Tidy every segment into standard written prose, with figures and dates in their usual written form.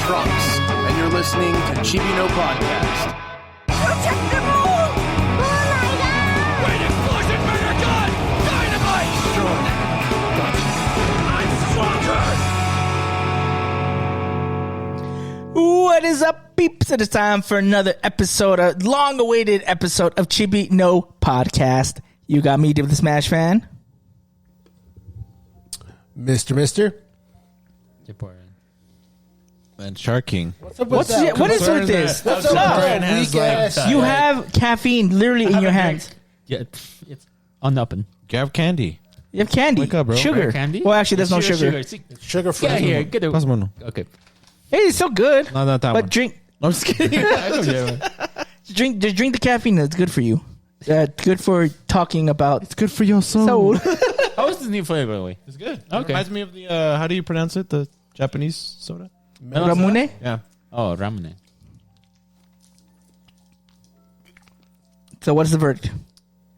Trunks, and you're listening to Chibi No Podcast. Protect them all! Oh my god! Great explosion, murder gun! Dynamite! Strong. I'm stronger! What is up, peeps? It is time for another episode, a long-awaited episode of Chibi No Podcast. You got me, David the Smash Fan. Mister. And Shark King. What is with this? What's up? You have caffeine literally in your hands. Yeah, it's unopened. You have candy. You have candy. Wake up, bro. Sugar. Candy? Well, actually, there's no sugar. Sugar free. Get here. Get it. Pasmo. Okay. Hey, it's so good. No, not that but one. drink I'm just kidding. the caffeine. It's good for you. Good for talking about. It's good for your soul. How is this new flavor, by the way? It's good. Okay. It reminds me of the, how do you pronounce it? The Japanese soda? Ramune? Yeah. Oh, ramen. So what is the verdict?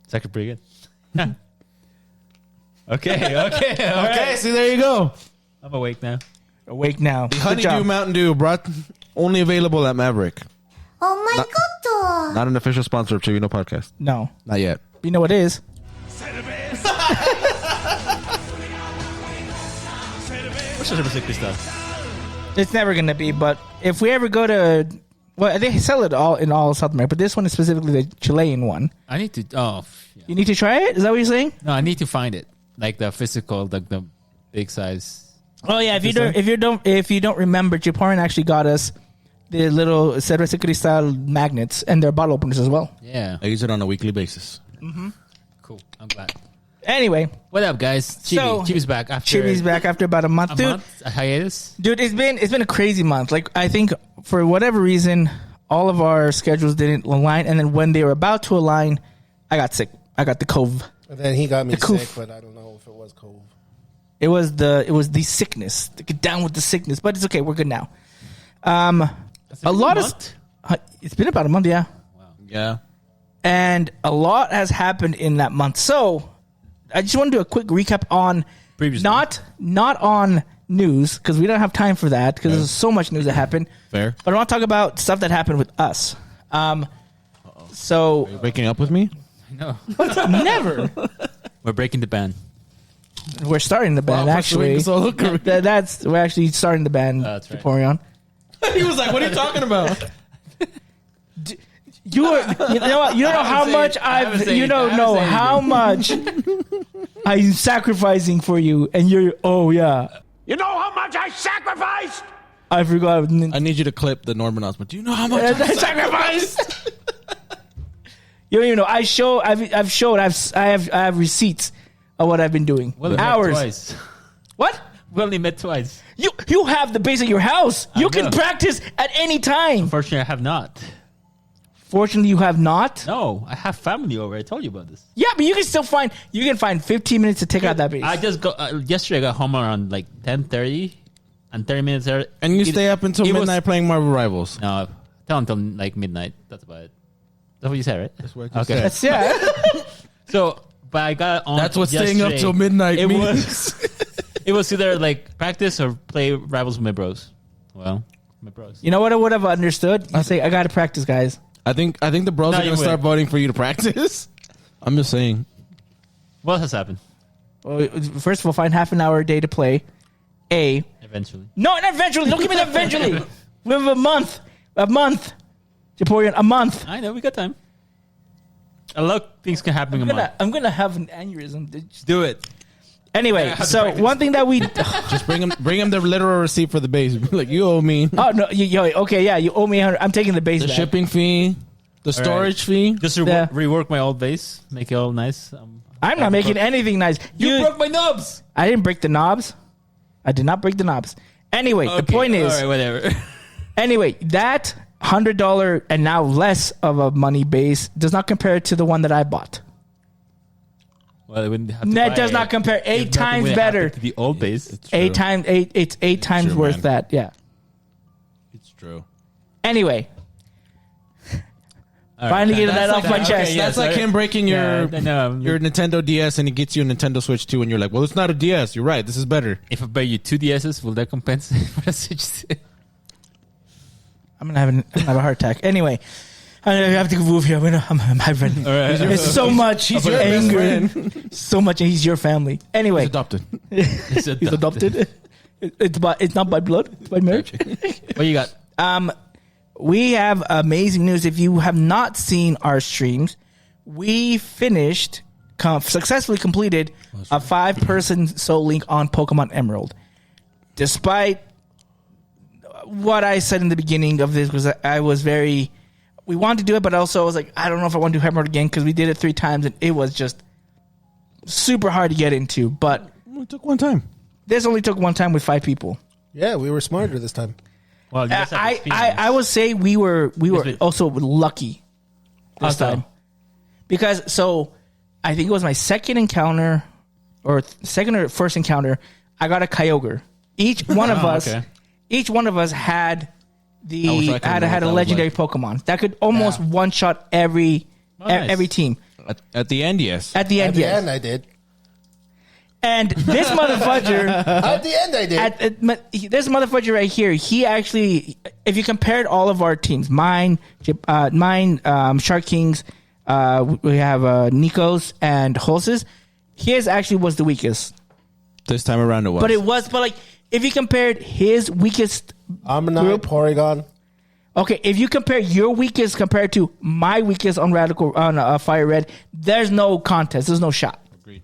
It's actually pretty good. Okay. All Okay, right. see, there you go. I'm awake now. Awake now. Good Honeydew job. Mountain Dew brought only available at Maverick. Oh my god! Not an official sponsor of Chivino Podcast. No. Not yet. You know what it is? What's the specific stuff? It's never going to be, but if we ever go to... Well, they sell it all in all South America, but this one is specifically the Chilean one. I need to. Oh, yeah. You need to try it? Is that what you're saying? No, I need to find it. Like the physical, like the big size. Oh yeah, if you don't remember, Japan actually got us the little Cerveza Cristal magnets and their bottle openers as well. Yeah. I use it on a weekly basis. Cool. I'm glad. Anyway, What up, guys? Chibi's back after Chibi's back after about a month, dude. A hiatus. Dude, it's been a crazy month. Like, I think for whatever reason, all of our schedules didn't align, and then when they were about to align, I got sick. I got the cove. And then he got me The coof. sick, but I don't know if it was cold. It was the sickness. To get down with the sickness, but it's okay. We're good now. A lot of it's been about a month, yeah. Yeah. And a lot has happened in that month. So I just want to do a quick recap on Previously. not on news, because we don't have time for that, because there's so much news that happened. Fair. But I want to talk about stuff that happened with us. So You're breaking up with me? No. never. We're breaking the ban. We're starting the band, Wow, actually. pursuing solo career. We're actually starting the band, That's right. Vaporeon. He was like, what are you talking about? You know what? You don't know how much how much I'm sacrificing for you, and you're You know how much I sacrificed? I forgot. I need you to clip the Norman announcement. Do you know how much I sacrificed. You don't even know. I have receipts of what I've been doing. We only met Hours. twice. What? We only met twice. You have the base of your house. You can know. practice at any time. Unfortunately, I have not. Fortunately, you have not. No, I have family over. I told you about this. Yeah, but you can still find 15 minutes to take out that base. I just got yesterday. I got home around like 10:30, and 30 minutes there. And you stay up until it was- midnight playing Marvel Rivals. No, until like midnight. That's about it. That's what you said, right? That's what I just Okay. said. That's, yeah. So, but I got on. That's what staying up till midnight It means. It was either like practice or play Rivals with my bros. Well, my bros. You know what I would have understood? You say, I got to practice, guys. I think the bros No, are you going to start win. voting for you to practice. I'm just saying. What has happened? Well, first of all, find half an hour a day to play. Eventually. No, not eventually. Don't give me that eventually. We have a month. Japorian, a month. I know we got time. A lot of things can happen in a month. I'm gonna have an aneurysm. Do it. Anyway, I have to so practice. one thing that we Just bring him the literal receipt for the base. Like, you owe me okay, yeah, you owe me 100. I'm taking the base the back. shipping fee, the storage fee. Just Yeah. rework my old base, make it all nice. I'm not making anything nice. You broke my knobs. I didn't break the knobs. I did not break the knobs. Anyway, the point is, all right, whatever. anyway, that $100 and now less of a money base does not compare to the one that I bought. Well, it wouldn't have to That buy does it. not compare. If 8 times nothing would better. happen to the old base. It's Eight true. times eight. It's 8 times true, worth man. that. Yeah. It's true. Anyway, All finally okay. getting that off my chest. That's like him breaking your your. Nintendo DS and he gets you a Nintendo Switch 2 and you're like, well, it's not a DS. You're right. This is better. If I buy you 2 DSs, will that compensate for the Switch? I'm gonna have a heart attack. Anyway, I have to move here. I'm having it's so much. He's your anger. So much. He's your family. Anyway, He's adopted. he's adopted. It's not by blood. It's by marriage. What you got? We have amazing news. If you have not seen our streams, we finished, successfully completed a 5-person Soul Link on Pokemon Emerald. Despite what I said in the beginning of this, was I was very, we wanted to do it, but also I was like, I don't know if I want to do Emerald again because we did it 3 times and it was just super hard to get into. But It took one time. this only took one time with 5 people. Yeah, we were smarter this time. Well, you guys have I would say we were Yes, also lucky this How so? time because I think it was my second encounter or first encounter. I got a Kyogre. Each one of us had I wish I could had remember a what that was legendary like. Pokemon that could almost one shot every nice. every team. At the end, yes. At the At end, the yes. end, I did. And this motherfucker. At the end, I did. This motherfucker right here, he actually, if you compared all of our teams, mine, Shark Kings, we have Nico's and Hulse's, his actually was the weakest. This time around it was. But like, if you compared his weakest Ammonite, group, Porygon. okay, if you compare your weakest compared to my weakest on Fire Red, there's no contest, there's no shot. Agreed.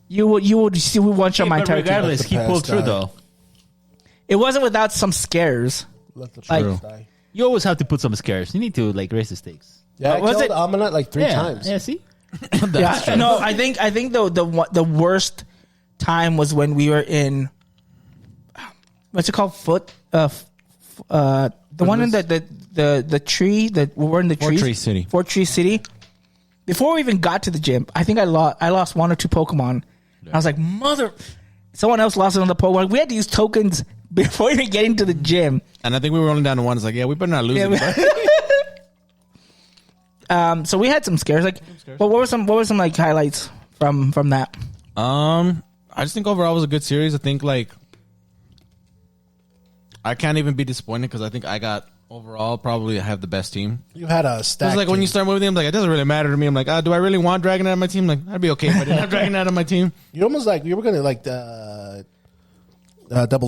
You would see one shot my But entire team. regardless, he pulled through guy. though. It wasn't without some scares. Let the Like- past die. You always have to put some scares. You need to like raise the stakes. Yeah, I was killed it- Ammonite like 3 times. Yeah, see? Yeah, no, I think the worst time was when we were in what's it called? The one in the tree that we were in the Fort trees. Tree City. Fort Tree City. Before we even got to the gym, I think I lost 1 or 2 Pokemon. I was like, someone else lost another Pokemon. We had to use tokens before even getting to the gym. And I think we were only down to 1. It's like, yeah, we better not lose Yeah, it. So we had some scares. Like, but what were some like highlights from that? I just think overall it was a good series. I think like I can't even be disappointed because I think I got overall probably have the best team. You had a stack. It's like when you start moving them, like it doesn't really matter to me. I'm like, do I really want Dragonite on my team? Like, I'd be okay if I didn't have Dragonite on my team. You almost like you were gonna like double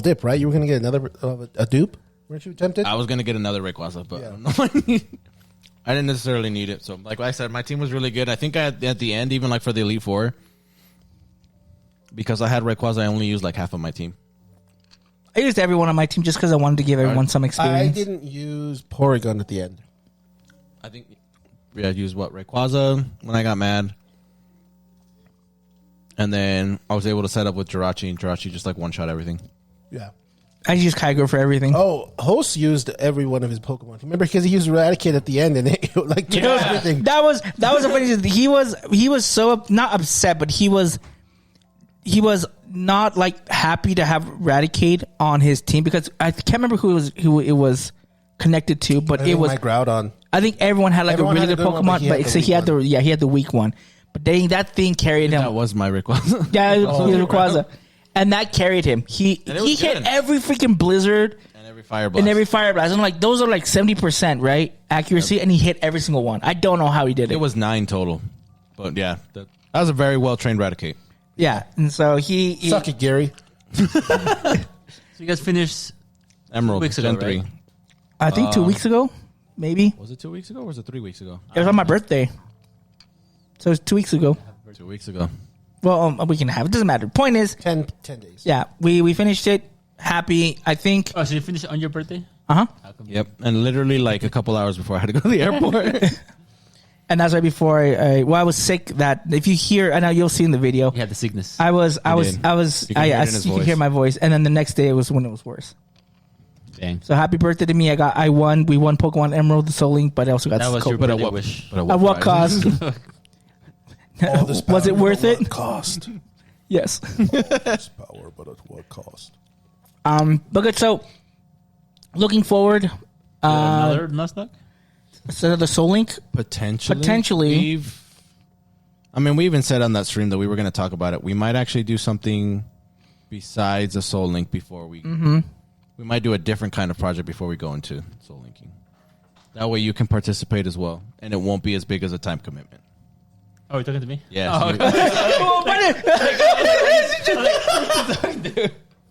dip, right? You were gonna get another a dupe. Weren't you tempted? I was gonna get another Rayquaza, but Yeah. I don't know. If I didn't necessarily need it. So, like I said, my team was really good. I think at the end, even like for the Elite Four, because I had Rayquaza, I only used like half of my team. I used everyone on my team just because I wanted to give everyone some I experience. didn't use Porygon at the end. I think I used Rayquaza when I got mad, and then I was able to set up with Jirachi, and Jirachi just like one shot everything. Yeah. I used Kyogre for everything. Oh, Host used every one of his Pokemon. Remember, because he used Eradicate at the end, and it like took everything. That was the funny thing. He was so not upset, but he was not like happy to have Eradicate on his team because I can't remember who it was connected to, but it was my Groudon. I think everyone had like Everyone a really had good a good one, Pokemon, but he had but the so he weak had he had the weak one. But dang, that thing carried him. That was my Rayquaza. Yeah, he was Rayquaza. And that carried him. He And it was hit good. every freaking Blizzard and every Fire Blast. and every Fire Blast. I'm like, those are like 70%, right? Accuracy, and he hit every single one. I don't know how he did it. It was 9 total, but yeah, that was a very well trained Eradicate. Yeah, and so he Suck it, Gary. So you guys finished Emerald, weeks ago, Gen 3. right? I think 2 weeks ago, maybe. Was it 2 weeks ago or was it 3 weeks ago? It was on my birthday. So it was 2 weeks ago. 2 weeks ago. Well, we can have it. Doesn't matter. Point is, 10 days. yeah, we finished it. Happy. I think. Oh, so you finished on your birthday? Uh huh. Yep, and literally like a couple hours before I had to go to the airport. And that's right before I was sick. That if you hear, I know you'll see in the video. You had the sickness. I was. You can hear it in his You can voice. hear my voice, and then the next day it was when it was worse. Dang. So happy birthday to me! I won. We won Pokemon Emerald, the Soul Link, but I also got That was your COVID. birthday wish. But At what cost? All this Was it power, worth but at it? what cost? Yes. This power, but at what cost? But good. So looking forward, Another Nuzlocke? so another Soul Link. Potentially. We even said on that stream that we were going to talk about it. We might actually do something besides a Soul Link before we we might do a different kind of project before we go into soul linking. That way you can participate as well, and it won't be as big as a time commitment. Oh, you're talking to me? Yes. Oh,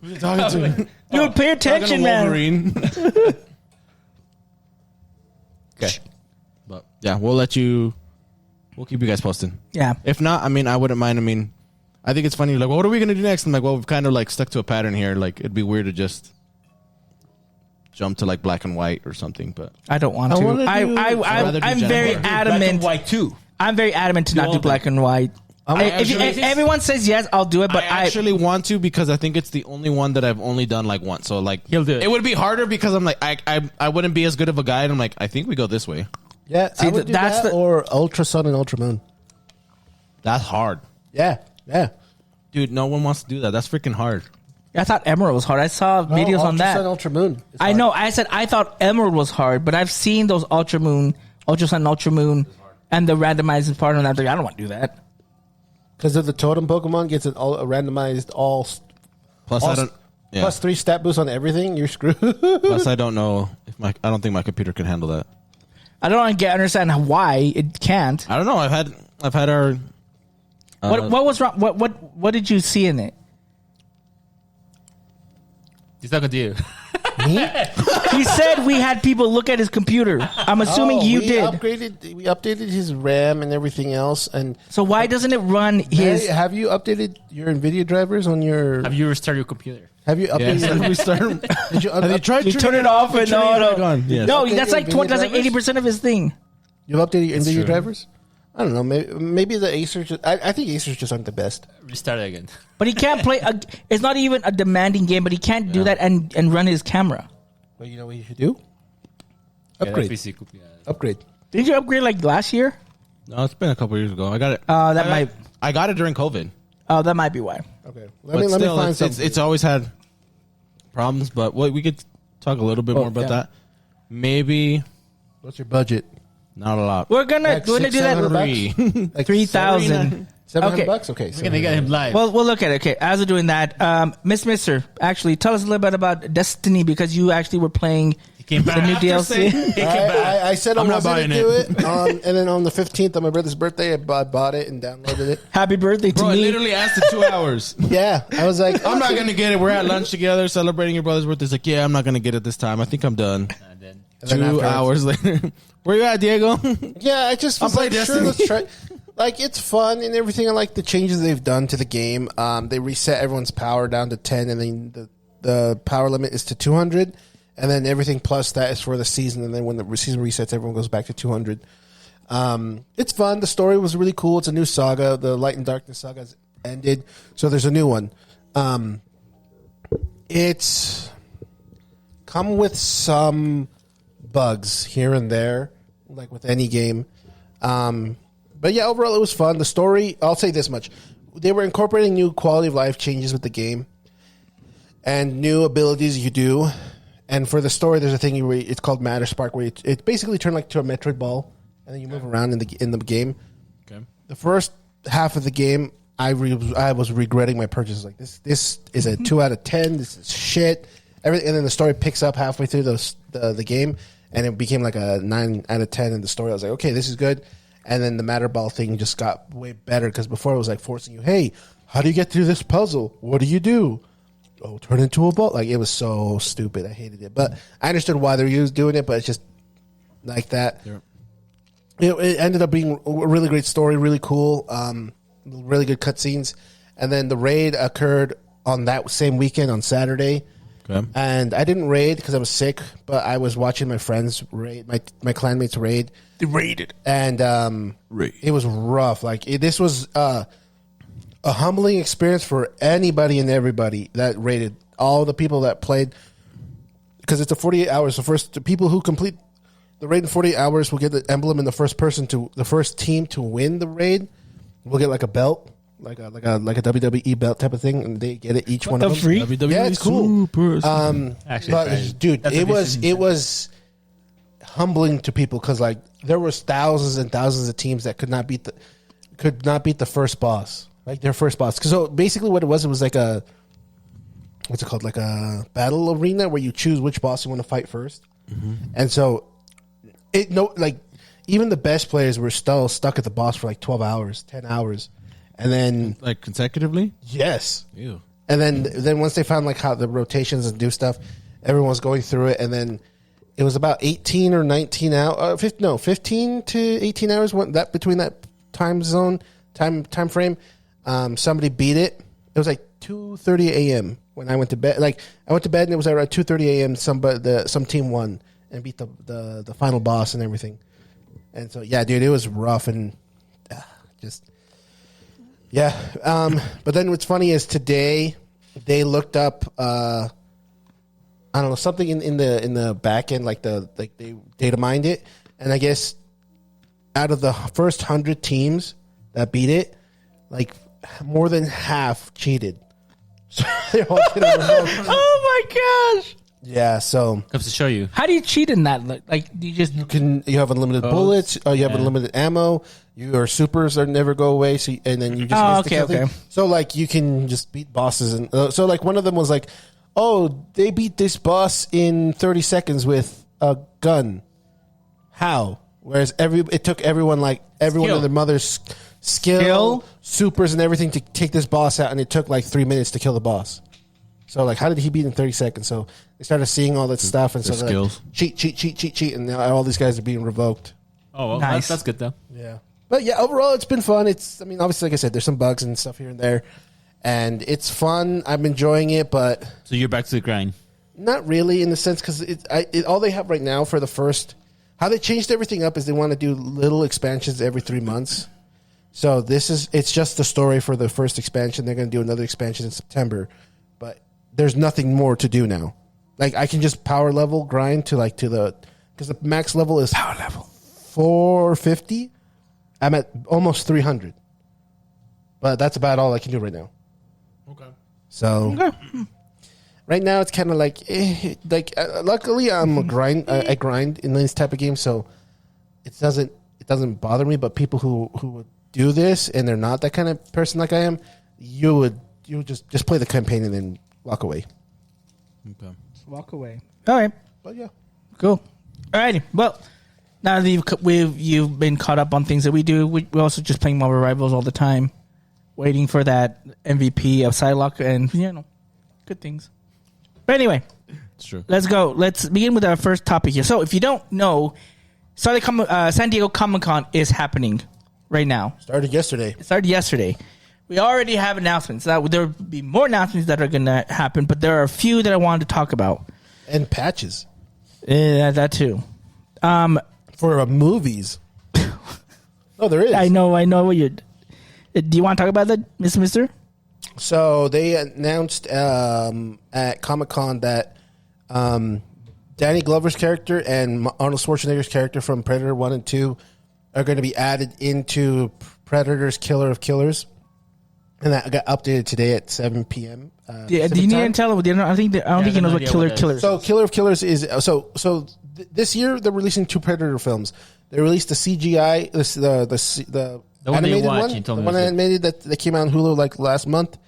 You're talking to me. Dude, pay attention, man. Wolverine. Okay. But yeah, we'll keep you guys posted. Yeah. If not, I mean, I wouldn't mind. I mean, I think it's funny. Like, well, what are we going to do next? I'm like, well, we've kind of like stuck to a pattern here. Like, it'd be weird to just jump to like black and white or something, but I don't want to. I'm very adamant. White too. I'm very adamant to not do black and white. If everyone says yes, I'll do it. But I actually want to because I think it's the only one that I've only done like once. So like, he'll do it. It would be harder because I'm like, I wouldn't be as good of a guide. I'm like, I think we go this way. Yeah, See, I would do that's that or Ultra Sun and Ultra Moon. That's hard, Yeah. dude. No one wants to do that. That's freaking hard. I thought Emerald was hard. I saw videos on Ultra that. Sun, Ultra Moon. is I hard. know. I said I thought Emerald was hard, but I've seen those Ultra Sun, Ultra Moon, and the randomized part on that. I don't want to do that. Because if the totem Pokemon gets a randomized Plus, I don't. Yeah. plus 3 stat boost on everything, you're screwed. Plus, I don't know if I don't think my computer can handle that. I don't understand why it can't. I don't know. I've had our. What was wrong? What did you see in it? He's talking to you. He said we had people look at his computer. I'm assuming you did. We updated his RAM and everything else. And So why doesn't it run his? Hey, have you updated your NVIDIA drivers on your? Have you restarted your computer? Have you updated? we start. Did you Have you tried? You turn it off and no. Yes. No, Updated that's like NVIDIA that's like drivers? 80% of his thing. You've updated your NVIDIA true. drivers? I don't know. Maybe the Acers. I think Acers just aren't the best. Restart it again. But he can't play. It's not even a demanding game, but he can't do that and run his camera. Well, you know what you should do? Yeah, Upgrade. PC could be, Upgrade. Did you upgrade like last year? No, it's been a couple years ago. I got it. I got it during COVID. That might be why. Okay. But Let me still, find it's something. it's always had problems, but we could talk a little bit more about that. Maybe What's your budget? not a lot. We're gonna do that. $600? Like 3,000. $700 Okay. bucks? Okay. We're gonna get him live. Well, we'll look at it. Okay, as we're doing that, Mister, actually, tell us a little bit about Destiny because you actually were playing came back the new after DLC. I said I I'm not wasn't buying going to do it. And then on the 15th of my brother's birthday, I bought it and downloaded it. Happy birthday to Bro, it me. literally lasted 2 hours. Yeah. I was like, I'm not gonna get it. We're at lunch together celebrating your brother's birthday. It's like, yeah, I'm not gonna get it this time. I think I'm done. And then, And then 2 afterwards- hours later, where you at, Diego? Yeah, I just was I'll play like, sure, Destiny. let's try. Like, it's fun and everything. I like the changes they've done to the game. They reset everyone's power down to 10, and then the power limit is to 200, and then everything plus that is for the season. And then when the season resets, everyone goes back to 200. It's fun. The story was really cool. It's a new saga. The Light and Darkness saga has ended, so there's a new one. It's come with some bugs here and there, like with any game. But yeah, overall it was fun. The story, I'll say this much. They were incorporating new quality of life changes with the game and new abilities you do. And for the story, there's a thing it's called Matter Spark, where it basically turned like to a Metroid ball, and then you move around in the game. Okay. The first half of the game, I was regretting my purchase. Like this is a 2 out of 10. This is shit. Everything, and then the story picks up halfway through the game, and it became like a 9 out of 10 in the story. I was like, okay, this is good. And then the Matter Ball thing just got way better because before it was like forcing you, hey, how do you get through this puzzle? What do you do? Oh, turn into a ball. Like, it was so stupid. I hated it. But I understood why they were doing it, but it's just like that. Yeah. It ended up being a really great story, really cool, really good cutscenes. And then the raid occurred on that same weekend on Saturday. Okay. And I didn't raid because I was sick, but I was watching my friends raid, my clanmates raid. They raided. And Raid. it was rough. Like, this was a humbling experience for anybody and everybody that raided. All the people that played, because it's a 48 hours. The people who complete the raid in 48 hours will get the emblem, and the first team to win the raid will get like a belt. Like a WWE belt type of thing, and they get it each one of them. free? Yeah, it's cool. actually, But dude, That's a decent it was humbling to people because like there was thousands and thousands of teams that could not beat the first boss, like their first boss. So basically, what it was like what's it called, like a battle arena where you choose which boss you want to fight first. And so even the best players were still stuck at the boss for like 12 hours, 10 hours, and then Like consecutively? yes, Ew. and then once they found like how the rotations and do stuff, everyone was going through it, and then it was about 18 or 19 hours, 15 to 18 hours that between that time frame. Somebody beat it. It was like 2:30 a.m. when I went to bed. Like I went to bed and it was around 2:30 a.m. Some team won and beat the final boss and everything. And so yeah, dude, it was rough and just yeah. But then what's funny is today they looked up I don't know, something in the back end, like they data mined it, and I guess out of the first 100 teams that beat it, like more than half cheated. So they all did it remote. Oh my gosh! Yeah, so Comes to show you. How do you cheat in that? Like, do you just you have unlimited bullets, you have unlimited ammo, your supers are never go away, so and then you just miss the kill thing. So like you can just beat bosses, and so like one of them was like, oh, they beat this boss in 30 seconds with a gun. How? Whereas it took everyone Skill. and their mother's skill, supers, and everything to take this boss out, and it took like 3 minutes to kill the boss. So like, how did he beat in 30 seconds? So they started seeing all that stuff, and so they're like, cheat, and now all these guys are being revoked. Oh, well, Nice. that's good though. Yeah, but yeah, overall it's been fun. Obviously, like I said, there's some bugs and stuff here and there, and it's fun. I'm enjoying it, but So you're back to the grind. not really in the sense because all they have right now for the first. How they changed everything up is they want to do little expansions every 3 months. So it's just the story for the first expansion. They're going to do another expansion in September, but there's nothing more to do now. Like I can just power level grind because the max level is power level 450. I'm at almost 300, but that's about all I can do right now. Okay. So right now it's kind of like luckily I'm a grind. I grind in this type of game, so it doesn't bother me. But people who would do this and they're not that kind of person like I am, you would just play the campaign and then walk away. Okay. walk away? All right. But yeah. Cool. Alrighty. Well, now that you've been caught up on things that we do, we're also just playing Marvel Rivals all the time, waiting for that MVP of Psylocke and good things. But anyway, It's true. let's go. Let's begin with our first topic here. So, if you don't know, San Diego Comic-Con is happening right now. Started yesterday. It started yesterday. We already have announcements. There will be more announcements that are going to happen, but there are a few that I wanted to talk about. And patches. That too. For movies. Oh, there is. I know what you're... Do you want to talk about that, Mister? So they announced at Comic-Con that Danny Glover's character and Arnold Schwarzenegger's character from Predator 1 and 2 are going to be added into Predator's Killer of Killers. And that got updated today at 7 p.m. Yeah, do you need to tell him? I don't think he knows what Killer is. So Killer of Killers is... This year they're releasing 2 Predator films. They released the CGI, the one animated you watched, one, you told me the one was good. animated that came out on Hulu like last month,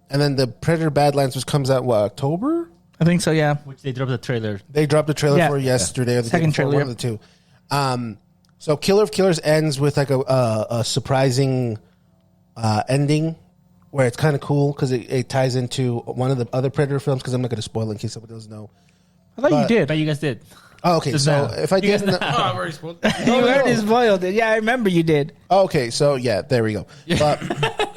and then the Predator Badlands, which comes out October. I think so. Yeah. Which they dropped the trailer. They dropped a trailer Yeah. for yesterday or the Second day before, trailer, one of the two. So Killer of Killers ends with like a surprising ending where it's kind of cool because it ties into one of the other Predator films. Because I'm not going to spoil it in case somebody doesn't know. I thought you did. But you guys did. Oh, okay. Just So now. if I didn't, You already spoiled it. Yeah, I remember you did. okay. So yeah, there we go. But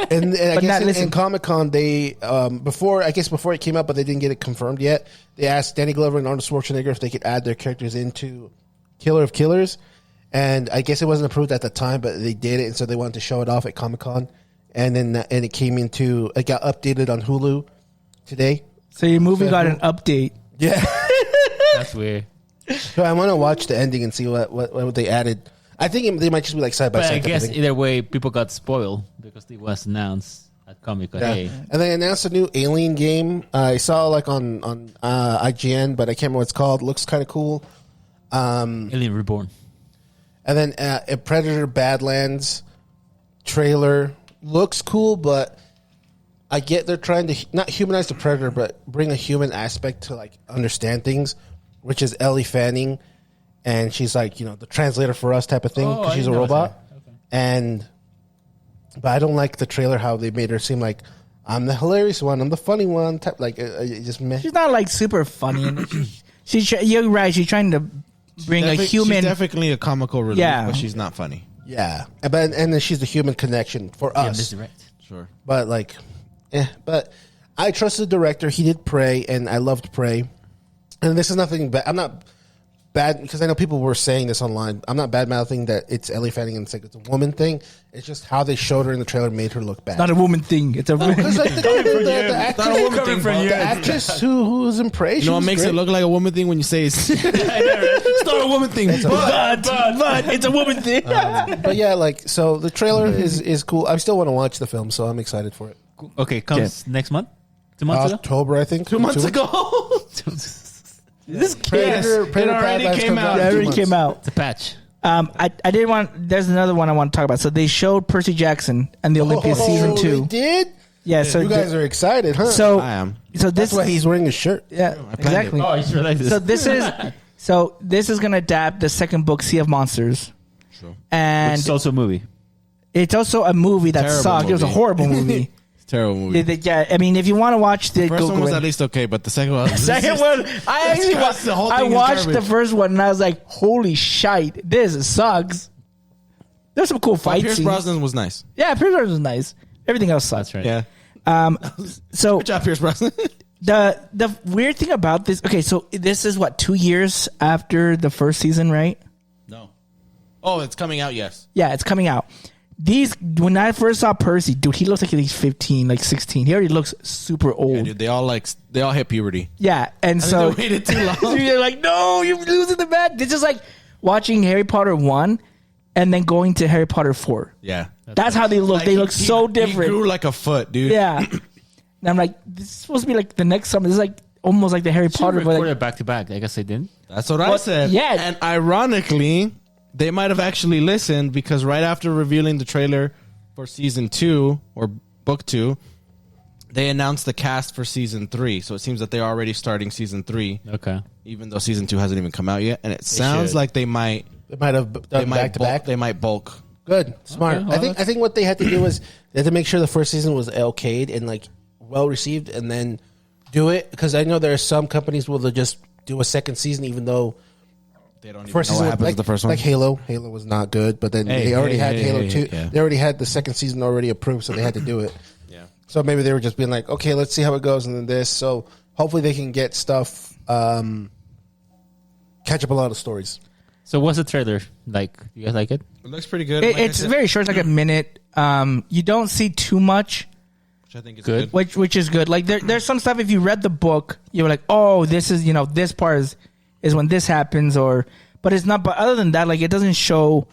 and I guess in Comic Con they before it came out, but they didn't get it confirmed yet. They asked Danny Glover and Arnold Schwarzenegger if they could add their characters into Killer of Killers, and I guess it wasn't approved at the time, but they did it, and so they wanted to show it off at Comic Con, and then it got updated on Hulu today. So your movie got an update. Yeah. That's weird. So I want to watch the ending and see what they added. I think they might just be like side by But side. I type of guess thing. either way, people got spoiled because it was announced at Comic Con. Yeah. Hey, And they announced a new Alien game. I saw like on IGN, but I can't remember what it's called. Looks kind of cool. Alien Reborn. And then a Predator Badlands trailer looks cool, but I get they're trying to not humanize the Predator, but bring a human aspect to like understand things, which is Ellie Fanning, and she's like the translator for us type of thing because she's a robot. But I don't like the trailer how they made her seem like I'm the hilarious one, I'm the funny one type. Like it just she's not like super funny, and you're right. She's trying to bring a human. She's definitely a comical relief, but she's not funny. Yeah, and then she's the human connection for us. Misdirect. Sure, but but I trust the director. He did Prey, and I loved Prey. And this is nothing bad. I'm not bad because I know people were saying this online. I'm not bad mouthing that it's Ellie Fanning and it's a woman thing. It's just how they showed her in the trailer made her look bad. It's not a woman thing. It's a because like the actress who was in Prey. You know what makes it look like a woman thing when you say it's not a woman thing, but it's a woman thing. But yeah, like so the trailer is cool. I still want to watch the film, so I'm excited for it. Okay, comes next month? 2 months ago? October, I think. 2 months ago. This Predator already came out. It already came out. It's a patch. I did want. There's another one I want to talk about. So they showed Percy Jackson and the Olympia season 2. They did? Yeah. So you guys are excited, huh? So I am. So that's why he's wearing a shirt. Yeah, exactly. Oh, he's like this. So this is gonna adapt the second book, Sea of Monsters. True. And it's also a movie. It's also a movie that Terrible sucked. It was a movie. horrible movie. Terrible movie. Yeah, I mean, if you want to watch the First go one was go at least okay, but the second one, second one, I actually watched the whole I thing is watched the garbage. first one and I was like, "Holy shite, this sucks." There's some cool fight Pierce scenes. Brosnan was nice. Yeah, Pierce Brosnan was nice. Everything else sucks. That's right. Yeah. So Good job, Pierce Brosnan. the weird thing about this, okay, so this is what 2 years after the first season, right? No. Oh, it's coming out. Yes. Yeah, it's coming out. When I first saw Percy, dude, he looks like he's 15, like 16. He already looks super old. Yeah, dude, they all hit puberty. Yeah, and so they waited too long. you're like, no, you're losing the bet. It's just like watching Harry Potter 1 and then going to Harry Potter 4. Yeah. That's how they look. Like, they look so different. He grew like a foot, dude. Yeah. And I'm like, this is supposed to be like the next summer. This is like almost like the Harry Potter. But Recorded like, back to back. I guess they didn't. That's what I said. yeah. And ironically, they might have actually listened because right after revealing the trailer for season 2 or book 2, they announced the cast for season 3. So it seems that they're already starting season 3. Okay. Even though season 2 hasn't even come out yet. And it sounds should. like they might have done back to back. They might bulk. Good, smart. Okay, I think what they had to do was they had to make sure the first season was okayed and like well received, and then do it because I know there are some companies will just do a second season even though They don't even first know season what happens like, with the first one. like Halo was not good, but then they already had Halo 2. yeah. They already had the second season already approved, so they had to do it. Yeah. So maybe they were just being like, okay, let's see how it goes, and then this. So hopefully they can get stuff, catch up a lot of stories. So what's the trailer like? You guys like it? It looks pretty good. it's very short. It's like a minute. You don't see too much, which I think is Good. good. which is good. Like there's some stuff. If you read the book, you're like, oh, this is this part is when this happens, but it's not. But other than that, like it doesn't show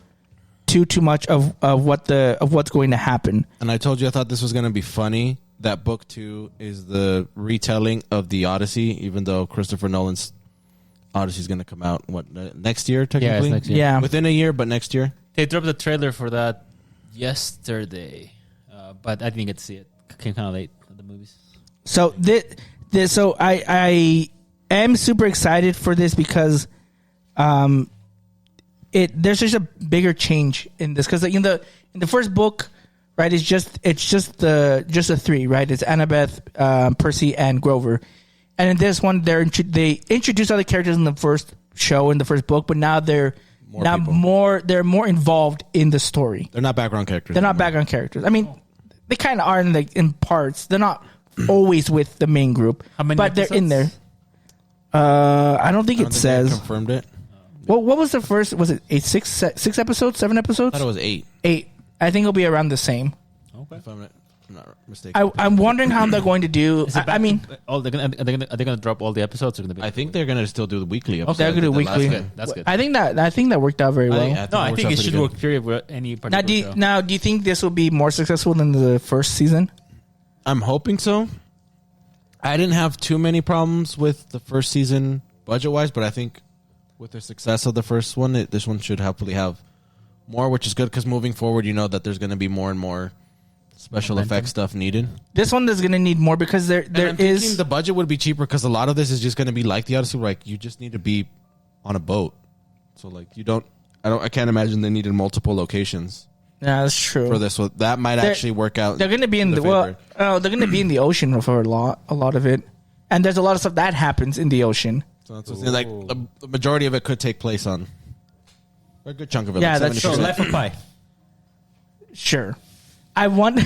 too much of what's going to happen. And I told you I thought this was going to be funny. That book 2 is the retelling of the Odyssey, even though Christopher Nolan's Odyssey is going to come out next year technically. next year. Yeah. Within a year, but next year. They dropped the trailer for that yesterday, but I didn't get to see it. Came kind of late for the movies. So so I am super excited for this because there's just a bigger change in this because in the first book, right, it's just the three, right? It's Annabeth, Percy, and Grover, and in this one they introduce other characters in the first show in the first book, but now they're more involved in the story. They're not background characters. They're not background characters. I mean, they kind of are in parts. They're not always with the main group, How many but they're in there. episodes? I don't think it says. Confirmed it. Well, what was the first? Was it six episodes? 7 I episodes? thought it was 8. 8. I think it'll be around the same. Okay. If I'm not mistaken. I'm wondering how they're going to do. I mean, are they gonna drop all the episodes? Or gonna be? I think they're going to still do the weekly episodes. they're going to do Like the weekly. last one. That's good. I think that worked out very well. I think it should work. Period. With any particular show. Now, do you think this will be more successful than the first season? I'm hoping so. I didn't have too many problems with the first season budget-wise, but I think with the success of the first one, this one should hopefully have more, which is good because moving forward, you know that there's going to be more and more special effects stuff needed. This one is going to need more because there I'm is thinking the budget would be cheaper because a lot of this is just going to be like the Odyssey. Like you just need to be on a boat, so like I can't imagine they needed multiple locations. Yeah, that's true. For this, so that might actually work out. They're going to be in they're going to be in the ocean for a lot of it, and there's a lot of stuff that happens in the ocean. So that's like the majority of it could take place on a good chunk of it. Yeah, like that's 70%. true. Life of Pi. Sure, I want.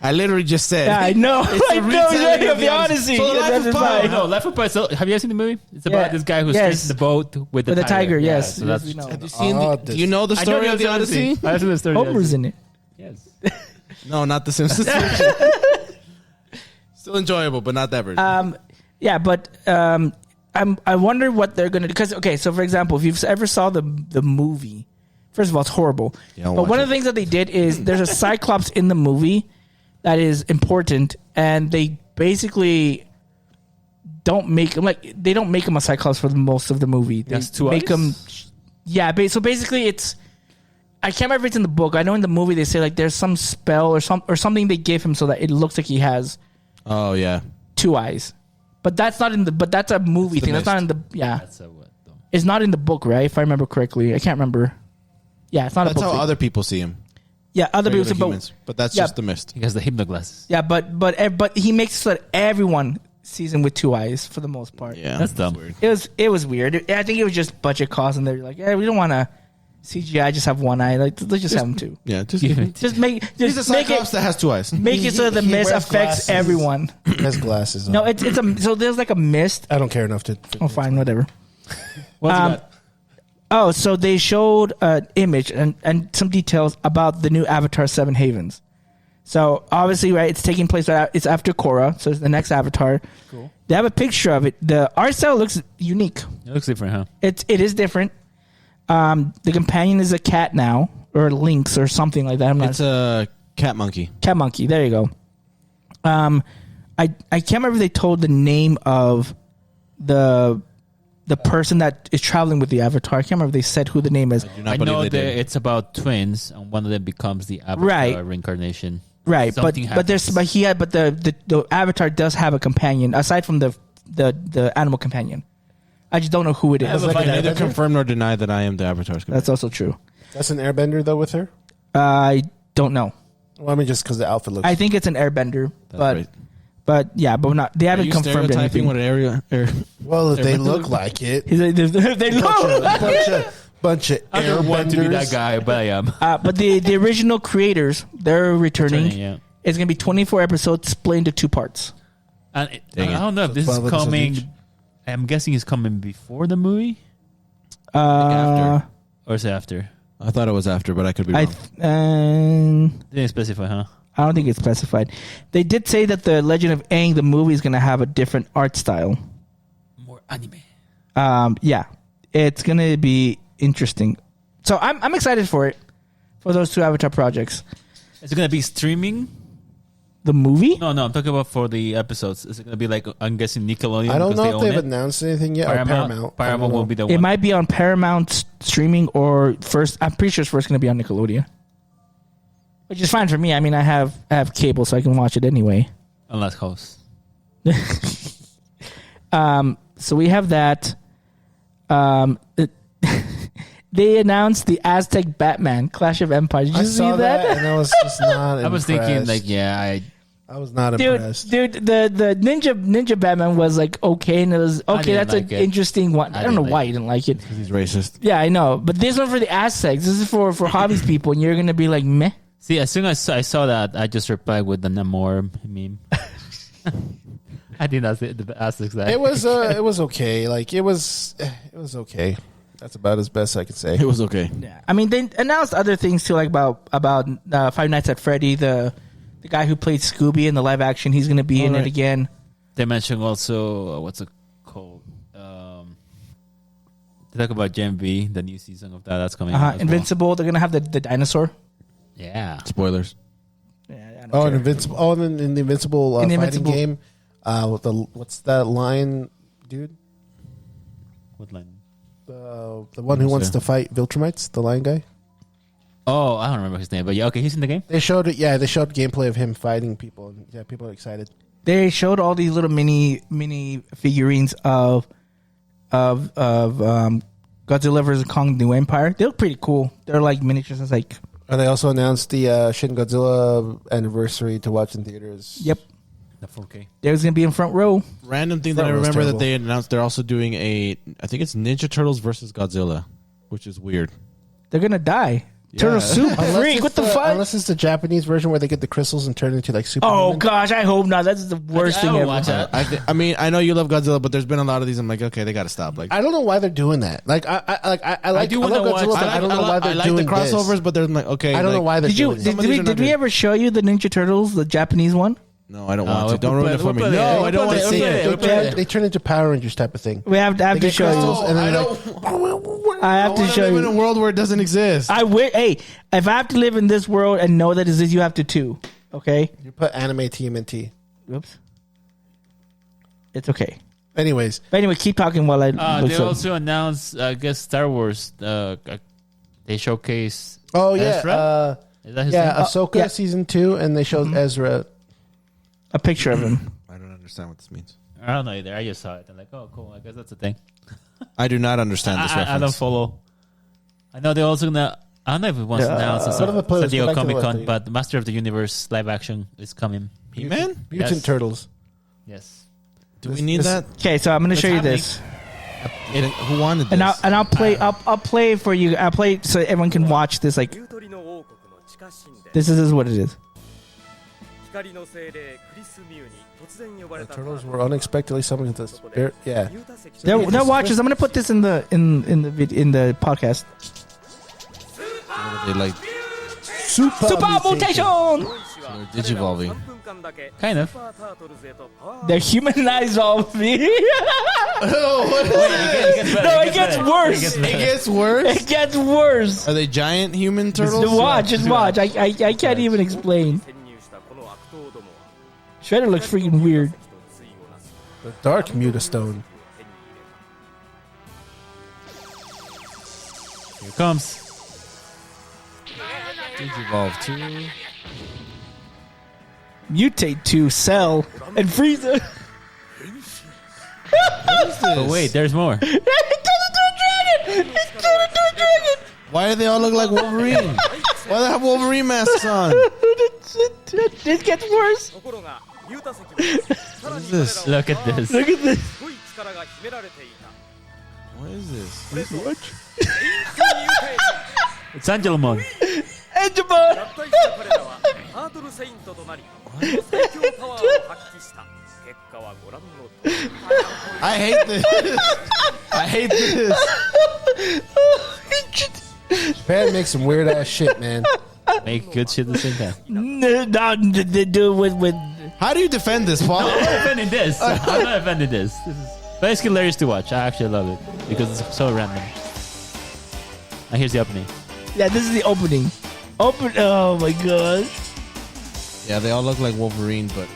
I literally just said. Yeah, I know. I know. retelling Yeah, of the the Odyssey. So Yeah, Life that's of fine. Pi. No, Life of Pi. So, have you guys seen the movie? It's about Yeah. this guy who's Yes. in the boat with the tiger. Yes, So that's yes, we know. Have you seen? Do you know the I story know of the Odyssey? I know the story. Homer's in it. Yes. No, not the Simpsons version. Still enjoyable, but not that version. Yeah, but I wonder what they're gonna do. Because so for example, if you've ever saw the movie, first of all, it's horrible. Yeah, I'll but watch one it. of the things that they did is there's a Cyclops in the movie that is important, and they basically don't make him they don't make him a Cyclops for the most of the movie. They has two make eyes? him. Yeah, so basically it's. I can't remember if it's in the book. I know in the movie they say like there's some spell or something they give him so that it looks like he has Oh yeah, two eyes. But that's not in the. But that's a movie the thing. That's not in the. Yeah, That's a what though? it's not in the book, right? If I remember correctly, I can't remember. Yeah, it's not that's a book. how thing. other people see him. Yeah, other people. Regular humans. But that's yeah. just the mist. He has the hypno glasses. Yeah, but he makes it so that everyone sees him with two eyes for the most part. Yeah, That's dumb. weird. It was weird. I think it was just budget cost, and they're like, yeah, we don't want to CGI just have one eye. Like, let's just have him two. Yeah, just Just make he's a make Cyclops it that has two eyes. make it so that the He mist wears affects glasses. everyone. He has glasses on. No, it's a so there's like a mist. I don't care enough to. Oh, fine, whatever. What's Um, he got? Oh, so they showed an image and some details about the new Avatar 7 Havens. So obviously, right, it's taking place. It's after Korra, so it's the next Avatar. Cool. They have a picture of it. The art style looks unique. It looks different, huh? It is different. The companion is a cat now, or lynx, or something like that. I'm not It's a cat monkey. cat monkey. There you go. I can't remember if they told the name of the person that is traveling with the Avatar. I can't remember if they said who the name is. Do not I believe know they that did. it's about twins, and one of them becomes the Avatar Right. reincarnation. Right, but Something the Avatar does have a companion aside from the animal companion. I just don't know who it is. like I an can neither Airbender? confirm nor deny that I am the Avatar's companion. That's also true. That's an airbender though with her. I don't know. Well, I mean, just because the outfit looks. I think it's an airbender, but right. but yeah, but not. They Are haven't you confirmed stereotyping anything. what area? well, if they look like it. He's like, they know. Bunch of I don't want to be that airbenders. guy, but I am. But the original creators, they're returning. Yeah. It's gonna be 24 episodes split into two parts. And Dang it. I don't know if this is 12 episodes coming. each. I'm guessing it's coming before the movie, After. or is it after? I thought it was after, but I could be I wrong. Didn't specify, huh? I don't think it's specified. They did say that the Legend of Aang, the movie, is gonna have a different art style. More anime. Yeah, it's gonna be interesting. So I'm excited for it, for those two Avatar projects. Is it gonna be streaming? The movie? No, I'm talking about for the episodes. Is it gonna be like, I'm guessing Nickelodeon? I don't because know if they they've own it? announced anything yet. Or Paramount. Paramount will be the It one. might be on Paramount streaming or first. I'm pretty sure it's first going to be on Nickelodeon, which is fine for me. I mean, I have cable, so I can watch it anyway. Unless host. So we have that. They announced the Aztec Batman Clash of Empires. Did you I see saw that? that, and I was just not. I was thinking, impressed. like, yeah, I was not Dude, impressed. the Ninja Batman was like okay, and it was okay. didn't That's like an it. interesting one. I don't know didn't why like you didn't like it. He's racist. Yeah, I know, but this one for the Aztecs. This is for hobbies people, and you're gonna be like meh. See, as soon as I saw that, I just replied with the Namor meme. I think that's it. The Aztecs. It was okay. Like it was okay. That's about as best I could say. It was okay. Yeah, I mean they announced other things too, like about Five Nights at Freddy, the guy who played Scooby in the live action. He's gonna be in it again. They mentioned also what's it called? They talk about Gen V, the new season of that's coming. out as well. Invincible. They're gonna have the dinosaur. Yeah. Spoilers. Yeah, I don't Oh, care. and Invincible. Oh, and in the Invincible In the fighting Invincible- game. What's that lion dude? What line? The one who wants to fight Viltrumites, the lion guy. Oh, I don't remember his name, but yeah, okay, he's in the game. They showed it. Yeah, they showed gameplay of him fighting people. And yeah, people are excited. They showed all these little mini figurines of Godzilla vs Kong: New Empire. They look pretty cool. They're like miniatures. It's like. And they also announced the Shin Godzilla anniversary to watch in theaters. Yep. The 4K. There's gonna be in front row. Random thing That that I was remember terrible. that they announced they're also doing I think it's Ninja Turtles versus Godzilla, which is weird. They're gonna die. Turtle soup freak. What the fuck? Unless it's the Japanese version where they get the crystals and turn into like super. Oh gosh, I hope not. That's the worst thing ever. Watch that. I mean, I know you love Godzilla, but there's been a lot of these. I'm like, okay, they got to stop. Like, I don't know why they're doing that. Like I love do wanna Godzilla, watch- but I don't know why they're I like doing the crossovers, this. but they're like, okay, I don't know why they're Did you doing did, it. Some of these we are did not we good. ever show you the Ninja Turtles, the Japanese one? No, I don't want to. we'll Don't ruin it for me. put it- No, we'll I don't put want it- to see we'll it. put it- They turn into Power Rangers type of thing. We have to They get show crystals you. and then I like, I have to want to show live in a you. world where it doesn't exist. Hey, if I have to live in this world and know that it is, you have to too. Okay. you put anime TMNT. Oops. It's okay. Anyways, But anyway, keep talking while I look They some. also announced, I guess, Star Wars. They showcase. oh yeah, Ezra? Is that his yeah, name? Ahsoka yeah. season 2, and they showed Ezra. a picture of him. I don't understand what this means. I don't know either. I just saw it. I'm like, oh, cool. I guess that's a thing. I do not understand this reference. I don't follow. I know they're also gonna. I don't know if it was announced What are the at players? San Diego Go back to Comic what Con, they- but Master of the Universe live action is coming. He-Man? Mutant Yes. Turtles. Yes. Do we need that? Okay, so I'm going to show you happening? this, Who wanted this? and I'll play. I'll play for you. I'll play so everyone can watch this. Like this is what it is. The turtles were unexpectedly summoned to the spirit. Yeah, They're watchers. I'm going to put this in the podcast. They like Super mutation. they're digivolving. Kind of. They're humanized of me. Oh, what is it? No, it gets worse. It gets worse. It gets worse. Are they giant human turtles? Just watch. I can't even explain. Shredder looks freaking weird. the Dark Mutastone. Here it comes. Digivolve too. Mutate to Cell and Frieza. But wait, there's more. It turned into a dragon. It turned into a dragon. Why do they all look like Wolverine? Why do they have Wolverine masks on? It gets worse. What is this? Look at this. Look at this. What is this? It's Angelmon. Edgemon. I hate this. I hate this. Japan makes some weird ass shit, man. Make good shit at the same time. No, they do with. How do you defend this, Paul? I'm not offending this. I'm not offending this. This is, but it's hilarious to watch. I actually love it because it's so random. Now here's the opening. Yeah, this is the opening. Oh my gosh. Yeah, they all look like Wolverine, but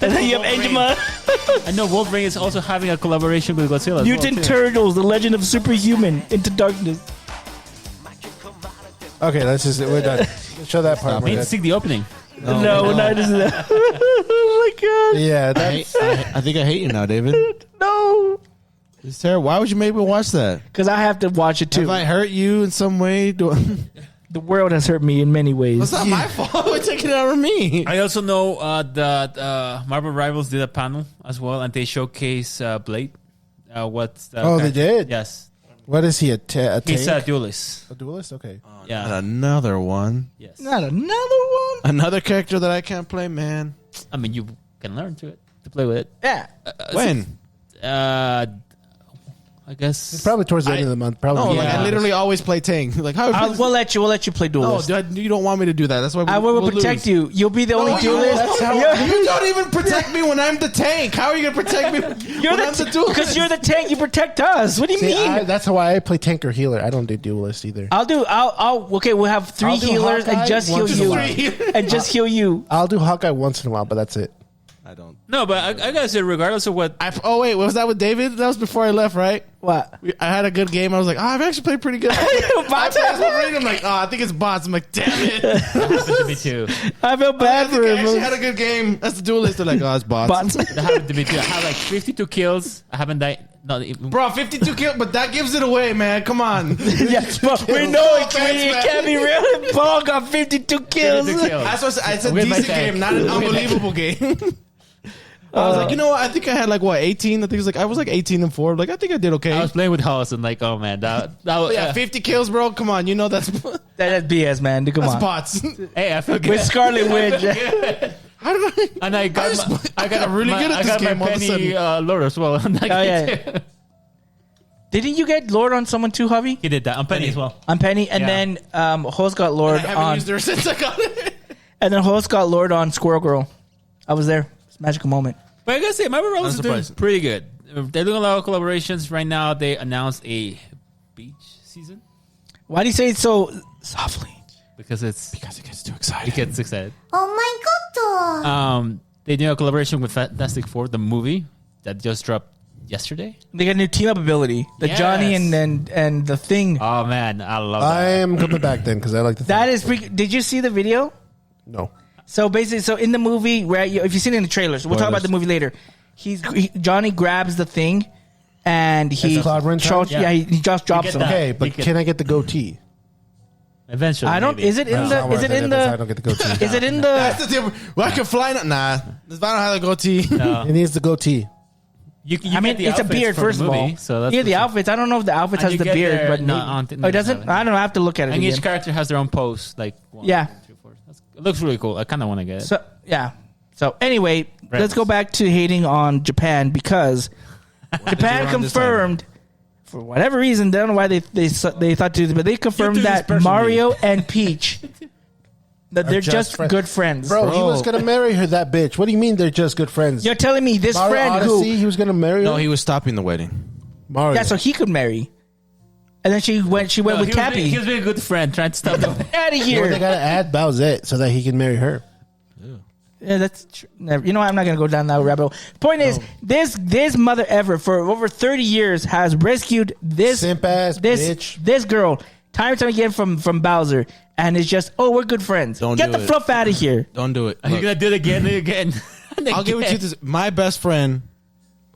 And then you have Edgemon. I know Wolverine is also having a collaboration with Godzilla. Mutant Turtles: The Legend of Superhuman Into Darkness. Okay, that's just it. We're done. Show that part. I We're need to good. see the opening. No, we're not into that. Oh my god. Yeah, I think I hate you now, David. No. It's terrible. Why would you make me watch that? Because I have to watch it too. Have I hurt you in some way? The world has hurt me in many ways. It's not my fault. We're taking it out of me. I also know that Marvel Rivals did a panel as well, and they showcase Blade. What's the Oh, they did? Yes. What is he? A tank? He's a duelist. A duelist? Okay. Yeah. And another one. Yes. Not another one. Another character that I can't play, man. I mean, you can learn to play with it. Yeah. When? I guess Probably towards the end of the month. Probably. No, like Yeah. I literally always play Tank. Like how? We'll let you play No, duelist. you don't want me to do that. That's why I will we'll protect lose. you. You'll be the only No, duelist. that's how- you don't even protect me when I'm the tank. How are you gonna protect me You're when I'm the duelist? because you're the tank. You protect us. What do you See, mean? that's why I play tank or healer. I don't do duelist either. Okay, we'll have 3 I'll do healers and Hawkeye just heal once in a you. while. And just heal you. I'll do Hawkeye once in a while, but that's it. I don't. no, but I gotta say, regardless of what, Oh wait, was that with David? That was before I left, right? What? I had a good game. I was like, I've actually played pretty good. I Bots? played as Wolverine. I'm like, I think it's bots. I'm like, damn it. That happened to me too. I feel I bad think for I him. actually had a good game. That's the duelist. They're like, it's bots. Bots. That happened to me too. I have like 52 kills. I haven't died. Not even. Bro, 52 kills, but that gives it away, man. Come on. Yeah, but we know it, Thanks, it man. can't be real. Paul got 52 kills. 52 kills. That's what it's a With my decent tank. game, not an With my unbelievable game. I was like, you know what? I think I had like 18. I think it was like I was like 18-4. Like I think I did okay. I was playing with House and like, oh man, that was, Yeah, 50 kills, bro. Come on, you know that's That's BS, man. Come on. bots. Hey, I feel good. With Scarlet Witch. How did I? And I got I got really good at I this got game my all of a penny sudden. Lord as well. Oh, yeah. Didn't you get Lord on someone too, Javi? He did that. I'm penny as well. On Penny, and Yeah. then Host got Lord I haven't on, used her since I got it. and then Host got Lord on Squirrel Girl. I was there. It's a magical moment. But I gotta say, Marvel Rivals is doing Unsurprising. pretty good. They're doing a lot of collaborations right now. They announced a beach season Why do you say it so softly? because it gets too excited. gets excited. Oh my god. They do a collaboration with Fastastic 4, the movie that just dropped yesterday. They got a new team up ability. The Yes. Johnny and the thing. Oh man, I love I that. am coming back then because I like the. That is. Did you see the video? no. So basically, in the movie, where if you've seen it in the trailers, we'll talk about Spoilers. the movie later. Johnny grabs the thing, and he the Cloud Rin charge, time? yeah, he just drops get him. that. Okay, but You can I get the goatee? Eventually, I don't. maybe. Is it in No, the? not Is worth it in if I don't the? get the goatee. Is it in That's the? the difference. Well, I can fly. Nah, if I don't have a goatee. No. It needs the goatee. You I mean, get the it's a outfits beard from the first of all. movie, so that's Yeah, the what's- outfits. I don't know if the outfits And has you the get beard, their- but no, maybe- I don't think- oh, it doesn't. no. I don't know. I have to look at it And again. each character has their own pose. Like one, Yeah. 2, 3, 4. It looks really cool. I kind of want to get it. So yeah. So anyway, Right. let's go back to hating on Japan because Japan around this time? confirmed for whatever reason. They don't know why they thought to, but they confirmed do this that personally. Mario and Peach that they're just friends. good friends. Bro, he was gonna marry her. That bitch. What do you mean they're just good friends? You're telling me this Mario friend Odyssey, who he was gonna marry her. No, he was stopping the wedding. Mario. yeah, so he could marry, and then she went No, with he Cappy. was being a good friend, trying to stop them. Out of Well, they here. gotta add Bowsette so that he can marry her. Yeah, that's true. Never. You know what? I'm not gonna go down that rabbit hole. Point is, this mother ever for over 30 years has rescued this Simp ass this bitch. this girl time and time again from Bowser, and it's just we're good friends. Don't Get do the it. fluff out of here. Don't do it. Are you Look, gonna do it again and again? And I'll give it to you again? this. My best friend,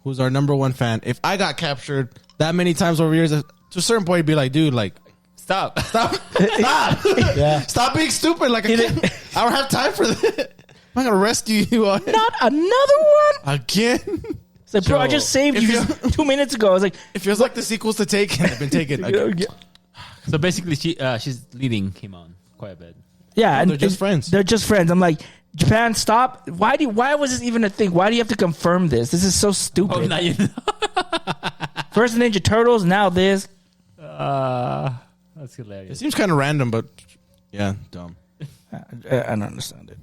who's our number one fan, if I got captured that many times over years, to a certain point, he'd be like, dude, like, Stop. stop. Yeah. Stop being stupid. Like, I don't have time for this. I'm not going to rescue you Not another one. again. It's like, bro, I just saved if you you- just 2 minutes ago. I was like, It feels like the sequels to Taken have been taken. Again. So basically, she's leading him on quite a bit. yeah, and they're just friends. They're just friends. I'm like, Japan, stop. Why was this even a thing? Why do you have to confirm this? This is so stupid. Oh, now you know. First the Ninja Turtles, now this. That's It hilarious. seems kind of random, but yeah, dumb. I don't understand it.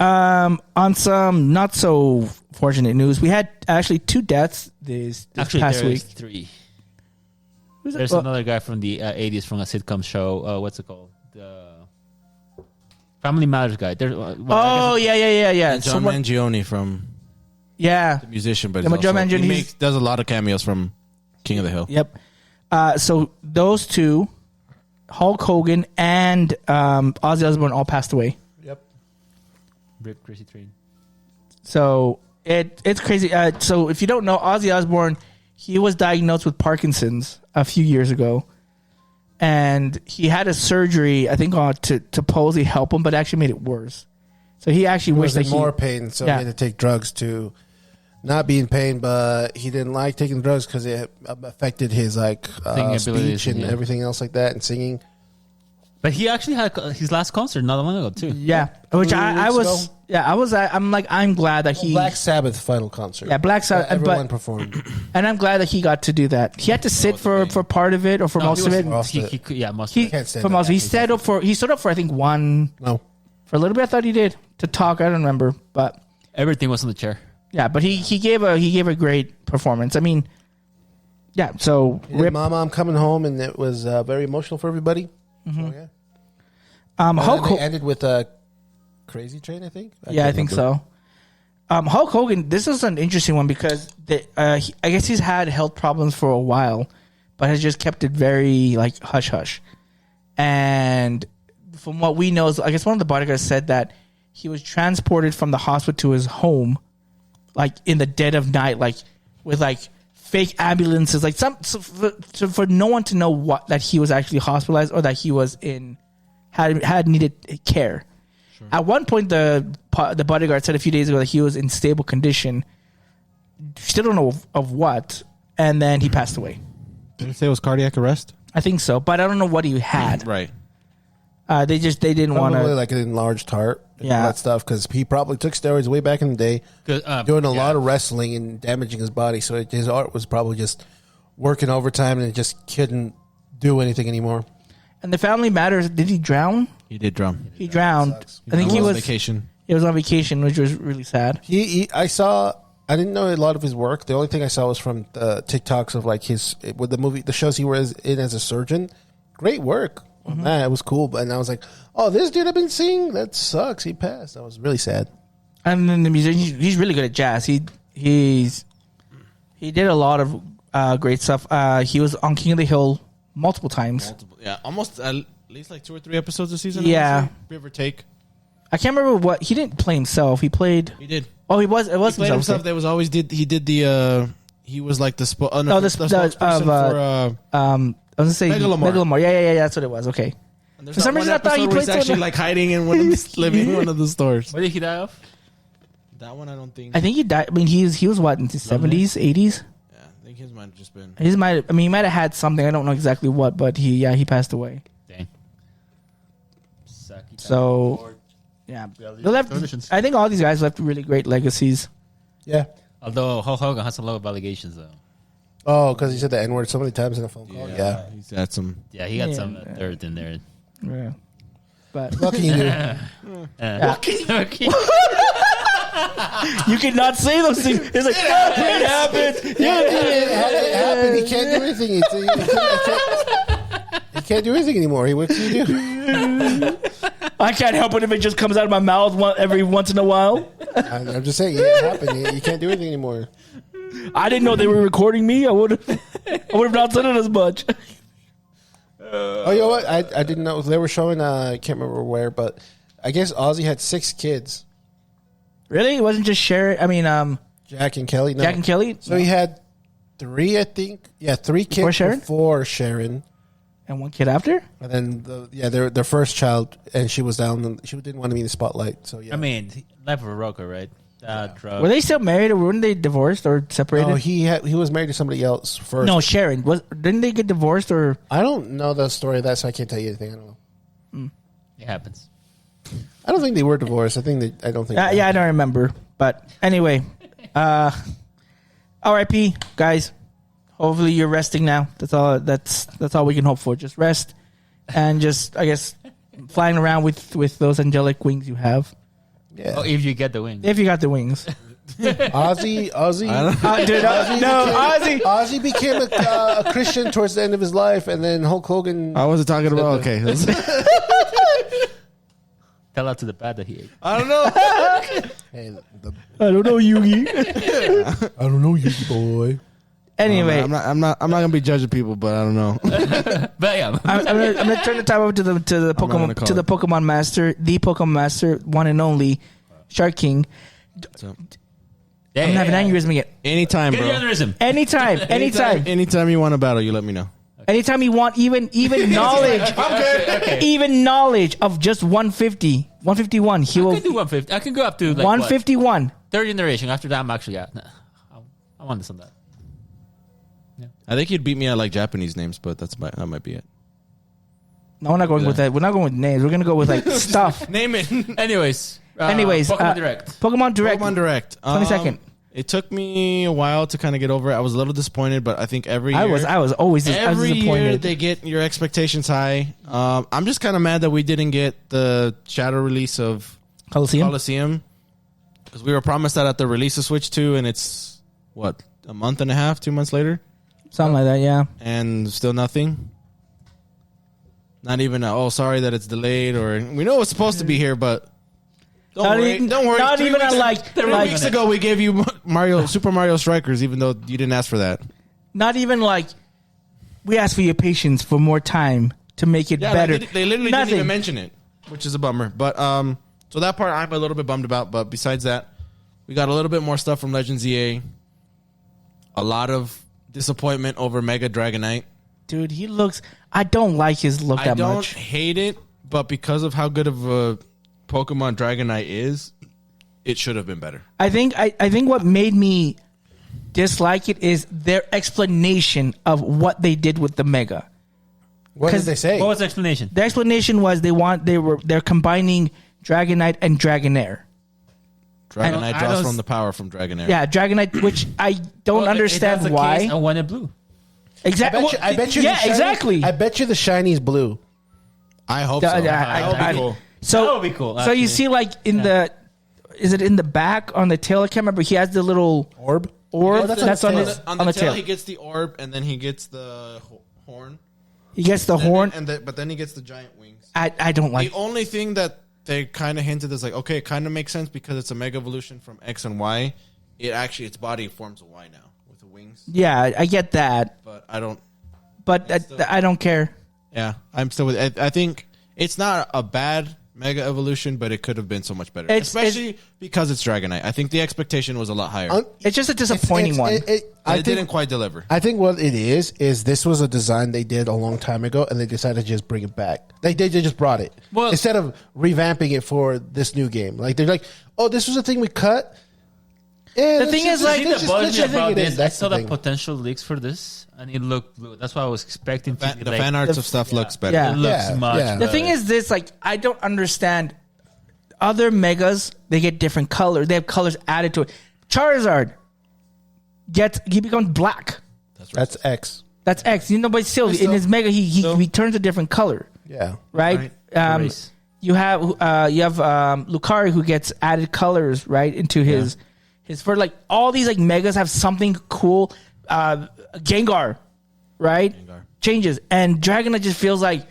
On some not so fortunate news, we had actually 2 deaths this Actually, past there's week. 3. Who's There's it? another guy from the 80s from a sitcom show. What's it called? The Family Matters guy. There's, Oh yeah. And John Someone- Mangione from yeah. the musician, but Yeah, but John Mangione, he he's- does a lot of cameos from King of the Hill. Yep. So those 2, Hulk Hogan and Ozzy Osbourne, all passed away. Yep. Rip Chrissy Train. So it's crazy. So if you don't know, Ozzy Osbourne, he was diagnosed with Parkinson's a few years ago, and he had a surgery, I think, to supposedly help him, but actually made it worse. So he actually He wished was that in he more pain, so Yeah. he had to take drugs to not be in pain, but he didn't like taking drugs because it affected his Singing abilities, speech and yeah. everything else like that, and singing. But he actually had his last concert not long ago, too. Yeah, which 2 I weeks was. ago? Yeah, I was. I'm glad that he. Black Sabbath final concert. Yeah, Black Sabbath, Everyone but- performed. And I'm glad that he got to do that. He had to sit for part of it or for No, most he of was- it. Most He, of it. he, yeah, most He of it. Can't stand for that. most. He stood up for. He stood up for I think one No. for a little bit. I thought he did to talk. I don't remember, but Everything was on the chair. yeah. But he gave a great performance. I mean, yeah. So He did rip. Mama, I'm coming home, and it was very emotional for everybody. Mm-hmm. So, yeah. And Hulk. then they ended with a Crazy Train, I think. Yeah, I can't think remember. so. Hulk Hogan, this is an interesting one because I guess he's had health problems for a while, but has just kept it very like hush hush. And from what we know, I guess one of the bodyguards said that he was transported from the hospital to his home, like in the dead of night, like with like fake ambulances, like for no one to know that he was actually hospitalized or that he was had needed care. Sure. At one point, the bodyguard said a few days ago that he was in stable condition. Still don't know of what, and then he passed away. Did it say it was cardiac arrest? I think so, but I don't know what he had. Right. They didn't want to like an enlarged heart. And Yeah. all that stuff because he probably took steroids way back in the day, doing a lot of wrestling and damaging his body. So his heart was probably just working overtime and it just couldn't do anything anymore. And the family matters. Did he drown? He did drown. He drowned. I think he was on vacation. He was on vacation, which was really sad. I didn't know a lot of his work. The only thing I saw was from the TikToks of like the shows he was in as a surgeon. Great work. Mm-hmm. Man, it was cool. And I was like, oh, this dude I've been seeing, that sucks. He passed. I was really sad. And then the musician, he's really good at jazz. He did a lot of great stuff. He was on King of the Hill multiple times. Yeah, almost at least like 2 or 3 episodes a season. Yeah, give or take. I can't remember what he didn't play himself. He played. He did. Oh, he was. It was he played himself. There was always he did the. He was like the spokesperson for. I was gonna say Megalomar. Yeah. That's what it was. Okay. For some reason, I thought he was actually like hiding in one of the living in one of the stores. Where did he die of? That one, I don't think. I think he died. I mean, he was what in his 70s, 80s. Yeah, I think his might have just been. He might have had something. I don't know exactly what, but he passed away. Dang. So, yeah, I think all these guys left really great legacies. Yeah. Although Hulk Hogan has a lot of allegations, though. Oh, because he said the N-word so many times in a phone call. Yeah. He's had some. Yeah, he got some dirt in there. Yeah. But what can you do? You cannot say those things. It's like, it happened. Yeah, it happened. He can't do anything. He can't do anything anymore. What can you do? I can't help it if it just comes out of my mouth every once in a while. I'm just saying, it happened. You can't do anything anymore. I didn't know they were recording me. I would have not said it as much. Oh, you know what? I didn't know. They were showing, I can't remember where, but I guess Ozzy had 6 kids. Really? It wasn't just Sharon? I mean, Jack and Kelly? No. Jack and Kelly? So he had 3, I think. Yeah, 3 kids before Sharon. And 1 kid after? And then, their first child, and she was down, and she didn't want to be in the spotlight. So, yeah. I mean, life of a rocker, right? Were they still married, or weren't they divorced or separated? No, he was married to somebody else first. No, Sharon. Didn't they get divorced, or? I don't know the story of that, so I can't tell you anything. I don't know. It happens. I don't think they were divorced. I don't think. I don't remember. But anyway, R.I.P. guys. Hopefully you're resting now. That's all we can hope for. Just rest, and just I guess flying around with those angelic wings you have. Yeah. Oh, if you get the wings. If you got the wings. Ozzy. Ozzy became a Christian towards the end of his life, and then Hulk Hogan. I wasn't talking about. Okay. Tell out to the bad that he ate. I don't know. Hey, I don't know, Yugi. I don't know, Yugi boy. Anyway, I'm not gonna be judging people, but I don't know. But yeah, I'm gonna turn the time over to the Pokemon Master, the Pokemon Master, one and only Shark King. I'm having aneurysm again. Anytime, get bro. the aneurysm. Anytime you want a battle, you let me know. Anytime you want, even knowledge, even knowledge of just 150, 151. He will I can do 150. I can go up to like 151. Third generation. After that, I'm actually out. I want this on that. Yeah. I think you'd beat me at like Japanese names, but that might be it. No, we're not going with that. We're not going with names. We're gonna go with like stuff. Name it. Anyways, Pokemon Direct. Pokemon Direct. 22nd. It took me a while to kind of get over it. I was a little disappointed, but I think every year... I was always every disappointed. year they get your expectations high. I'm just kind of mad that we didn't get the shadow release of Coliseum. Because we were promised that at the release of Switch 2, and it's, what, a month and a half, 2 months later? Something like that, yeah. And still nothing. Not even, sorry that it's delayed, or... We know it's supposed to be here, but... Don't worry. Not even on like 3 weeks ago, we gave you Super Mario Strikers, even though you didn't ask for that. Not even like we asked for your patience for more time to make it better. They literally didn't even mention it, which is a bummer. But so that part I'm a little bit bummed about. But besides that, we got a little bit more stuff from Legends EA. A lot of disappointment over Mega Dragonite. Dude, he looks. I don't like his look that much. I don't hate it, but because of how good of a Pokemon Dragonite is, it should have been better. I think what made me dislike it is their explanation of what they did with the Mega. What did they say? What was the explanation? The explanation was they're combining Dragonite and Dragonair. Dragonite draws from the power from Dragonair. Yeah, Dragonite, which I don't understand why. I want it blue. Exactly. I bet you. Yeah, exactly. I bet you the shiny's blue. I hope so. That would be cool. So that would be cool. So you see, like is it in the back on the tail? I can't remember. He has the little orb. That's on the tail. He gets the orb, and then he gets the horn. He gets the horn, but then he gets the giant wings. I don't like. The only thing that they kind of hinted is like, okay, it kind of makes sense because it's a Mega Evolution from X and Y. Its body forms a Y now with the wings. Yeah, I get that, but I don't. But I don't care. Yeah, I'm still with. I think it's not a bad Mega Evolution, but it could have been so much better, especially because it's Dragonite. I think the expectation was a lot higher. It's just a disappointing one. It didn't quite deliver. I think what it is this was a design they did a long time ago, and they decided to just bring it back. They just brought it instead of revamping it for this new game. Like they're like, oh, this was a thing we cut. The thing is, like, I saw the potential leaks for this, and it looked blue. That's why I was expecting. The fan arts of stuff looks better. Yeah. It looks much better. The thing is this, like, I don't understand. Other Megas, they get different colors. They have colors added to it. Charizard he becomes black. That's X. That's X. But still, in his Mega, he turns a different color. Yeah. Right. You have Lucario who gets added colors into his fur. Like all these like Megas have something cool. Gengar, right? Changes, and Dragonite just feels like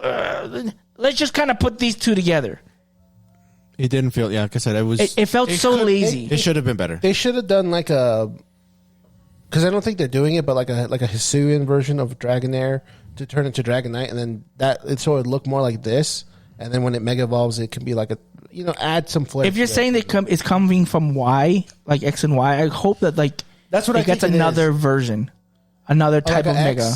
let's just kind of put these two together. It didn't feel, like I said, it was. It felt so lazy. It should have been better. They should have done like a, because I don't think they're doing it, but like a Hisuian version of Dragonair to turn into Dragonite, and then so it would look more like this, and then when it Mega Evolves, it can be like add some flavor. If you're saying it's coming from Y, like X and Y, I hope that like that's what it gets another version, another type of Mega.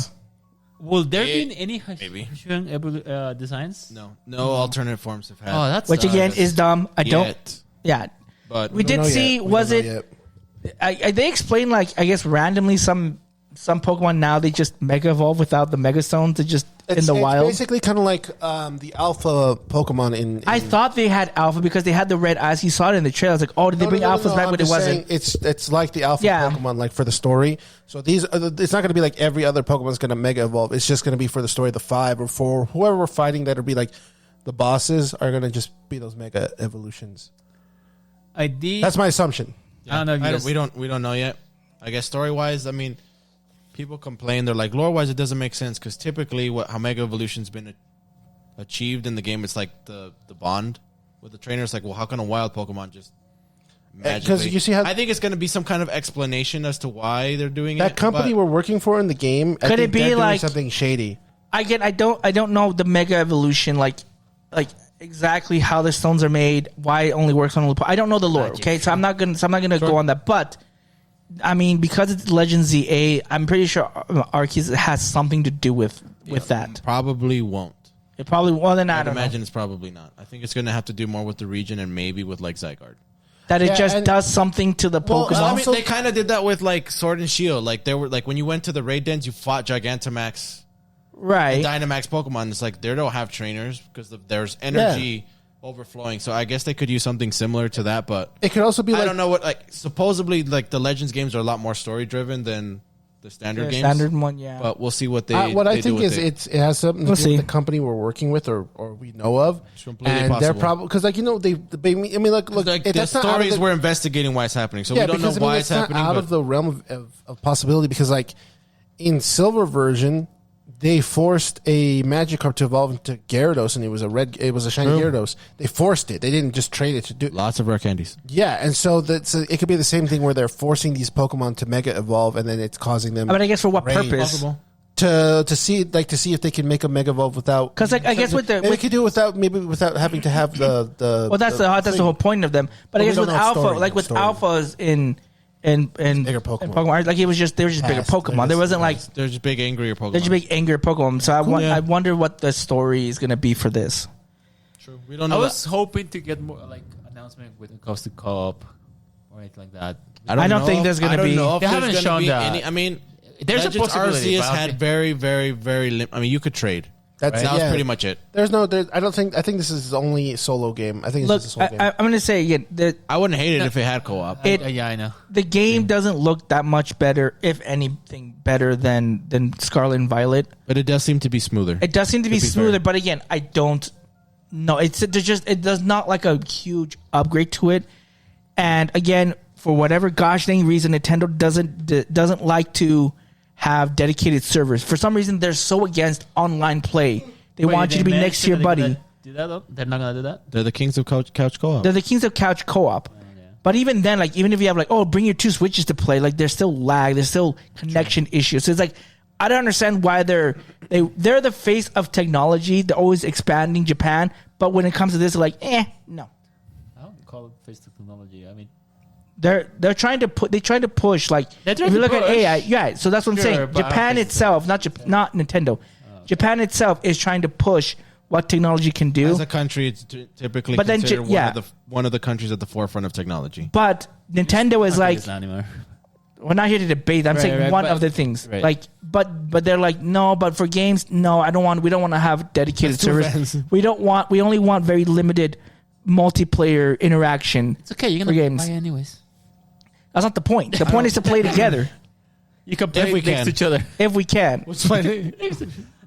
Will there be any Hisuian designs? No alternate forms have had. Oh, that's which again is dumb. I don't. Yeah, but we did see. Was it? They explained like I guess randomly some Pokemon now they just Mega Evolve without the Mega Stones. They just in the wild. It's basically kind of like the Alpha Pokemon in. I thought they had Alpha because they had the red eyes. You saw it in the trailer. I was like, oh, did they bring Alphas back? But it wasn't. It's like the Alpha Pokemon, like for the story. So these, it's not going to be like every other Pokemon is going to Mega Evolve. It's just going to be for the story. The 5 or 4, whoever we're fighting, that'll be like the bosses are going to just be those Mega Evolutions. That's my assumption. I don't know. We don't know yet. I guess story wise, I mean, people complain. They're like lore wise, it doesn't make sense because typically how Mega Evolution's been achieved in the game, it's like the bond with the trainer. It's like, well, how can a wild Pokemon just magically? Because you see how I think it's going to be some kind of explanation as to why they're doing that. That company we're working for in the game, could it be like something shady? I don't know the Mega Evolution like exactly how the stones are made, why it only works on I don't know the lore. Okay, so I'm not gonna go on that. But I mean, because it's Legends ZA, I'm pretty sure Arceus has something to do with that. Probably won't. It probably well then I don't imagine know. It's probably not. I think it's gonna have to do more with the region and maybe with like Zygarde. That it just does something to the Pokemon. I mean, they kind of did that with like Sword and Shield. Like there were like when you went to the raid dens, you fought Gigantamax. Right. Dynamax Pokemon, it's like they don't have trainers because there's energy overflowing. So I guess they could use something similar to that, but it could also be I don't know what supposedly like the Legends games are a lot more story driven than the standard games. Standard one, yeah. But we'll see what they what I think is it has something to do with the company we're working with or we know of. It's completely and possible. They're probably because like I mean look like the stories we're investigating why it's happening. So we don't know why it's happening. Out of the realm of possibility because like in Silver version they forced a Magikarp to evolve into Gyarados, and it was a shiny Gyarados. They forced it. They didn't just trade it to do. Lots of rare candies. Yeah, and so it could be the same thing where they're forcing these Pokemon to Mega Evolve, and then it's causing them. But I guess for what range. purpose? To see if they can make a Mega Evolve without. Because I guess with they could do it without having to have the. Well, that's the whole point of them. But I guess with Alpha, with Alphas in bigger Pokemon. in Pokemon, like they were just bigger Pokemon. There wasn't like They're just big angrier Pokemon. they're just big angrier Pokemon. So I wonder what the story is going to be for this. True. We don't know. I was hoping to get more like announcement when it comes to co-op or anything like that. I don't think there's going to be. I don't know if They there's haven't gonna shown be that. any. I mean, There's a Legends possibility. Arceus but I had think- very, very, very. I mean, you could trade. That's That was yeah. pretty much it. I think this is only solo game. I think Look, it's just a solo game. I'm going to say again that I wouldn't hate it if it had co-op. yeah, I know. the game doesn't look that much better, if anything better than Scarlet and Violet. But it does seem to be smoother. It does seem to be be smoother, fair. but again, I don't know. It does not like a huge upgrade to it. And again, for whatever gosh dang reason, Nintendo doesn't like to have dedicated servers. For some reason, they're so against online play. They want you to be next to your buddy. Do that though? They're not gonna do that. They're the kings of couch co-op. They're the kings of couch co-op. But even then, like even if you have like, oh, bring your 2 Switches to play, like there's still lag, there's still connection issues. So it's like I don't understand why they're the face of technology. They're always expanding Japan, but when it comes to this, they're like, no. I don't call it face technology. I mean, They're trying to push like They're if trying you to look at push. AI, yeah. So that's what I'm Sure, saying. but I Japan don't think itself, not Nintendo. Japan itself is trying to push what technology can do. As a country, it's typically But then considered yeah. one of the countries at the forefront of technology. But Nintendo is like, it's not anymore. we're not here to debate. I'm saying right, one but- of the things. right. Like, but they're like, no. But for games, no. We don't want to have dedicated That's too servers. fancy. We only want very limited multiplayer interaction. It's okay. You're For gonna games. buy anyways. That's not the point. The point is to play together You can play If we next can. to each other. if we can.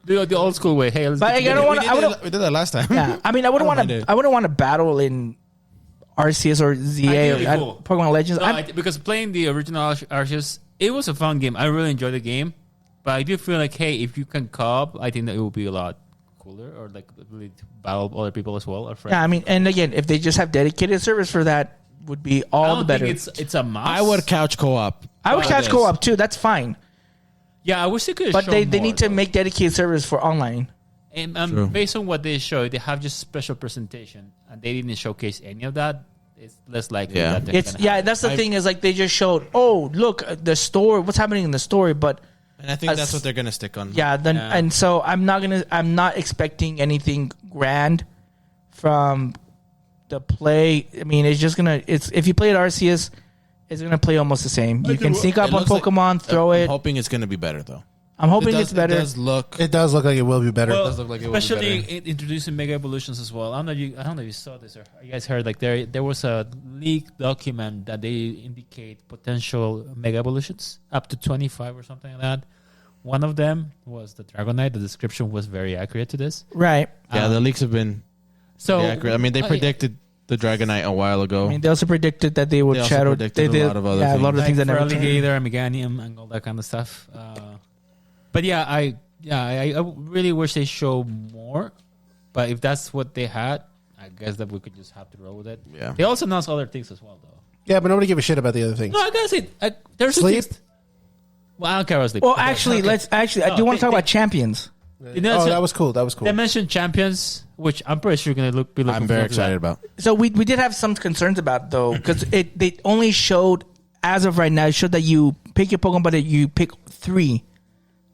Do the old school way. Hey, let's But get I don't together. want. We did that last time. Yeah, I mean, I wouldn't I don't want mind to. it. I wouldn't want to battle in RCS or ZA Ideally or cool. Pokemon Legends. No, because playing the original Arceus, it was a fun game. I really enjoyed the game, but I do feel like, hey, if you can co-op, I think that it will be a lot cooler, or like really to battle other people as well. Or friends. Yeah, I mean, and again, if they just have dedicated servers for that, would be I all don't the better. think it's a must. I would couch co-op. I would Well, catch it is. co-op too. That's fine, Yeah, I wish they could. but they more, need to though. make dedicated servers for online. And True. based on what they showed, they have just special presentation, and they didn't showcase any of that. It's less likely Yeah. that they're It's gonna have it. that's the thing is like they just showed. Oh, look, the story. What's happening in the story? But And I think As- that's what they're going to stick on. yeah, then Yeah. and so I'm not expecting anything grand from the play. I mean, it's just gonna. It's if you play at Arceus, it's gonna play almost the same. You can sneak up It on looks like- Pokemon, throw I'm it. hoping it's going to be better, though. I'm hoping It it's better. It does look. It does look like it will be better. Well, does look like it will be especially better. introducing Mega Evolutions as well. I don't know if you saw this or you guys heard. Like there was a leaked document that they indicate potential Mega Evolutions up to 25 or something like that. One of them was the Dragonite. The description was very accurate to this. Right. Yeah, the leaks have been So accurate. I mean, they predicted the Dragonite a while ago. I mean, they also predicted that they would They also shadow. predicted They a did lot of other a lot of like things that never. Alligator, Meganium, and all that kind of stuff. But yeah, I really wish they show more. But if that's what they had, I guess that we could just have to roll with it. Yeah. They also announced other things as well, though. Yeah, but nobody give a shit about the other things. No, I gotta say, there's some Sleep? things- Well, I don't care about sleep. Well, Okay. actually, Okay. I No, do want to they- talk about champions. You know, Oh, that was cool. That was cool. They mentioned champions, which I'm pretty sure you're gonna be looking. I'm very forward to excited that. about. So we did have some concerns about though because they only showed as of right now it showed that you pick your Pokemon, but you pick 3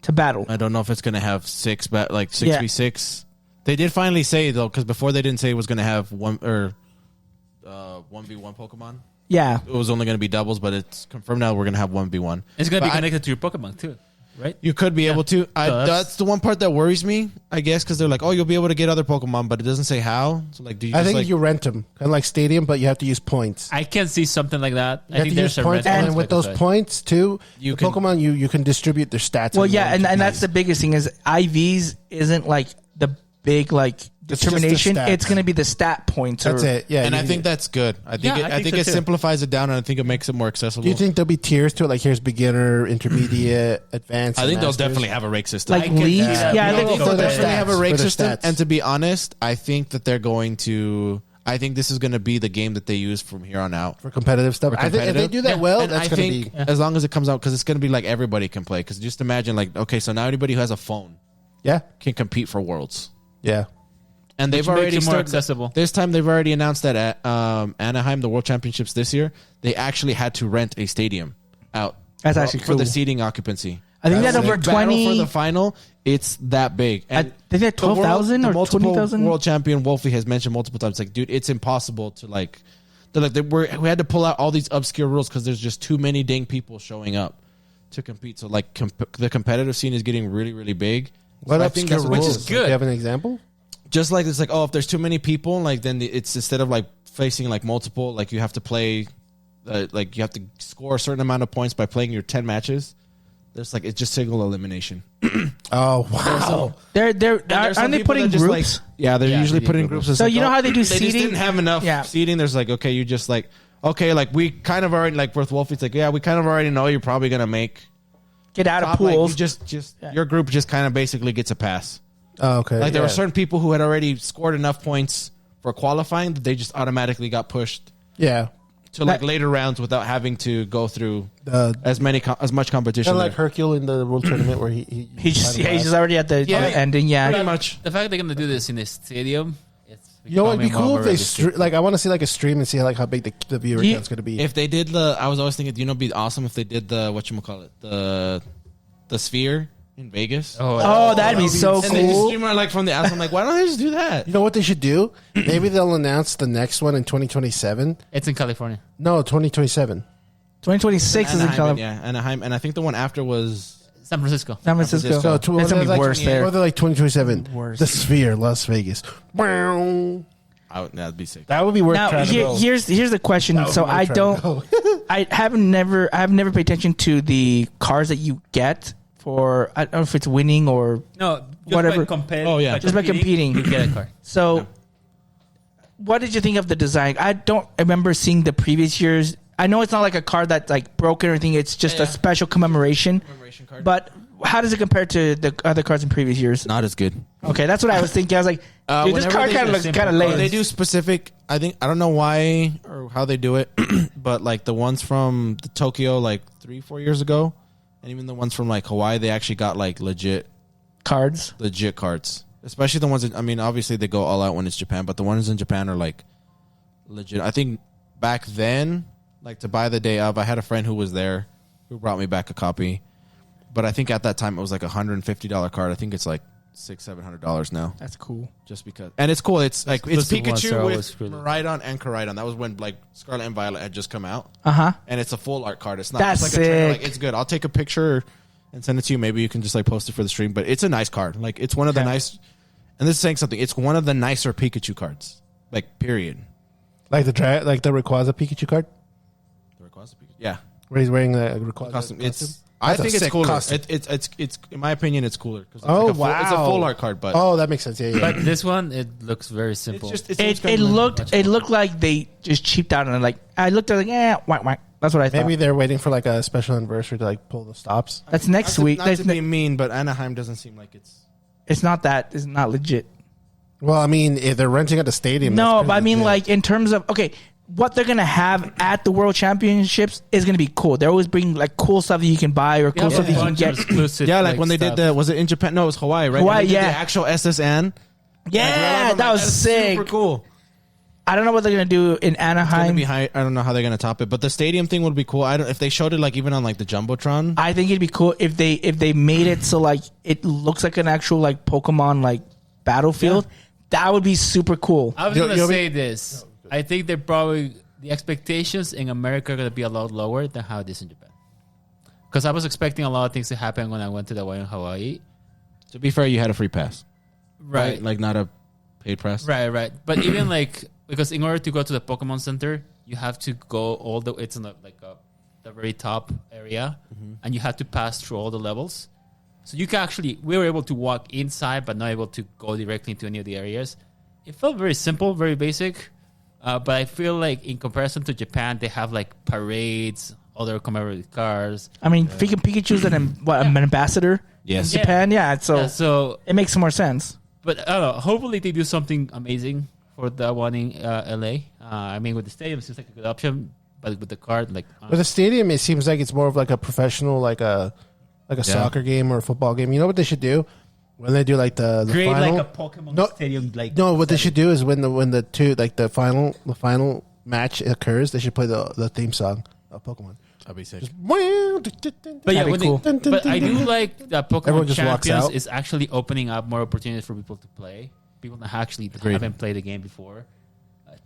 to battle. I don't know if it's going to have 6 Yeah. 6v6. They did finally say, though, because before they didn't say it was going to have 1v1 Pokemon. Yeah, It was only going to be doubles, but it's confirmed now we're going to have 1v1. It's gonna be But I- connected to your Pokemon too, right? You could be able to. So that's- That's the one part that worries me, I guess, because they're like, oh, you'll be able to get other Pokemon, but it doesn't say how. So, like, do you I just think like, you rent them, kind of like Stadium, but you have to use points. I can see something like that. You I have think to use there's a points, red and aspect with those of it. points too, You the can- Pokemon you can distribute their stats. well, on yeah, them. and that's the biggest thing is IVs isn't like the big like determination. stats. It's going to be the stat points. That's it. Yeah, And you I think need- that's good. I think Yeah, it, I I think think it so too. simplifies it down, and I think it makes it more accessible. Do you think there'll be tiers to it? Like here's beginner, intermediate, advanced. I and think they'll masters? definitely have a rake system. like leagues. Yeah, I I think think for they'll their definitely have a stats, rake for their system. stats. And to be honest, I think that they're going to. I think this is going to be the game that they use from here on out. for competitive stuff. For I think if they competitive. do that well, And that's I going to think be. as long as it comes out, because it's going to be like everybody can play. Because just imagine, like, okay, so now anybody who has a phone Yeah, can compete for Worlds. yeah. And they've Which already makes it more started accessible. This time they've already announced that at Anaheim, the World Championships this year, they actually had to rent a stadium out. That's actually for the cool. seating occupancy. I think That's that over the battle 20 for the final. It's that big. I think they're 12,000 the or multiple 20,000. World champion Wolfie has mentioned multiple times. Like, dude, it's impossible to like. We had to pull out all these obscure rules because there's just too many dang people showing up to compete. So like the competitive scene is getting really, really big. What So I obscure think that's what rules? it is. good. Do you have an example? Just like it's like, oh, if there's too many people, like then it's instead of like facing like multiple, like you have to play, like you have to score a certain amount of points by playing your 10 matches. There's like it's just single elimination. Oh wow! They're There's aren't some they people putting that just, groups? Like, yeah, they're Yeah, usually they do put in groups. groups. It's So like, you know how they do They just seating? didn't have enough Yeah. seating. There's like, okay, you just like, okay, like we kind of already like with Wolfie. It's like, yeah, we kind of already know you're probably gonna make Get out of top. Like, pools. you just your group just kind of basically gets a pass. Oh, okay. Like there yeah. were certain people who had already scored enough points for qualifying that they just automatically got pushed Yeah. to like later rounds without having to go through Uh, as much competition. Kind of like there. Hercule in the World Tournament where he's just already at the ending. Yeah, Pretty much. The fact they're gonna do this in a stadium, it's You know, it'd be becoming cool more if they realistic. like. I want to see like a stream and see like how big the viewer You- count's going to be. If they did I was always thinking, it'd be awesome if they did the whatchamacallit, the Sphere in Vegas. Oh, that'd be so And they just cool. stream it like from the outside. I'm like, why don't they just do that? You know what they should do? Maybe they'll announce the next one in 2027. It's in California. No, 2027. 2026 is in Anaheim, California. yeah, Anaheim, and I think the one after was San Francisco. San Francisco. So It's gonna be like, worse there. Or they're like 2027. Worse. The Sphere, Las Vegas. Wow. that'd be sick. That would be worth Now trying to go. here's the question. That would So be worth I trying don't. to go. I have never paid attention to the cars that you get for. I don't know if it's winning or No, just Whatever. Oh, yeah. Just by competing. you get a car. so. What did you think of the design? I don't remember seeing the previous years. I know it's not like a car that's like broken or anything. It's just a special commemoration. card. But how does it compare to the other cars in previous years? Not as good. Okay, that's what I was thinking. I was like, dude, this whenever car they kind do of looks simple kind of cars, lame. They do specific. I don't know why or how they do it, but like the ones from the Tokyo like 3-4 years ago, and even the ones from like Hawaii, they actually got like legit cards. cards. Especially the ones that, I mean, obviously they go all out when it's Japan, but the ones in Japan are like legit. I think back then, like to buy the day of, I had a friend who was there who brought me back a copy. But I think at that time it was like $150 card. I think it's like $600-700 now, That's cool. just because. And it's cool. It's like it's Exclusive ones are Pikachu always with really- Miraidon and Koraidon. That was when like Scarlet and Violet had just come out, Uh-huh. and it's a full art card. It's not That's just like a trainer. sick. Like it's good. I'll take a picture and send it to you. Maybe you can just like post it for the stream. But it's a nice card. Like it's one of the nice. And this is saying something. It's one of the nicer Pikachu cards. Like period. Like the Rayquaza Pikachu card, The Rayquaza Pikachu. Yeah. where he's wearing the Rayquaza Costume. costume. I That's a think it's sick cooler. costume. It's in my opinion, it's cooler because Oh, it's a wow. full art card. But Oh, that makes sense. Yeah, yeah. But this one, it looks very simple. It looked like they just cheaped out on it. Like I looked at it like, whack whack. That's what I thought. Maybe they're waiting for like a special anniversary to like pull the stops. That's next week. Not That's to be mean, but Anaheim doesn't seem like it's. it's not that. It's not legit. Well, I mean, if they're renting at the stadium. No, that's but I pretty mean, legit. like in terms of what they're gonna have at the World Championships is gonna be cool. They always bring like cool stuff that you can buy or cool stuff that you can get. Exclusive, Yeah, like when they did was it in Japan? No, it was Hawaii, right? Hawaii, When they did yeah. the actual SSN. Yeah, that was sick. Super cool. I don't know what they're gonna do in It's gonna Anaheim. be high. I don't know how they're gonna top it, but the stadium thing would be cool. I don't if they showed it like even on like the jumbotron. I think it'd be cool if they made it so like it looks like an actual like Pokemon like battlefield. That would be super cool. I was You'll- going to you'll be- say this. I think they're probably the expectations in America are going to be a lot lower than how it is in Japan. Because I was expecting a lot of things to happen when I went to the one in Hawaii. To be fair, you had a free pass, Right. Like not a paid pass. Right. But even like, because in order to go to the Pokemon Center, you have to go all the, it's in the very top area, and you have to pass through all the levels. So you can actually, we were able to walk inside, but not able to go directly into any of the areas. it felt very simple, very basic. But I feel like in comparison to Japan, they have like parades, other commemorative cars. I mean, Pikachu's an ambassador Yes. in Japan. Yeah, So it makes more sense. but I don't know. Hopefully, they do something amazing for the one in LA. I mean, with the stadium, it seems like a good option. But with the card, like With the stadium, it seems like it's more of like a professional, like a soccer game or a football game. You know what they should do when they do like the create final? like a Pokemon stadium. Like No, what they should do is when the final match occurs, they should play the theme song of Pokemon. I'll be sick. But yeah, That'd be cool. but I do like that Everyone Pokemon just walks Champions out. is actually opening up more opportunities for people to play. People that actually haven't played the game before.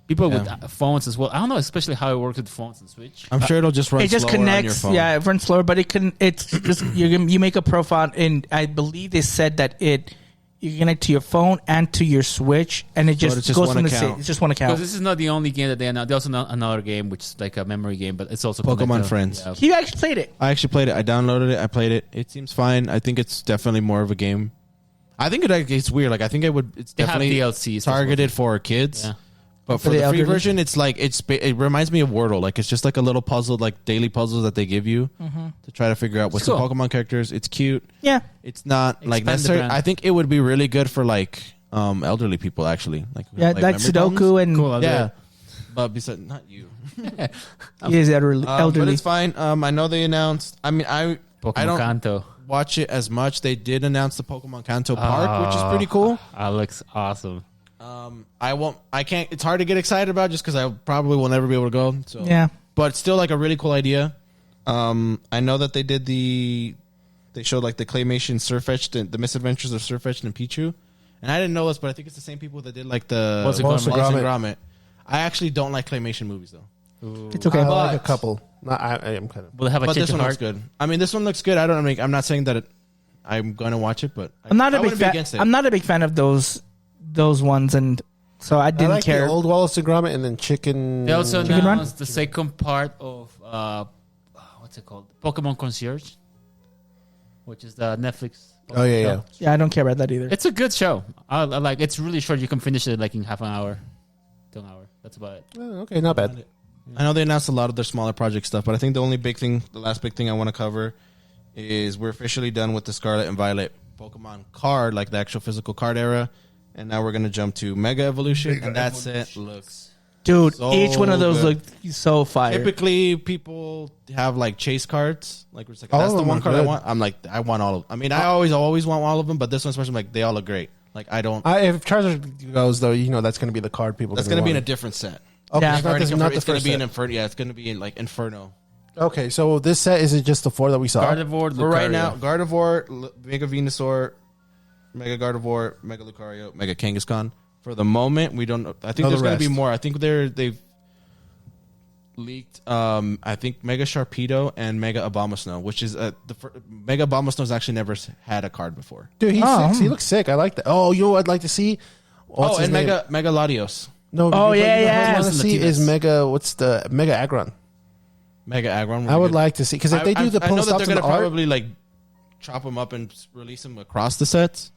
People with phones as well. I don't know, especially how it works with phones and Switch. I'm sure it'll just run It just slower on your connects. phone. Yeah, it runs slower, but it can. It's just you make a profile, and I believe they said that you connect to your phone and to your Switch, and it just, it's just goes one from the account. same. It's just one account. Because this is not the only game that they announced. They also announced another game, which is like a memory game, but it's also Pokemon connected. Friends. Yeah. You actually played it. I actually played it. I downloaded it. I played it. It seems fine. I think it's definitely more of a game. I think it's weird. Like I think it's They have definitely DLCs targeted for kids. Yeah. But For for the the free elderly? version, it's like it reminds me of Wordle. Like it's just like a little puzzle, like daily puzzles that they give you to try to figure out what's Cool. the Pokemon characters. It's cute. Yeah, It's not like Expand the necessary. brand. I think it would be really good for like elderly people actually. Like yeah, like memory Sudoku problems. and Cool. Yeah, but besides not you. he is elderly. But elderly. it's fine. I know they announced. I mean, I Pokemon don't Kanto. watch it as much. They did announce the Pokemon Kanto Park, which is pretty cool. That looks awesome. I can't. It's hard to get excited about just because I probably will never be able to go. So Yeah. but it's still like a really cool idea. I know that they showed like the claymation Surfetch'd, the Misadventures of Surfetch'd and Pichu, and I didn't know this, but I think it's the same people that did like the Wallace and Wallace Gromit. and Gromit. I actually don't like claymation movies though, It's okay. I like a But- couple. I am kind of. Will they have a but change this of one looks heart? good. I mean, this one looks good. I'm not saying that I'm going to watch it, but I'm not a I big wouldn't be fan. against it. I'm not a big fan of those ones, and so I I didn't like care. the old Wallace and Gromit and then Chicken. They also Chicken Run? announced the second part of what's it called? Pokemon Concierge, which is the Netflix. Oh yeah, show. yeah. Yeah, I don't care about that either. It's a good show. I like. It's really short. You can finish it like in half an hour to an hour. That's about it. Oh, okay, not bad. I know they announced a lot of their smaller project stuff, but I think the last big thing I want to cover is we're officially done with the Scarlet and Violet Pokemon card, like the actual physical card era, and now we're going to jump to Mega Evolution, and that set looks... Dude, so each one of those good. look so fire. Typically, people have like chase cards, like it's like All that's of the them one are card I good. want. I'm like, I want all of. I mean, I always want all of them, but this one especially, like they all look great. Like I don't. If Charizard goes though, that's going to be the card people. That's going to be in a different set. Okay, Yeah. it's not, It's not the going first to be in set. Inferno. Yeah, it's going to be in like Inferno. Okay, so this set is it just the 4 that we saw? Gardevoir, For right Lucario. now, Gardevoir, Mega Venusaur, Mega Gardevoir, Mega Lucario, Mega Kangaskhan. For the moment, we don't know. I think Know the there's going to be rest. more. I think they've leaked. I think Mega Sharpedo and Mega Abomasnow, which is Mega Abomasnow's actually never had a card before. Dude, he's Oh. sick. He looks sick. I like that. Oh, you know what I'd like to see? What's his and name? Mega Latios, No. Oh, you know yeah, what yeah. I want to Listen to see is Tinas. Mega. What's the Mega Aggron? Mega Aggron. I would like to see because if they do the I know that post-ups they're and going the to art, probably like chop them up and release them across the sets.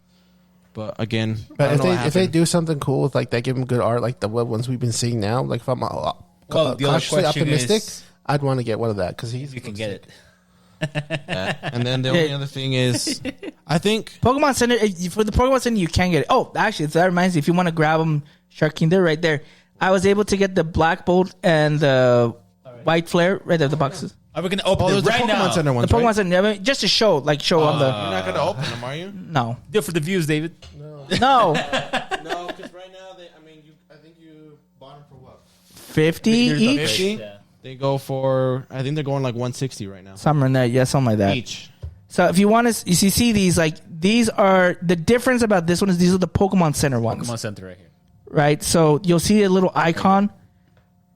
But again, I but don't know what if they happened. do something cool with like they give them good art like the ones we've been seeing now, like if I'm the other cautiously question optimistic, is- I'd want to get one of that because he's You can get it. And then the only other thing is, I think Pokemon Center, for the Pokemon Center, you can get it. Oh, actually, that reminds me, if you want to grab them, Sharking, they're right there. I was able to get the Black Bolt and the White Flare right there, the boxes. Are we going to open there's it the right Pokemon now? Center The ones, Pokemon right? Center, I mean, just to show, on the. You're not going to open them, are you? No. Do it for the views, David. No. No, because right now, I think you bought them for what? 50 each? 50? Yeah. They go for, I think they're going like 160 right now. Somewhere in there, yeah, something like that. Each. So if you want to, you see these, like, these are, the difference about this one is these are the Pokemon Center ones. Pokemon Center right here. Right? So you'll see a little icon.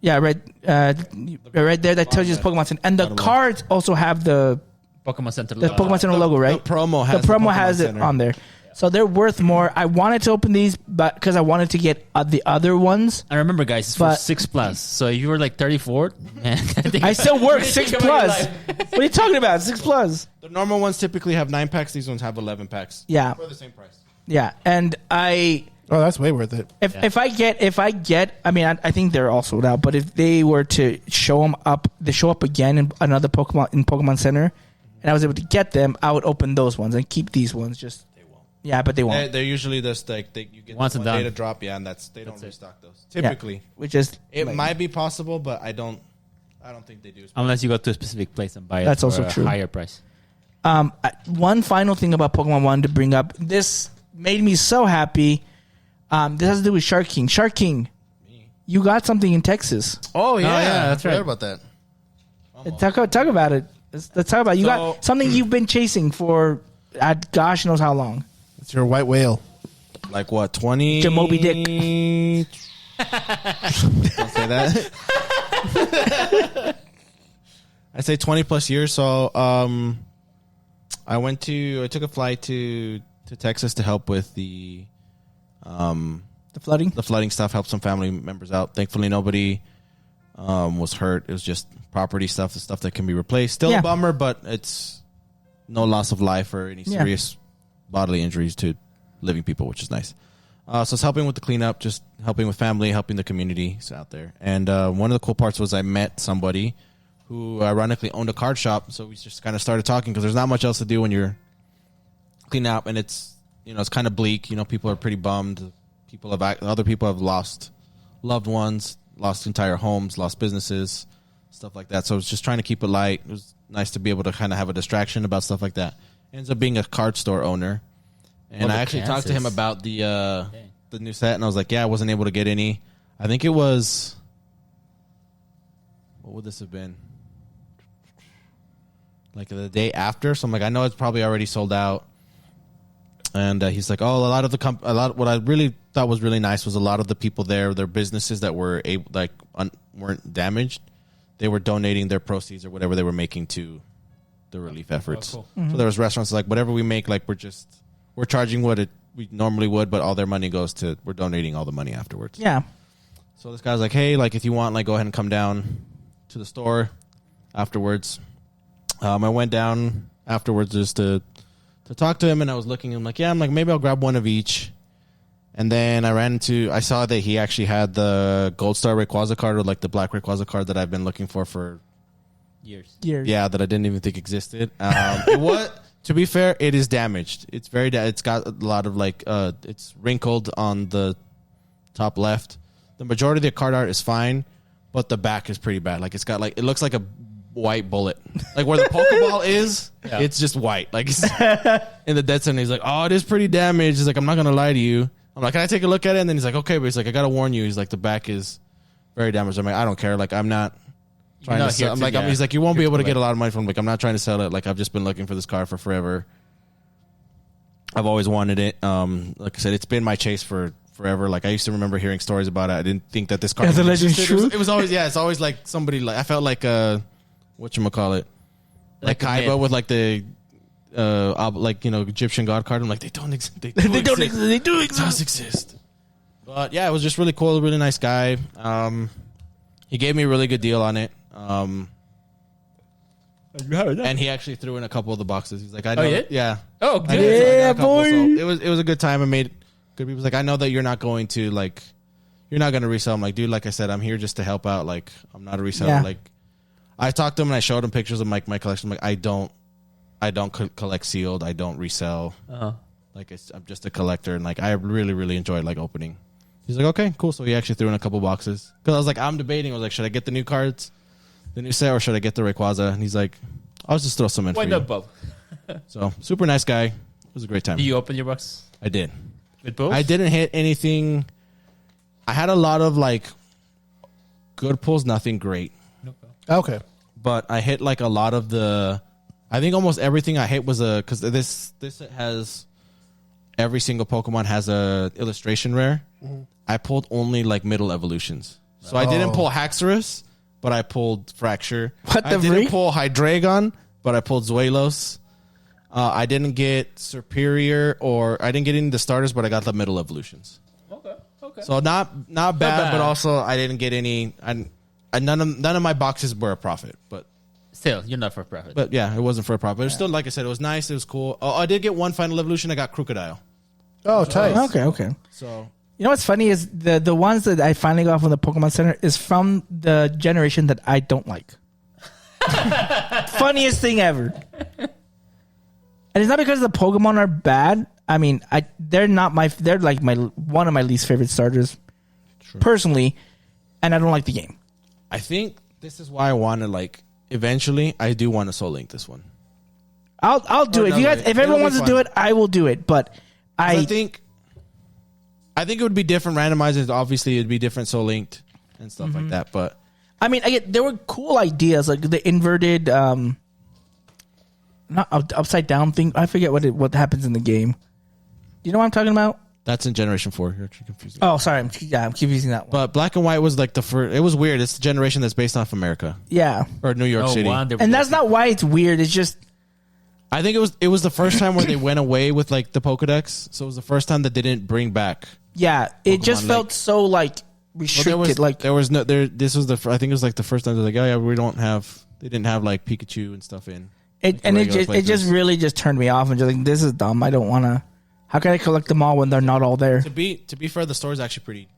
Yeah, right there that tells you it's Pokemon Center. And the cards also have the Pokemon Center. the Pokemon Center logo, right? The promo has the promo Pokemon has it Center. on there. So they're worth more. I wanted to open these, but because I wanted to get the other ones. And remember, guys, it's for But- 6+. So if you were like 34, man, I still work 6 Think about your plus. life. What are you talking about? 6 plus. The normal ones typically have 9 packs. These ones have 11 packs. Yeah, For the same price. yeah. And I Oh, that's way worth it. If I get, I mean, I think they're all sold out. But if they were to show them up, they show up again in another Pokemon Center, and I was able to get them, I would open those ones and keep these ones. Just they won't. Yeah, but they won't. They're usually just like you get Once one and done. data drop, and they don't restock those typically. Yeah, which is It might be possible, but I don't think they do. Unless you go to a specific place and buy it That's for also a true. higher price. One final thing about Pokemon I wanted to bring up. This made me so happy. This has to do with Shark King. Shark King, you got something in Texas. Oh yeah, that's I right. forgot about that. Talk about it. Let's talk about it. You got something you've been chasing for, gosh knows how long. It's your white whale. Like what, 20? Your Moby Dick. Don't say that. I say 20 plus years. So I took a flight to Texas to help with the flooding stuff, help some family members out. Thankfully, nobody was hurt. It was just property stuff, the stuff that can be replaced. Still a bummer, but it's no loss of life or any serious bodily injuries to living people, which is nice. So it's helping with the cleanup, just helping with family, helping the community out there. And one of the cool parts was I met somebody who ironically owned a card shop. So we just kind of started talking because there's not much else to do when you're cleaning up, and it's kind of bleak. People are pretty bummed. Other people have lost loved ones, lost entire homes, lost businesses, stuff like that. So it's just trying to keep it light. It was nice to be able to kind of have a distraction about stuff like that. Ends up being a card store owner. And I actually talked to him about the new set, and I was like, I wasn't able to get any. I think it was, what would this have been? Like the day after. So I'm like, I know it's probably already sold out. And he's like, oh, what I really thought was really nice was a lot of the people there, their businesses that were weren't damaged, they were donating their proceeds or whatever they were making to the relief efforts. Cool. Mm-hmm. So there was restaurants like, whatever we make, like we're charging what we normally would, but all their money we're donating all the money afterwards. Yeah. So this guy's like, hey, like if you want, like go ahead and come down to the store afterwards. I went down afterwards just to talk to him, and I was looking, I'm like, maybe I'll grab one of each. And then I saw that he actually had the Gold Star Rayquaza card, or like the Black Rayquaza card that I've been looking for Years. yeah, that I didn't even think existed. To be fair, it is damaged. It's it's got a lot of it's wrinkled on the top left. The majority of the card art is fine, but the back is pretty bad. Like it's got it looks like a white bullet. Like where the Pokeball is, it's just white. Like it's in the dead center. He's like, oh, it is pretty damaged. He's like, I'm not gonna lie to you. I'm like, can I take a look at it? And then he's like, okay, but he's like, I gotta warn you. He's like, the back is very damaged. I'm like, I don't care. Like I'm not trying to sell. He's like, you won't be able to get a lot of money from it. Like, I'm not trying to sell it. Like I've just been looking for this card for forever. I've always wanted it. Like I said, it's been my chase for forever. Like I used to remember hearing stories about it. I didn't think that this card As a legend true. It was always it's always like somebody like I felt like whatchamacallit, like Kaiba with like the Egyptian god card. I'm like, they don't exist. They do exist. But yeah, it was just really cool. Really nice guy. He gave me a really good deal on it. And he actually threw in a couple of the boxes. He's like, I know. he did? Yeah. Oh, I good. did. So I got a couple, boy. so it was a good time. I made good people. Like, I know that you're not going to you're not going to resell. I'm like, dude, like I said, I'm here just to help out. Like, I'm not a reseller. Yeah. Like, I talked to him and I showed him pictures of my collection. I'm like, I don't collect sealed. I don't resell. Like, I'm just a collector, and like I really, really enjoyed opening. He's like, okay, cool. So he actually threw in a couple boxes because I was like, I'm debating. I was like, should I get the new cards, the new set, or should I get the Rayquaza? And he's like, I'll just throw some in Why for not you. both? So super nice guy. It was a great time. Do you open your box I did. with both? I didn't hit anything. I had a lot of good pulls, nothing great. Okay. But I hit a lot of I think almost everything I hit was because this has every single Pokemon has a illustration rare. Mm-hmm. I pulled only middle evolutions. So I didn't pull Haxorus, but I pulled Fracture. What I the didn't freak? pull Hydreigon, but I pulled Zuelos. I didn't get Superior, or I didn't get any of the starters, but I got the middle evolutions. Okay. So not bad, bad. but also I didn't get any. None of my boxes were a profit, but Still, you're not for profit. But yeah, it wasn't for a profit. It was still, like I said, it was nice. It was cool. Oh, I did get one final evolution. I got Crocodile. Oh, tight. Okay. So You know what's funny is the ones that I finally got from the Pokemon Center is from the generation that I don't like. Funniest thing ever. And it's not because the Pokemon are bad. I mean, they're like one of my least favorite starters, personally, and I don't like the game. I think this is why I want to eventually. I do want to Soul Link this one. I'll do it. If everyone wants to do it, I will do it. But I think it would be different randomized. Obviously, it'd be different Soul Linked and stuff like that. But I mean, there were cool ideas like the inverted, not upside down thing. I forget what happens in the game. Do you know what I'm talking about? That's in Generation 4. You're actually confusing. Oh, sorry. I'm confusing that one. But Black and White was like the first. It was weird. It's the generation that's based off America. Yeah. Or New York City. And that's not why it's weird. It's just. I think it was the first time where they went away with the Pokedex. So it was the first time that they didn't bring back. Yeah. It just felt so restricted. This was I think it was the first time they're like, oh yeah, they didn't have Pikachu and stuff in. It just really turned me off and just this is dumb. I don't want to. How can I collect them all when they're not all there? To be fair, the story's actually pretty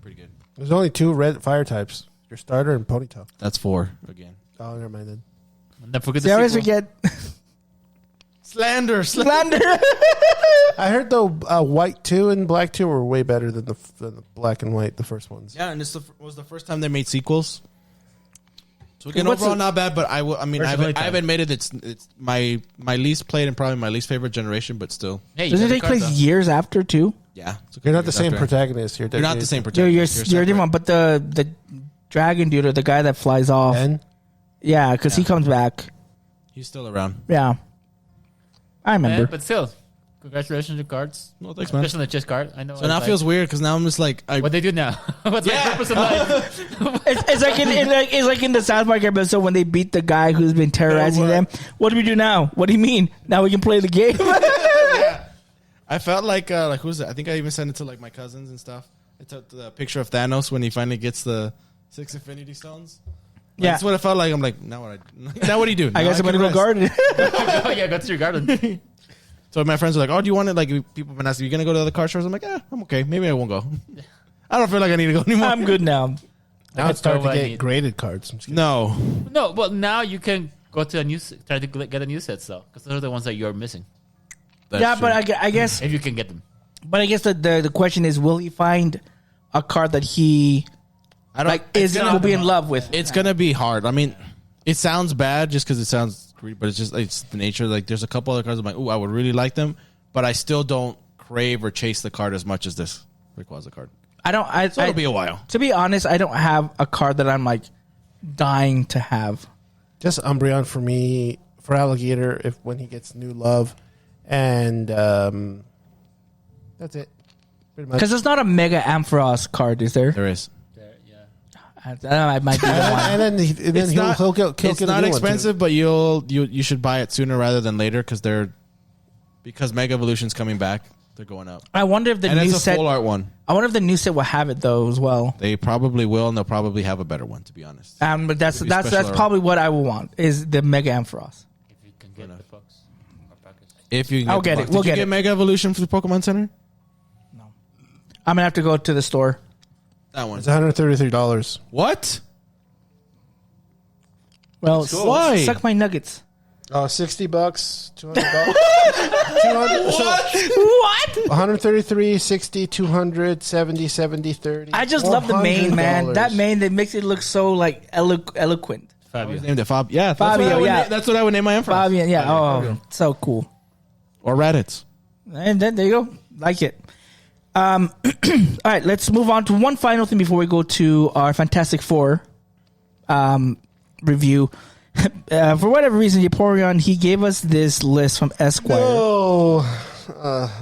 good. There's only 2 red fire types: your starter and Ponytail. That's 4 again. Oh, never mind then. Don't forget I always forget. Slander. I heard though white 2 and black 2 were way better than the black and white, the first ones. Yeah, and this was the first time they made sequels. So again, overall not bad, but I've admitted it's my least played and probably my least favorite generation, but still. Hey, doesn't it take place years after too? Yeah, you're not the same protagonist. You're not the same protagonist. You're different, but the dragon dude or the guy that flies off. Ben? Yeah, because he comes back. He's still around. Yeah, I remember. But still, congratulations to cards. No, thanks, man. Especially on the chess card. I know. So now it feels weird because now I'm just what they do now? What's my purpose in life? It's like in the South Park episode when they beat the guy who's been terrorizing them. What do we do now? What do you mean? Now we can play the game? Yeah. I felt like who's it? I think I even sent it to my cousins and stuff. I took the picture of Thanos when he finally gets the 6 Infinity Stones. Yeah, that's what it felt like. I'm like, now what do you do? I guess I'm gonna go garden. Oh yeah, go to your garden. So my friends are like, oh, do you want it? People have been asking, you going to go to the car stores? I'm like, I'm okay. Maybe I won't go. I don't feel like I need to go anymore. I'm good now. Now it's starting to get graded cards. No. Well, now you can go to try to get a new set, though, because those are the ones that you're missing. That's true. But I guess... If you can get them. But I guess the question is, will he find a card that he will be in love with? It's going to be hard. I mean, it sounds bad just because it sounds... But it's the nature. There's a couple other cards I'm like, I would really like them, but I still don't crave or chase the card as much as this Rayquaza card. It'll be a while. To be honest, I don't have a card that I'm dying to have. Just Umbreon for me, for Alligator, when he gets new love, and that's it. Because there's not a Mega Ampharos card, is there? There is. I don't know, I might be the one. And then he'll get it's not expensive, but you should buy it sooner rather than later because Mega Evolution's coming back. They're going up. I wonder if the new it's a set full art one. I wonder if the new set will have it though as well. They probably will, and they'll probably have a better one. To be honest, but that's probably what I will want is the Mega Ampharos. If you can get the box or package. If you, I'll get it. We'll get it. Mega Evolution for the Pokemon Center. No, I'm gonna have to go to the store. That one. It's $133. What? Well, Why? Suck my nuggets. Oh, $60, $200. 200. What? 133, 60, 200, 70, 70, 30. I just love the mane, man. That mane that makes it look so eloquent. Fabio. Named it Fabio. Yeah, Fabio. That's what I would name my Ampharos. Fabio. Yeah. Oh, so cool. Or Raditz. And then there you go. Like it. All right, let's move on to one final thing before we go to our Fantastic Four review. For whatever reason, Yaporion, he gave us this list from Esquire.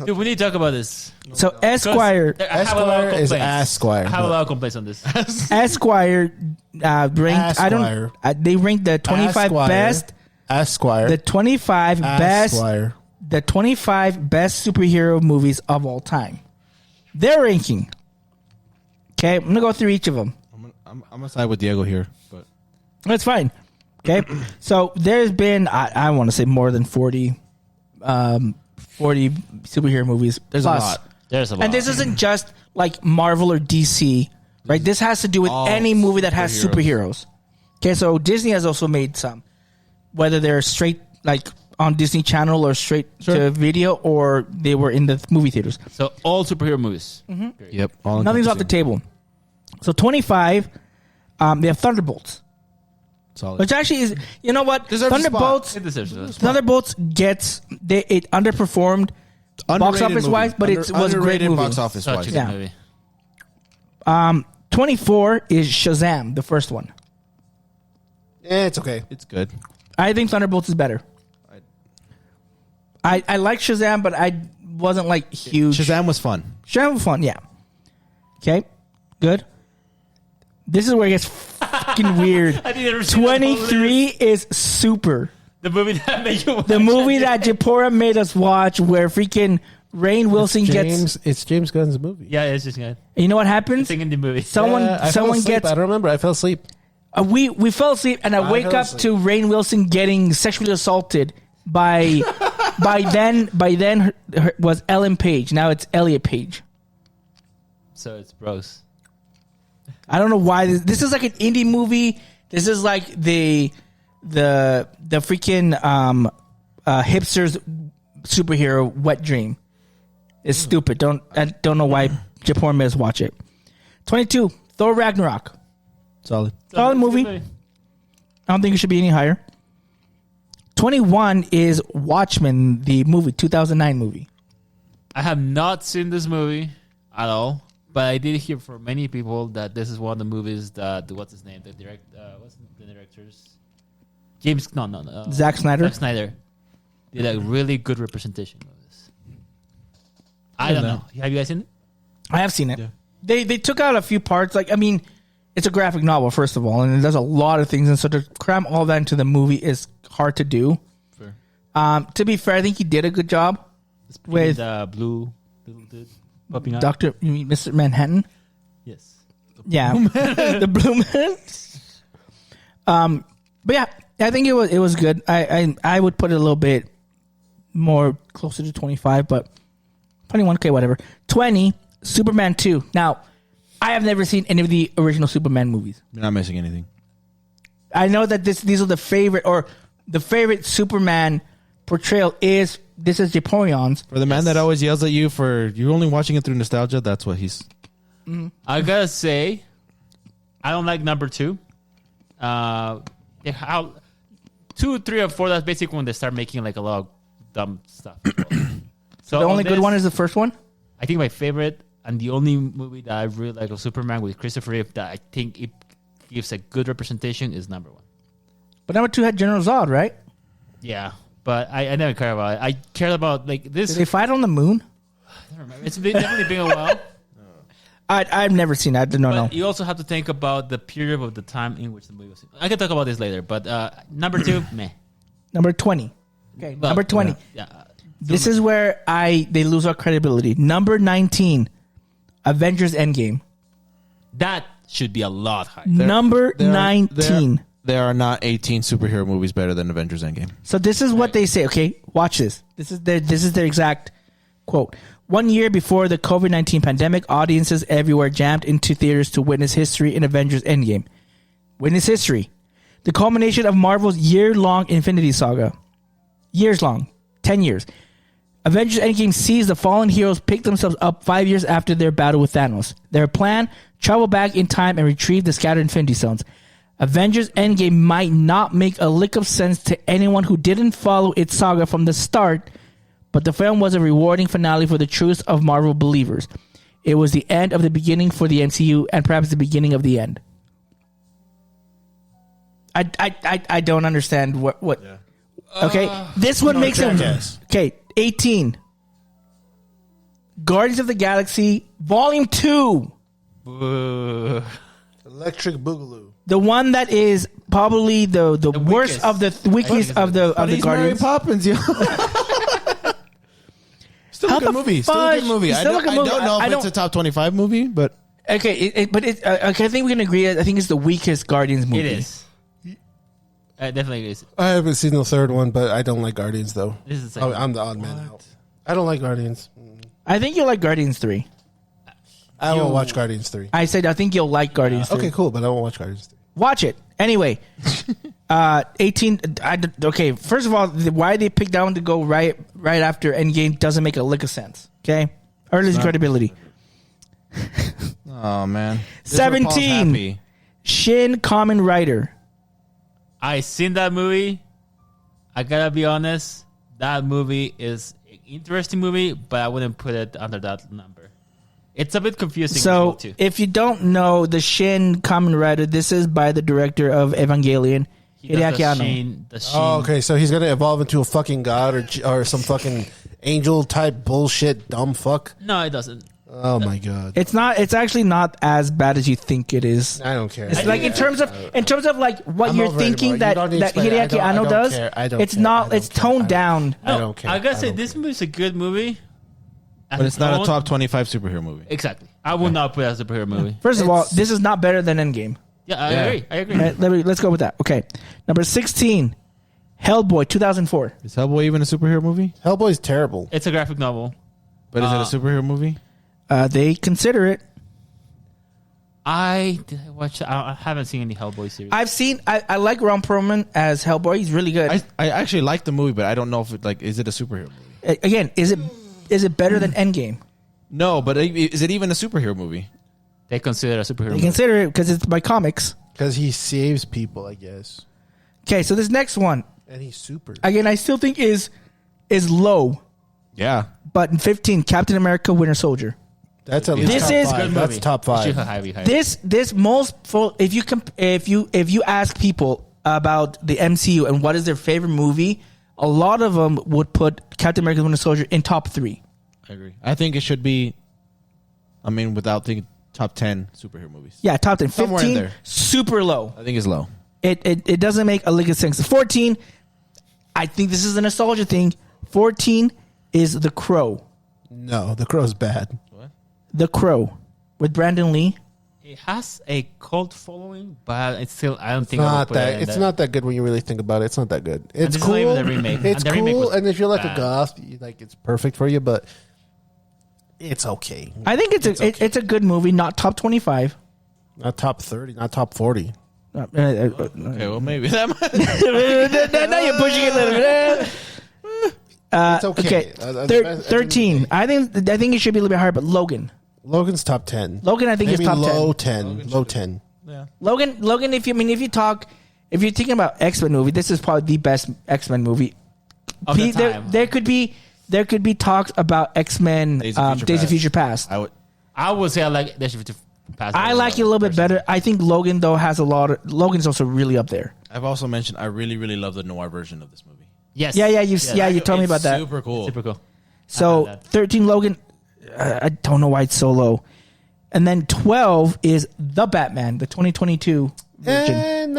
Dude, we need to talk about this. So Esquire is Esquire. I have a lot of complaints on this. Esquire ranked. They ranked the 25 best. Esquire. The 25 Esquire. best. The 25 best superhero movies of all time. Their ranking. Okay, I'm gonna go through each of them. I'm gonna side with Diego here, but that's fine. Okay, so there's been I want to say more than 40 superhero movies. There's a lot. There's a lot. And this isn't just like Marvel or DC, right? This has to do with All any movie that has superheroes. superheroes. Okay, so Disney has also made some, whether they're straight like on Disney Channel or straight to video, or they were in the movie theaters. So all superhero movies. Yep. All Nothing's off the table. So 25, they have Thunderbolts, Solid. which actually is, you know what? Deserves a spot. Thunderbolts, It deserves a spot. Thunderbolts it underperformed box Underrated office movie. wise, but it was a great Underrated movie. box office Such a wise. good Yeah. movie. 24 is Shazam, the first one. It's okay. It's good. I think Thunderbolts is better. I like Shazam, but I wasn't like huge. Shazam was fun. Shazam was fun, yeah. Okay, good. This is where it gets fucking weird. I didn't ever see that 23 is Super. The movie that made you watch The movie it. that Japora made us watch, where freaking Rainn Wilson gets. It's James Gunn's movie. Yeah, it's just good. You know what happens? Singing the movie. Someone I fell someone asleep. gets. I don't remember. I fell asleep. We fell asleep, and I wake fell up asleep. to Rainn Wilson getting sexually assaulted by. by then was Ellen Page. Now it's Elliot Page. So it's bros. I don't know why this is like an indie movie. This is like the freaking hipsters superhero wet dream. It's stupid. I don't know why Japor made us watch it. 22 Thor Ragnarok. Solid. Solid movie. I don't think it should be any higher. 21 is Watchmen, the movie, 2009 movie. I have not seen this movie at all, but I did hear from many people that this is one of the movies that what's his name, what's the directors? Zack Snyder. Zack Snyder did a really good representation of this. I don't know. Have you guys seen it? I have seen it. Yeah. They took out a few parts. Like, I mean, it's a graphic novel, first of all, and it does a lot of things. And so to cram all that into the movie is hard to do. Fair. To be fair, I think he did a good job with the blue little dude popping out. Dr. You mean Mr. Manhattan? Yes. Yeah. The Blue Man. But yeah, I think it was good. I would put it a little bit more closer to 25, but 21, okay, whatever. 20, Superman 2. Now, I have never seen any of the original Superman movies. You're not missing anything. I know that these are the favorite Superman portrayal is Japorion's. For the man that always yells at you for you're only watching it through nostalgia, that's what he's. I gotta say, I don't like number 2. How 2, 3, or 4? That's basically when they start making like a lot of dumb stuff. So The only good this, one is the first one? I think my favorite and the only movie that I really like of Superman with Christopher Reeve that I think it gives a good representation is number 1. But number 2 had General Zod, right? Yeah, but I never cared about it. I cared about like this. Did they fight on the moon? I don't remember. It's definitely been a while. I've never seen that. No, no. But you also have to think about the period of the time in which the movie was. I can talk about this later, but number 2, meh. Number 20. Okay, Well, number 20. Yeah. This is where they lose our credibility. Number 19, Avengers Endgame. That should be a lot higher. Number 19. There are not 18 superhero movies better than Avengers Endgame. So this is what they say. Okay, watch this. This is their exact quote. 1 year before the COVID-19 pandemic, audiences everywhere jammed into theaters to witness history in Avengers Endgame. Witness history. The culmination of Marvel's year-long Infinity Saga. Years long. 10 years. Avengers Endgame sees the fallen heroes pick themselves up 5 years after their battle with Thanos. Their plan, travel back in time and retrieve the scattered Infinity Stones. Avengers Endgame might not make a lick of sense to anyone who didn't follow its saga from the start, but the film was a rewarding finale for the truest of Marvel believers. It was the end of the beginning for the MCU and perhaps the beginning of the end. I don't understand what yeah. Okay, this one makes it okay. 18 Guardians of the Galaxy Volume 2. Electric Boogaloo. The one that is probably the worst of the weakest of the Mary Guardians. Poppins, yo. Still a good movie. Still a good movie. I don't know if it's a top 25 movie, but okay. Okay, I think we can agree. I think it's the weakest Guardians movie. It is. Definitely is. I haven't seen the third one, but I don't like Guardians though. This is I'm the odd man out. I don't like Guardians. I think you'll like Guardians 3. I won't watch Guardians 3. I said I think you'll like Guardians 3. Okay, cool, but I won't watch Guardians 3. Watch it. Anyway, 18. Okay, first of all, why they picked that one to go right after Endgame doesn't make a lick of sense. Okay? Or lose credibility. Oh, man. 17. Shin Kamen Rider. I seen that movie. I gotta be honest. That movie is an interesting movie, but I wouldn't put it under that number. It's a bit confusing. So, too. if you don't know the Shin Kamen Rider, this is by the director of Evangelion, Hideaki Anno. Oh, okay, so he's gonna evolve into a fucking god or some fucking angel type bullshit dumb fuck. No, it doesn't. Oh my god, It's not. It's actually not as bad as you think it is. I don't care. It's like in terms of like what I'm you're over it, thinking bro. You that don't need to explain it. Hideaki I Anno don't does. care. I don't It's care. not. I don't It's care. toned down. I don't care. I gotta say, don't this care. movie is a good movie. But it's not a top 25 superhero movie. Exactly. I would not put it as a superhero movie. First of all, this is not better than Endgame. Yeah, I agree. Right, let's go with that. Okay, number 16, Hellboy, 2004. Is Hellboy even a superhero movie? Hellboy's terrible. It's a graphic novel. But is it a superhero movie? They consider it. Did I watch? I haven't seen any Hellboy series. I've seen. I like Ron Perlman as Hellboy. He's really good. I actually like the movie, but I don't know if is it a superhero movie? Again, is it better than Endgame? No, but is it even a superhero movie? They consider it a superhero They movie. consider it because it's by comics. Because he saves people, I guess. Okay, so this next one, And he's super. again, I still think is low. Yeah. But in 15, Captain America: Winter Soldier. That's at least This top is- five. Good That's movie. top It should 5. have high. This most full. If you ask people about the MCU and what is their favorite movie, a lot of them would put Captain America: Winter Soldier in top 3. I agree. I think it should be, without thinking, top 10 superhero movies. Yeah, top 10. Somewhere in 15, there. super low. I think it's low. It doesn't make a lick of sense. 14, I think this is a nostalgia thing. 14 is The Crow. No, The Crow's bad. The Crow with Brandon Lee. It has a cult following, but it's still. I don't think I would Not put it that. in It's that. not that good when you really think about it. It's not that good. It's this is cool. not even the remake. It's And the remake cool, was and if you're like bad. a goth, it's perfect for you. But it's okay. I think it's a good movie. Not top 25. Not top 30. Not top 40. Okay, well, maybe that might. Now you're pushing it a little bit. It's okay. Okay, 13. I think it should be a little bit higher, but Logan. Logan's top 10. Logan, I think Maybe is top low 10. 10. Low 10. Logan. If you're thinking about X-Men movie, this is probably the best X-Men movie. Of the time. There could be talks about X-Men Days of Future Past. I would say I like Days of Future Past. I like it a little bit better. I think Logan though has a lot of Logan's also really up there. I've also mentioned I really, really love the noir version of this movie. Yes. You told me about that. Super cool. Super cool. So that. 13 Logan, I don't know why it's so low. And then 12 is The Batman, the 2022 version.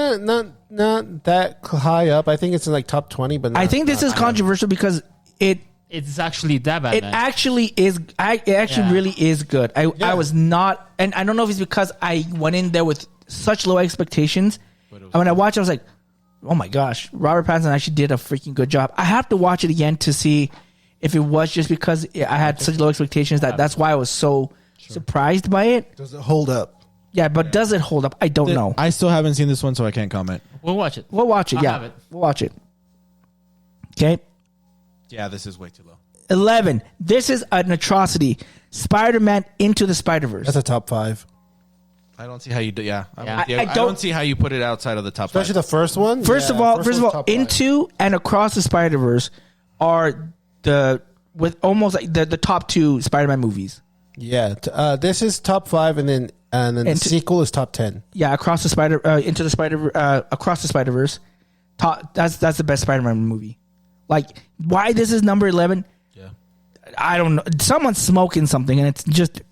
Not that high up. I think it's in like top 20, but not, I think this is controversial because It's actually that bad. it actually is. It actually really is good. I was not, and I don't know if it's because I went in there with such low expectations. And when I watched, I was like, "Oh my gosh, Robert Pattinson actually did a freaking good job." I have to watch it again to see if it was just because I had such low expectations that's why I was so surprised by it. Does it hold up? Yeah, but does it hold up? I don't know. I still haven't seen this one, so I can't comment. We'll watch it. We'll watch it. I'll Yeah, have it. we'll watch it. Okay. Yeah, this is way too low. 11. This is an atrocity. Spider-Man Into the Spider-Verse. That's a top 5. I don't see how you do. Yeah, Yeah. I don't see how you put it outside of the top Especially 5. the first one. First Yeah, of all, one's top 5. Into and Across the Spider-Verse are with almost like the top 2 Spider-Man movies. Yeah, this is top 5, and then the sequel is top 10. Yeah, Across the Spider-Verse. That's the best Spider-Man movie. Like, why this is number 11? Yeah. I don't know. Someone's smoking something, and it's just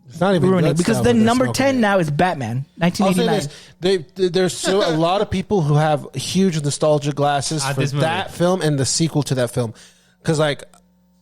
It's not even ruining good because stuff, the but they're number smoking 10 it. now is Batman, I'll say 1989. there's so a lot of people who have huge nostalgia glasses for this movie. that film and the sequel to that film. Because, like,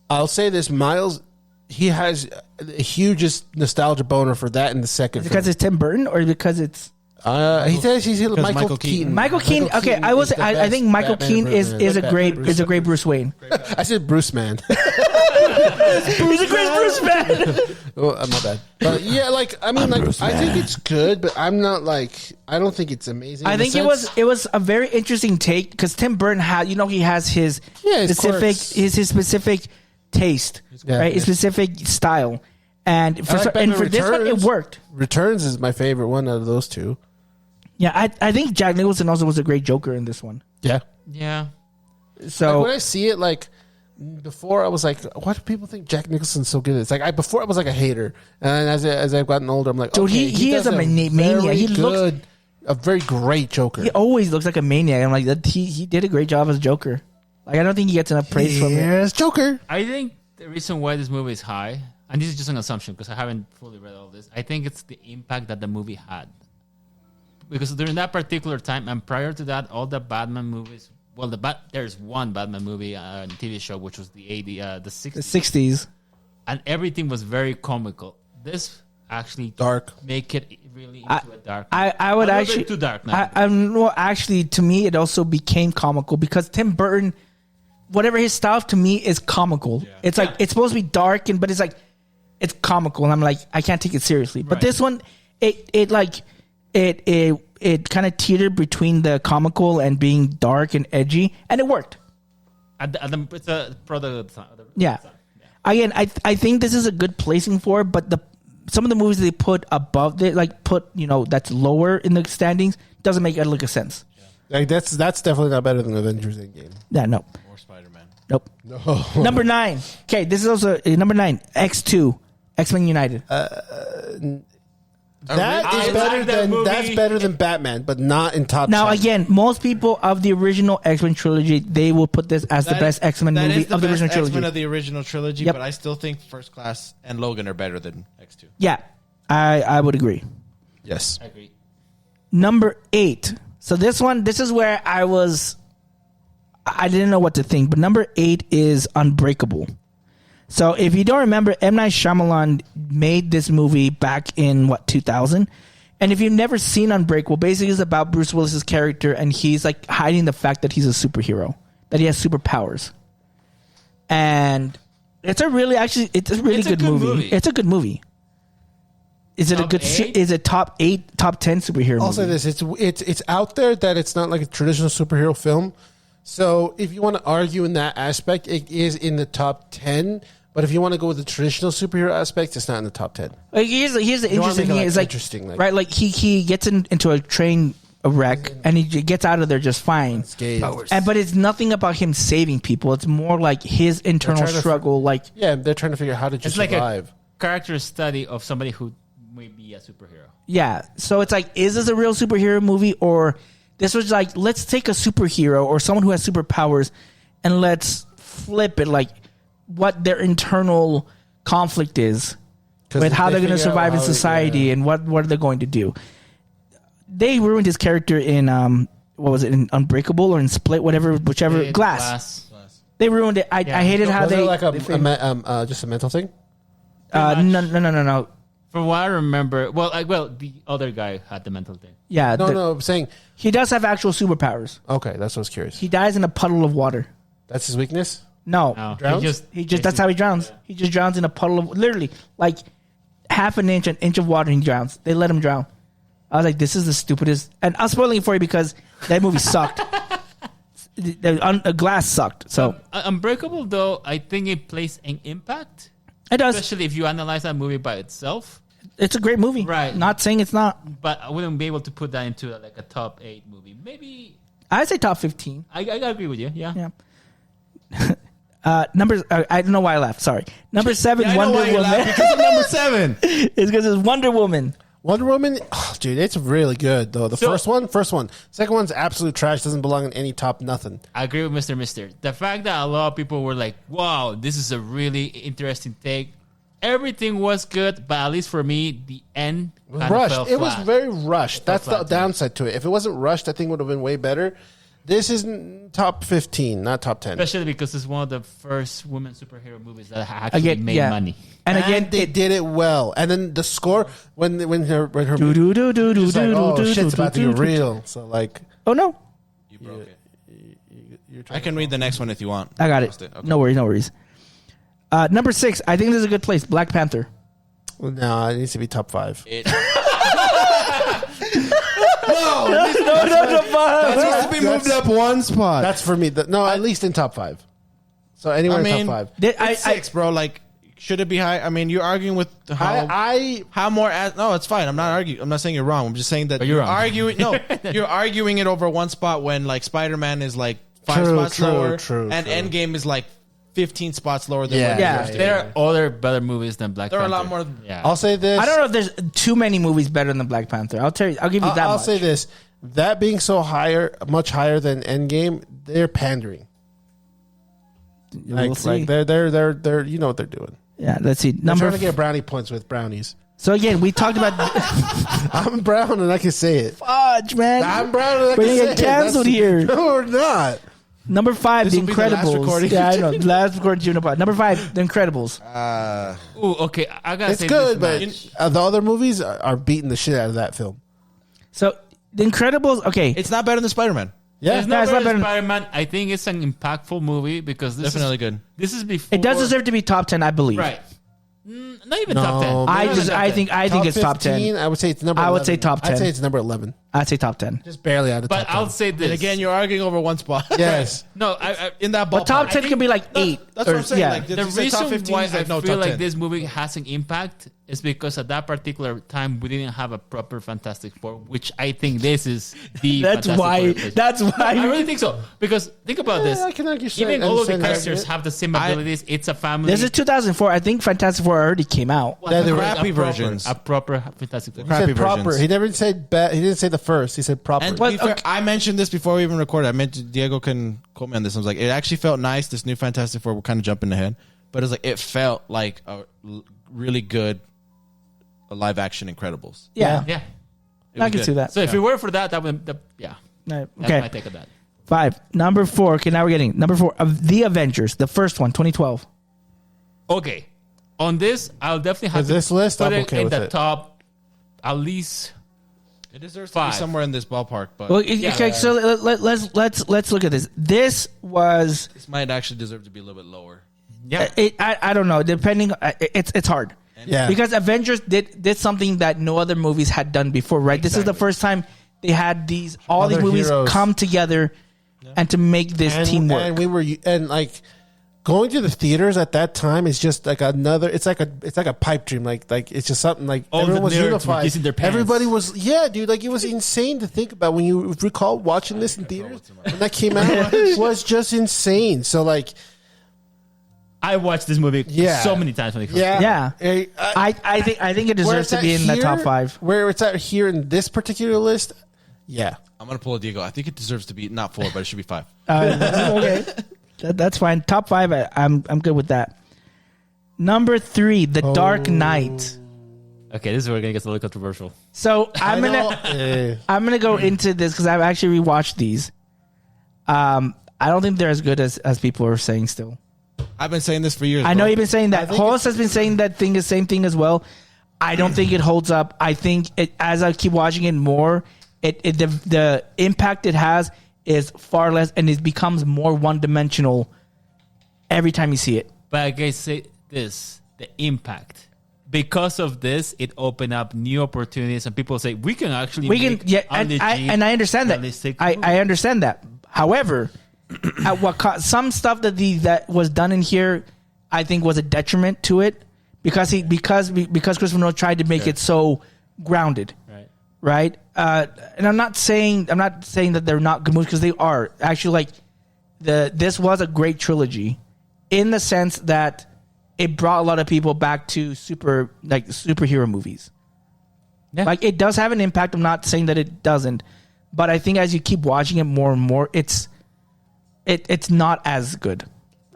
I'll say this, Miles, he has the hugest nostalgia boner for that in the second Because film. it's Tim Burton or because it's He says he's Michael Keaton. Michael Keaton. Okay, I think Michael Keaton is a great Bruce Wayne. I said Bruce man. He's a great Bruce man. Oh, my bad. But yeah, like I mean, like I think it's good, but I'm not like I don't think it's amazing. I think it was a very interesting take because Tim Burton had he has his specific taste, right? His specific style, and for this one it worked. Returns is my favorite one out of those two. Yeah, I think Jack Nicholson also was a great Joker in this one. Yeah. So when I see it, like before, I was like, "Why do people think Jack Nicholson's so good?" It's like before I was like a hater, and as I've gotten older, I'm like, dude, okay, he is a maniac. He looks a very great Joker. He always looks like a maniac. I'm like that. He did a great job as Joker. Like I don't think he gets enough praise from it. Yes, Joker. I think the reason why this movie is high, and this is just an assumption because I haven't fully read all this, I think it's the impact that the movie had. Because during that particular time, and prior to that, all the Batman movies. Well, there's one Batman movie and TV show, which was the 60s. The 60s, and everything was very comical. This actually dark, make it really into a dark. I would actually too dark now. Well, actually, to me, it also became comical because Tim Burton, whatever his style to me is comical. Yeah. It's like it's supposed to be dark, but it's like it's comical, and I'm like I can't take it seriously. But this one, it kind of teetered between the comical and being dark and edgy, and it worked. It's a product. Yeah. Again, I think this is a good placing for it, but some of the movies they put above it, that's lower in the standings, doesn't make it look a sense. Yeah. Like that's definitely not better than Avengers Endgame. Yeah, no. Or Spider-Man. Nope. No. Number 9. Okay, this is also number 9. X2, X-Men United. That's better than Batman, but not in top 10. Now, again, most people of the original X-Men trilogy, they will put this as the best X-Men movie of the original trilogy. X-Men of the original trilogy, but I still think First Class and Logan are better than X2. Yeah, I would agree. Yes. I agree. Number 8. So this is where I didn't know what to think, but number 8 is Unbreakable. So if you don't remember, M. Night Shyamalan made this movie back in 2000, and if you've never seen Unbreakable, basically it's about Bruce Willis's character, and he's like hiding the fact that he's a superhero, that he has superpowers, and it's a really good movie. It's a good movie. Is it a good? Is it top 8, top 10 superhero movie? I'll say this: it's out there that it's not like a traditional superhero film. So if you want to argue in that aspect, it is in the top 10. But if you want to go with the traditional superhero aspect, it's not in the top 10. Like here's the interesting thing. It's like right, like he gets into a train wreck and he gets out of there just fine. But it's nothing about him saving people. It's more like his internal struggle. They're trying to figure out how to just survive. Like a character study of somebody who may be a superhero. Yeah. So it's like, is this a real superhero movie, or this was like, let's take a superhero or someone who has superpowers and let's flip it, like what their internal conflict is with how they're going to survive in society and what are they going to do. They ruined his character in what was it, in Unbreakable or in Split, whichever Glass. They ruined it. I hated how they like just a mental thing. No. From what I remember, the other guy had the mental thing. Yeah. No, I'm saying he does have actual superpowers. Okay, that's what I was curious. He dies in a puddle of water. That's his weakness? No. He just that's how he drowns. Yeah. He just drowns in a puddle of, literally, like half an inch of water, and he drowns. They let him drown. I was like, this is the stupidest. And I'm spoiling it for you because that movie sucked. Glass sucked. So Unbreakable, though, I think it plays an impact. It does. Especially if you analyze that movie by itself. It's a great movie. Right. Not saying it's not. But I wouldn't be able to put that into like a top 8 movie. Maybe. I'd say top 15. I agree with you. Yeah. Numbers. I don't know why I laughed. Sorry. Number 7, Wonder Woman. Because of number 7. It's because it's Wonder Woman. Wonder Woman, dude, it's really good though. The first one. Second one's absolute trash. Doesn't belong in any top nothing. I agree with Mr. Mister. The fact that a lot of people were like, "Wow, this is a really interesting take." Everything was good, but at least for me, the end rushed. It was very rushed. That's the downside to it. If it wasn't rushed, I think it would have been way better. This is top 15, not top 10. Especially because it's one of the first women superhero movies that actually made money. And And again, they did it well. And then the score when her do do do do do she's like, oh, do shit's about to do get real. So like, Oh no, You broke it. I can read the next one if you want. I got it. Okay. No worries, no worries. Number 6, I think this is a good place. Black Panther. well, no, it needs to be top 5. It No, That needs to be moved up one spot. That's for me. No, at least in top 5. So anywhere in top 5. It's 6, bro. Like, should it be high? I mean, you're arguing with how more. No, it's fine. I'm not arguing. I'm not saying you're wrong. I'm just saying that you're wrong. arguing. No, you're arguing it over one spot when like Spider-Man is like 5 spots lower, and Endgame is like 15 spots lower than. Yeah. There are other better movies than Black There are Panther. a lot more. Yeah. I'll say this. I don't know if there's too many movies better than Black Panther. I'll tell you. I'll give you that. I'll much. say this. That being so much higher than Endgame, they're pandering. We'll see. Like they're you know what they're doing. Yeah, let's see. They're Number trying to get brownie points with brownies. So again, we talked about I'm brown and I can say it. fudge, man. I'm brown and I We're can gonna say get it. canceled here. No, we're not. Number 5, The will be the last Incredibles. recording. Yeah, I know. Last recording. Number 5, The Incredibles. Ooh, okay. I gotta It's say good, this but the other movies are beating the shit out of that film. So The Incredibles. Okay, It's not better than Spider-Man. Yeah, It's No, not it's not better than better. Spider-Man. I think it's an impactful movie because this Definitely is good. This is before it does deserve to be top 10, I believe. right. Not even top 10. No, I think it's top 10. I would say it's number. I 11. would say top 10. I'd say it's number 11. I'd say top 10. Just barely out of But top I'll 10. say this And again, you're arguing over one spot. Yes. no. I in that ballpark. But top 10 can be like 8. That's what I'm saying. Yeah. Like, the if you say top reason 15, why it's like, I no, feel top like 10. this movie has an impact is because at that particular time we didn't have a proper Fantastic Four, which I think this is the. That's Fantastic why. Four. That's I why. really think so because think about this. I can understand- Even all of the understand that characters argument. have the same abilities. It's a family. This is 2004. I think Fantastic Four already came out. Well, Yeah, a they were proper- crappy a proper- versions. A proper Fantastic Four. He Crappy said proper. versions. He never said bad. He didn't say the first. He said proper. And to Well, be fair, okay. I mentioned this before we even recorded. I mentioned Diego can quote me on this. I was like, it actually felt nice. This new Fantastic Four, we're kind of jumping ahead, but it's like it felt like a really good live action Incredibles. Yeah. Yeah. It I was can good. see that. So if it were for that, that would yeah. Right, That's okay. my take of that. 5. Number 4. Okay, now we're getting number 4 of The Avengers, the first one, 2012. Okay, on this, I'll definitely have For this list, put I'm it okay in with the it. top, at least. It deserves to Five. be somewhere in this ballpark, but Well, okay, so let's look at this. This was this might actually deserve to be a little bit lower. Yeah, I don't know. Depending, it's hard. Yeah. Because Avengers did something that no other movies had done before, right? This is the first time they had all these Other movies heroes. come together and to make this teamwork. And we were like going to the theaters at that time is just like another. It's like a pipe dream. Like it's just something like All everyone the was nerds were unified. kissing their pants. Everybody was dude. Like it was insane to think about when you recall watching this in theaters when that came out. Was just insane. So like. I watched this movie Yeah. so many times when it comes. Yeah. I I think it where deserves it's to at be in the here- top 5. Where it's at here in this particular list, yeah. I'm gonna pull a Diego. I think it deserves to be not 4, but it should be 5. Okay, that's fine. Top 5, I'm good with that. Number 3, The Dark Knight. Okay, this is where it gets a little controversial. So I'm gonna go into this because I've actually rewatched these. I don't think they're as good as people are saying still. I've been saying this for years. I know bro. you've been saying that. think Hollis has been saying that thing, the same thing as well. I don't think it holds up. I think as I keep watching it more, the impact it has is far less, and it becomes more one dimensional every time you see it. But I guess say this: the impact. Because of this, it opened up new opportunities, and people say we can actually make and I understand that. realistic I movie." understand that. However, at what cost, some stuff that was done in here, I think was a detriment to it because Christopher Nolan tried to make it so grounded, right? And I'm not saying that they're not good movies because they are actually. Like this was a great trilogy in the sense that it brought a lot of people back to superhero movies. Yeah. Like it does have an impact. I'm not saying that it doesn't, but I think as you keep watching it more and more, it's not as good.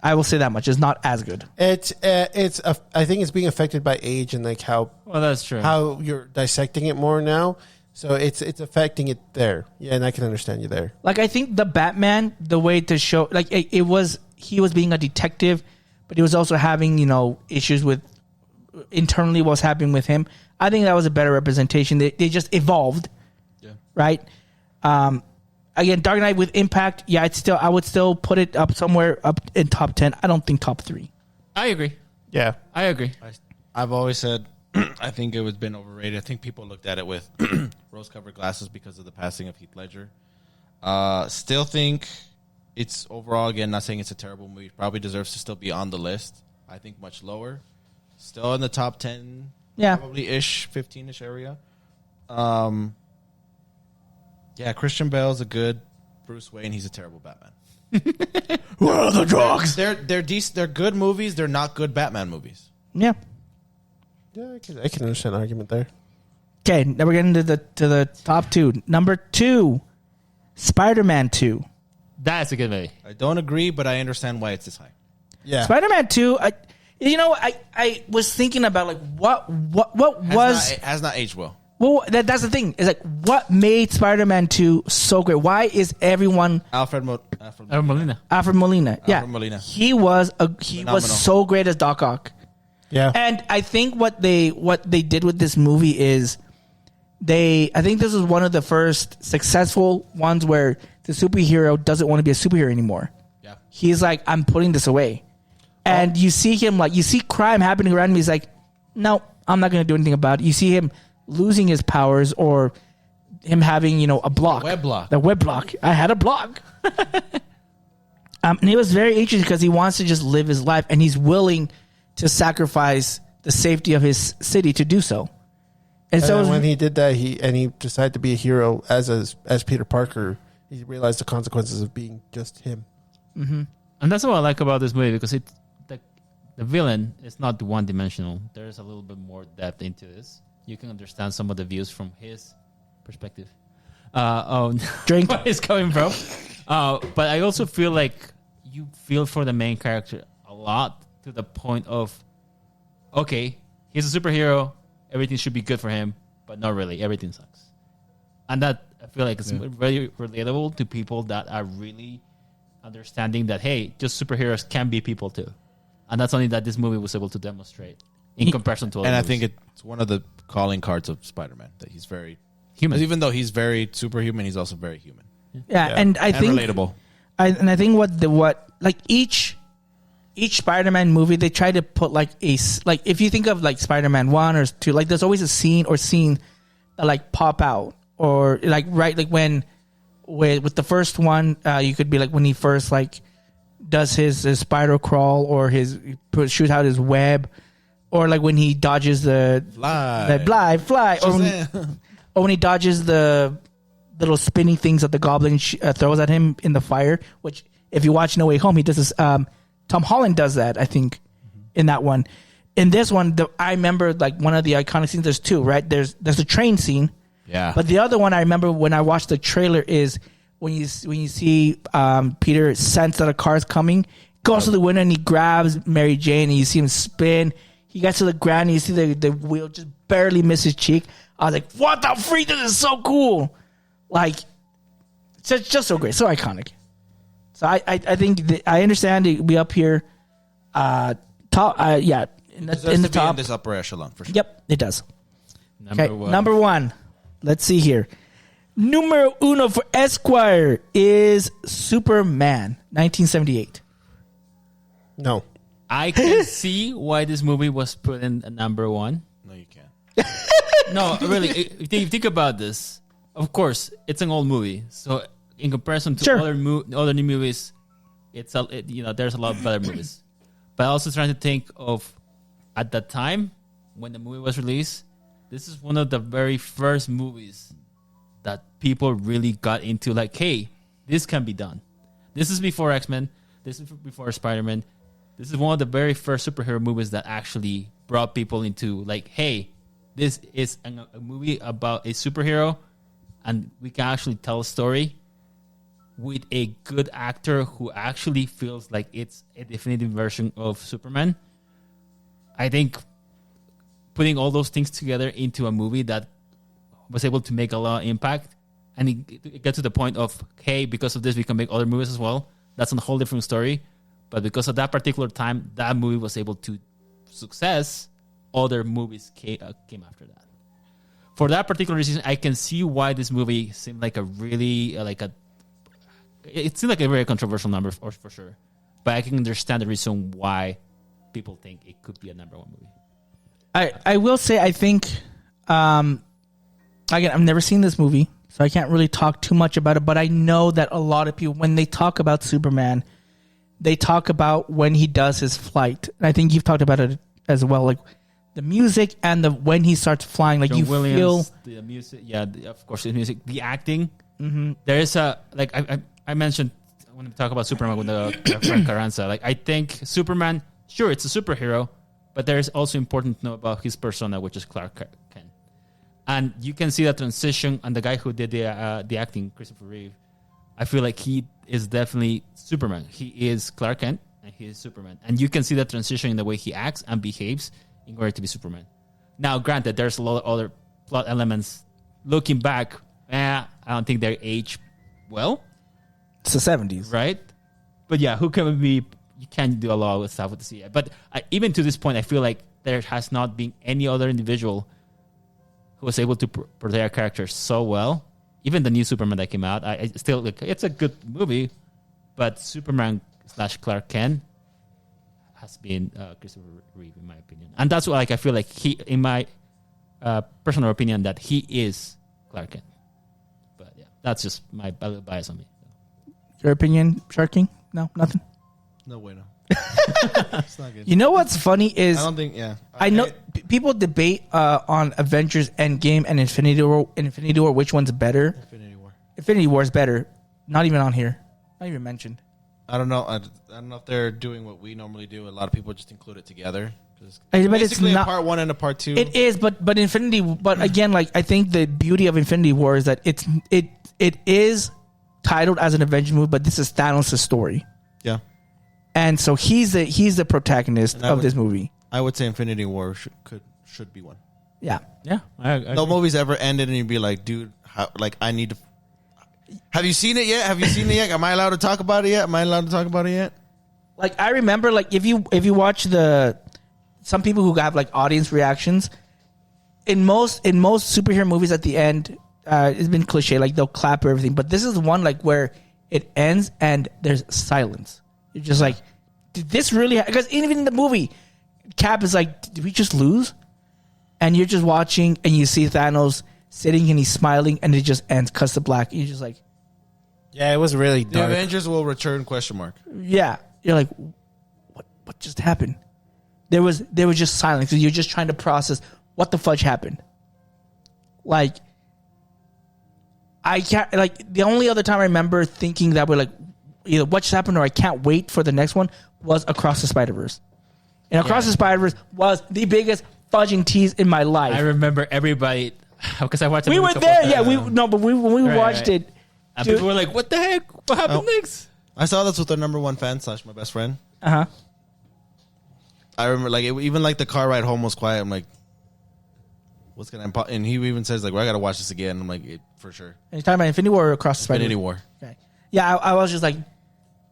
I will say that much. It's not as good. I think it's being affected by age and like how Well, that's true. how you're dissecting it more now. So it's affecting it there. Yeah, and I can understand you there. Like, I think the Batman, the way to show, like, he was being a detective, but he was also having, issues with internally what's happening with him. I think that was a better representation. They just evolved, right? Again, Dark Knight with impact. Yeah, I would still put it up somewhere up in top 10. I don't think top 3. I agree. Yeah. I agree. I've always said I think it was been overrated. I think people looked at it with rose-colored glasses because of the passing of Heath Ledger. Still think it's overall, again, not saying it's a terrible movie. Probably deserves to still be on the list. I think much lower. Still in the top 10, probably-ish, 15-ish area. Yeah, Christian Bale's a good Bruce Wayne. He's a terrible Batman. Where are the drugs? They're decent. They're good movies. They're not good Batman movies. Yeah. Yeah, I can understand the argument there. Okay, now we're getting to the top 2. Number 2, Spider-Man 2. That's a good movie. I don't agree, but I understand why it's this high. Yeah. Spider-Man 2, I was thinking about, like, what was... It has not aged well. Well, that's the thing. Is like, what made Spider-Man 2 so great? Why is everyone... Alfred Molina. Alfred Molina. Yeah. Alfred Molina. He was Phenomenal. so great as Doc Ock. Yeah. And I think what they did with this movie is I think this was one of the first successful ones where the superhero doesn't want to be a superhero anymore. Yeah. He's like, I'm putting this away. And you see him, like, you see crime happening around him. He's like, no, I'm not going to do anything about it. You see him losing his powers or him having, a block. The web block. I had a block. And it was very interesting because he wants to just live his life and he's willing to sacrifice the safety of his city to do so. And so when he did that, he decided to be a hero as Peter Parker. He realized the consequences of being just him. Mm-hmm. And that's what I like about this movie because the villain is not one-dimensional. There is a little bit more depth into this. You can understand some of the views from his perspective. Drink. Where he's coming from. But I also feel like you feel for the main character a lot to the point of, okay, he's a superhero. Everything should be good for him, but not really. Everything sucks. And that, I feel like it's very relatable to people that are really understanding that, hey, just superheroes can be people too. And that's something that this movie was able to demonstrate in comparison to other movies. I think it's one of the calling cards of Spider-Man, that he's very human. Even though he's very superhuman, he's also very human. Yeah, and I think relatable. I think what each Spider-Man movie, they try to put like if you think of like Spider-Man 1 or 2, like there's always a scene that like pop out, or like when with the first one, you could be like when he first like does his spider crawl or shoots out his web, or like when he dodges the fly, or when he dodges the little spinning things that the Goblin throws at him in the fire. Which, if you watch No Way Home, he does this. Tom Holland does that, I think, in that one. In this one, I remember like one of the iconic scenes. There's two, right? There's a train scene. Yeah. But the other one I remember when I watched the trailer is when you see Peter sense that a car's coming, goes to the window and he grabs Mary Jane and you see him spin. He gets to the ground and you see the wheel just barely miss his cheek. I was like, what the freak? This is so cool. Like, it's just so great. So iconic. So I think I understand it be up here. Top, yeah. In the top. In this upper echelon, for sure. Yep, it does. Number one. Let's see here. Numero uno for Esquire is Superman, 1978. No. I can see why this movie was put in number one. No, you can't. No, really. If you think about this, of course, it's an old movie. So in comparison to other new movies, there's a lot of better movies. But I also trying to think of at that time when the movie was released. This is one of the very first movies that people really got into. Like, hey, this can be done. This is before X-Men. This is before Spider-Man. This is one of the very first superhero movies that actually brought people into, like, hey, this is a movie about a superhero, and we can actually tell a story with a good actor who actually feels like it's a definitive version of Superman. I think putting all those things together into a movie that was able to make a lot of impact, and it got to the point of, hey, because of this, we can make other movies as well. That's a whole different story. But because of that particular time, that movie was able to success. Other movies came after that. For that particular reason, I can see why this movie seemed like a really it seemed like a very controversial number for sure. But I can understand the reason why people think it could be a number 1 movie. I will say, I think, again, I've never seen this movie, so I can't really talk too much about it, but I know that a lot of people, when they talk about Superman, they talk about when he does his flight. And I think you've talked about it as well, like the music and when he starts flying, like John you Williams, feel... the music, of course, the music, the acting. Mm-hmm. There is I mentioned when we talk about Superman with Frank Carranza, like I think Superman, sure, it's a superhero, but there is also important to know about his persona, which is Clark Kent. And you can see that transition, and the guy who did the acting, Christopher Reeve, I feel like he is definitely Superman. He is Clark Kent, and he is Superman. And you can see that transition in the way he acts and behaves in order to be Superman. Now, granted, there's a lot of other plot elements. Looking back, I don't think they age well. It's the 70s. Right? But yeah, who can be... You can't do a lot of stuff with the CGI. But even to this point, I feel like there has not been any other individual who was able to portray a character so well. Even the new Superman that came out, I still like, it's a good movie, but Superman / Clark Kent has been Christopher Reeve, in my opinion, and that's why I feel like he, in my personal opinion, that he is Clark Kent. But yeah, that's just my bias on me. Your opinion, Shark King? No, nothing. No way, no. It's not good. You know what's funny is I don't think. Yeah, I know people debate on Avengers Endgame and Infinity War, which one's better. Infinity War is better. Not even on here. Not even mentioned. I don't know. I don't know if they're doing what we normally do. A lot of people just include it together. But it's basically not a part 1 and a part 2. It is, but Infinity. But again, like I think the beauty of Infinity War is that it is titled as an Avengers movie, but this is Thanos' story. Yeah. And so he's the protagonist of this movie. I would say Infinity War should be one. Yeah. Yeah. No movie's ever ended and you'd be like, dude, I need to. Have you seen it yet? Am I allowed to talk about it yet? Like I remember, like if you watch some people who have like audience reactions, in most superhero movies at the end, it's been cliche, like they'll clap or everything. But this is one like where it ends and there's silence. You're just like, did this really? Because even in the movie, Cap is like, did we just lose? And you're just watching and you see Thanos sitting and he's smiling and it just ends, cuts to black. And you're just like, Yeah, it was really The dark. Avengers will return ? yeah. You're like, what just happened? There was just silence. You're just trying to process what the fudge happened. Like, I can't, like, the only other time I remember thinking that we're like, either what just happened or I can't wait for the next one was Across the Spider-Verse. And Across the Spider-Verse was the biggest fudging tease in my life. I remember everybody, because I watched it. We were there, yeah. When we watched right. it, And dude, people were like, what the heck? What happened next? I saw this with our number 1 fan / my best friend. uh-huh. I remember, like, even like the car ride home was quiet. I'm like, what's gonna? And he even says like, well, I gotta watch this again. I'm like, for sure. Are you talking about Infinity War or Across the Spider-Verse? Infinity War. Okay. Yeah, I was just like,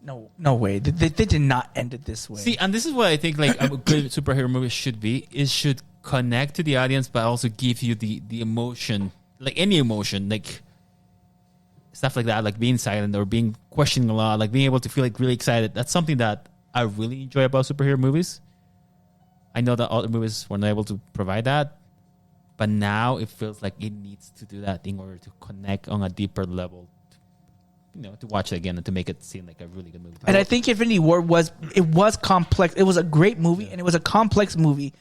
no way. They did not end it this way. See, and this is what I think like a good superhero movie should be. It should connect to the audience, but also give you the emotion, like any emotion, like stuff like that, like being silent or being questioning a lot, like being able to feel like really excited. That's something that I really enjoy about superhero movies. I know that other movies were not able to provide that, but now it feels like it needs to do that in order to connect on a deeper level. To watch it again and to make it seem like a really good movie. And I think Infinity War was complex. It was a great movie, and it was a complex movie,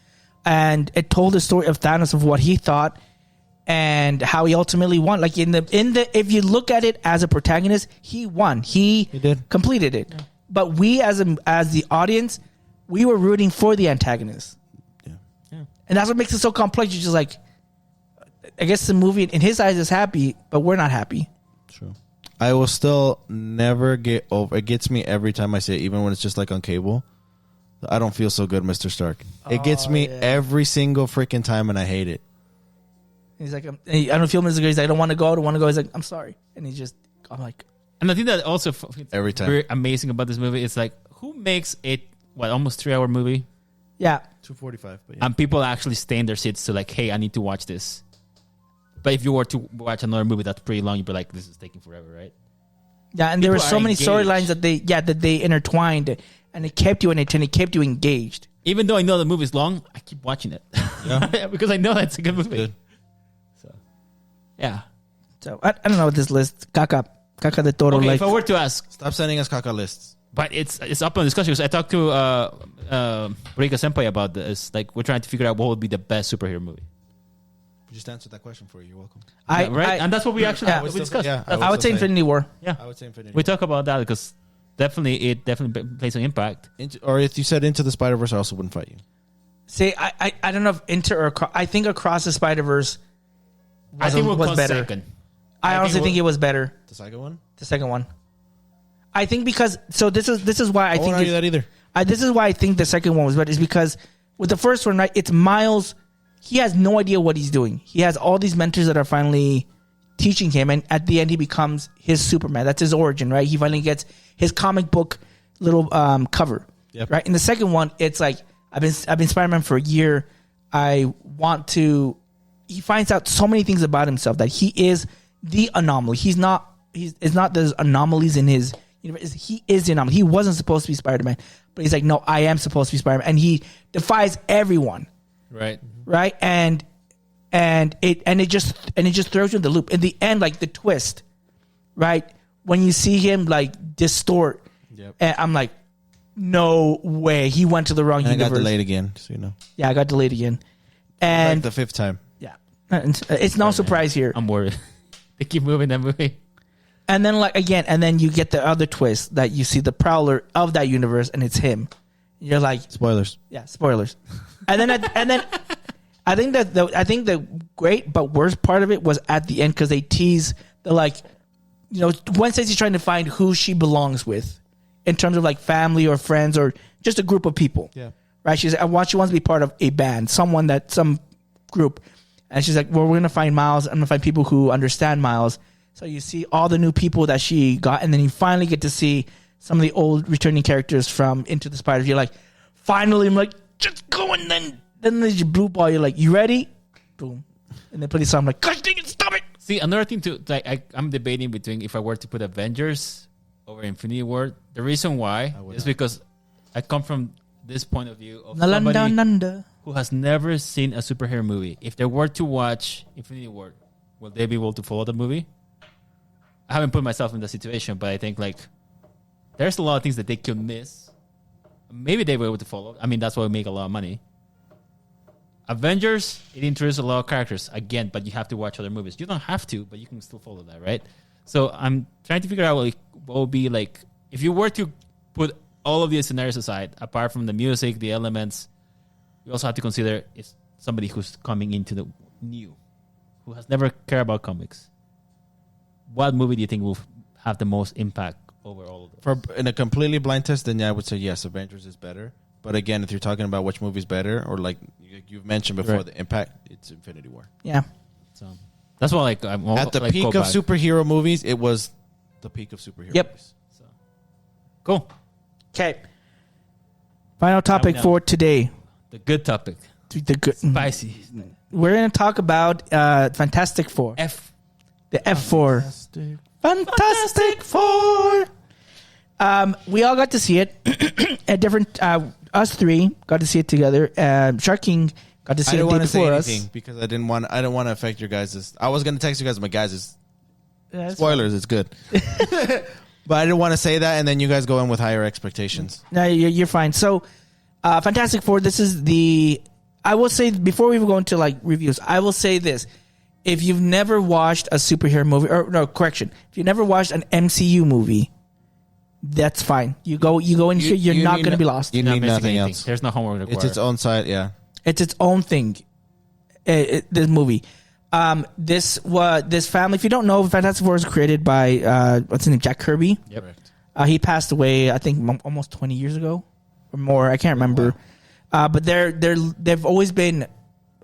and it told the story of Thanos, of what he thought and how he ultimately won. Like in the if you look at it as a protagonist, he won. He did. Completed it. Yeah. But we as the audience, we were rooting for the antagonist. Yeah. And that's what makes it so complex. You're just like, I guess the movie in his eyes is happy, but we're not happy. True. I will still never get over. It gets me every time I say it, even when it's just like on cable. I don't feel so good, Mr. Stark. It gets me every single freaking time, and I hate it. He's like, I don't feel as good. He's like, I don't want to go. I don't want to go. He's like, I'm sorry. And I'm like, And I think that also Every time. very amazing about this movie is like, who makes it almost 3-hour movie, yeah. 2:45. But and people actually stay in their seats to like, hey, I need to watch this. But if you were to watch another movie that's pretty long, you'd be like, this is taking forever, right? Yeah, and there were People so are many engaged. storylines that they intertwined, and it kept you in it, and it kept you engaged. Even though I know the movie's long, I keep watching it because I know that's a good movie. good. So, yeah. So I don't know what this list. Caca de Toro. Okay, like, if I were to ask, Stop sending us caca lists. but it's up on discussion because I talked to Rika Senpai about this. Like, we're trying to figure out what would be the best superhero movie. We just answered that question for you. You're welcome. Right? And that's what we actually Yeah. we discussed. Yeah, I would say Infinity War. Yeah. I would say Infinity. We talk about that because it definitely plays an impact. Or if you said Into the Spider-Verse, I also wouldn't fight you. See, I don't know if Inter or I think Across the Spider-Verse I think we'll was come better. second. I honestly think it was better. The second one? The second one. I think because this is why I won't think argue that either. this is why I think the second one was better is because with the first one, right, it's Miles. He has no idea what he's doing. He has all these mentors that are finally teaching him, and at the end, he becomes his Superman. That's his origin, right? He finally gets his comic book little cover, Yep. right? In the second one, it's like I've been Spider-Man for a year. I want to. He finds out so many things about himself that he is the anomaly. It's not there's anomalies in his universe. He is the anomaly. He wasn't supposed to be Spider-Man, but he's like, no, I am supposed to be Spider-Man, and he defies everyone. Right. Right, and it just throws you in the loop. In the end, like the twist, right? When you see him like distort, and I'm like, no way, he went to the wrong And I universe. got delayed again, so you know. Yeah, I got delayed again, Like and the 5th time. yeah, it's no surprise here. I'm worried. They keep moving that movie. And then you get the other twist that you see the Prowler of that universe, and it's him. You're like, Spoilers. yeah, spoilers. And then I think the great but worst part of it was at the end because they tease the like, you know, Gwen Stacy's trying to find who she belongs with in terms of like family or friends or just a group of people. Yeah. Right. She wants to be part of a band, some group, and she's like, well, we're gonna find Miles. I'm gonna find people who understand Miles. So you see all the new people that she got, and then you finally get to see some of the old returning characters from Into the Spider. You're like, finally, I'm like, just go, and then there's your blue ball. You're like, you ready? Boom. And they play the song. I'm like, gosh dang it, stop it. See, another thing too, like I'm debating between if I were to put Avengers over Infinity War. The reason why is because I come from this point of view of somebody Nanda. who has never seen a superhero movie. If they were to watch Infinity War, will they be able to follow the movie? I haven't put myself in the situation, but I think like there's a lot of things that they could miss. Maybe they were able to follow. I mean, that's why we make a lot of money. Avengers, it introduces a lot of characters again, but you have to watch other movies. You don't have to, but you can still follow that, right? So I'm trying to figure out what would be like if you were to put all of these scenarios aside, apart from the music, the elements. You also have to consider it's somebody who's coming into the new, who has never cared about comics. What movie do you think will have the most impact over all of those? In a completely blind test, then yeah, I would say yes, Avengers is better. But again, if you're talking about which movie's better, or like you've mentioned before, the impact, it's Infinity War. Yeah. So that's why, like, I'm At the peak of superhero movies, it was the peak of superhero movies. So cool. Okay. Final topic know. for today. The good topic. The good. Spicy. We're going to talk about Fantastic Four. The F4. Fantastic Four. We all got to see it at different. Us three got to see it together. Shark King got to see it the day before us. Because I didn't want to affect your guys'. I was going to text you guys, my guys' spoilers. It's good, but I didn't want to say that, and then you guys go in with higher expectations. No, you're fine. So, Fantastic Four. This is the. I will say before we go into like reviews, I will say this: if you've never watched a superhero movie, or no, correction, if you've never watched an MCU movie, that's fine. You go in here, you're not going to be lost. You need nothing else. There's no homework required. It's its own side, yeah. It's its own thing. This movie, this family. If you don't know, Fantastic Four was created by what's his name, Jack Kirby. Yep. He passed away, I think, almost 20 years ago or more. I can't remember. But they've always been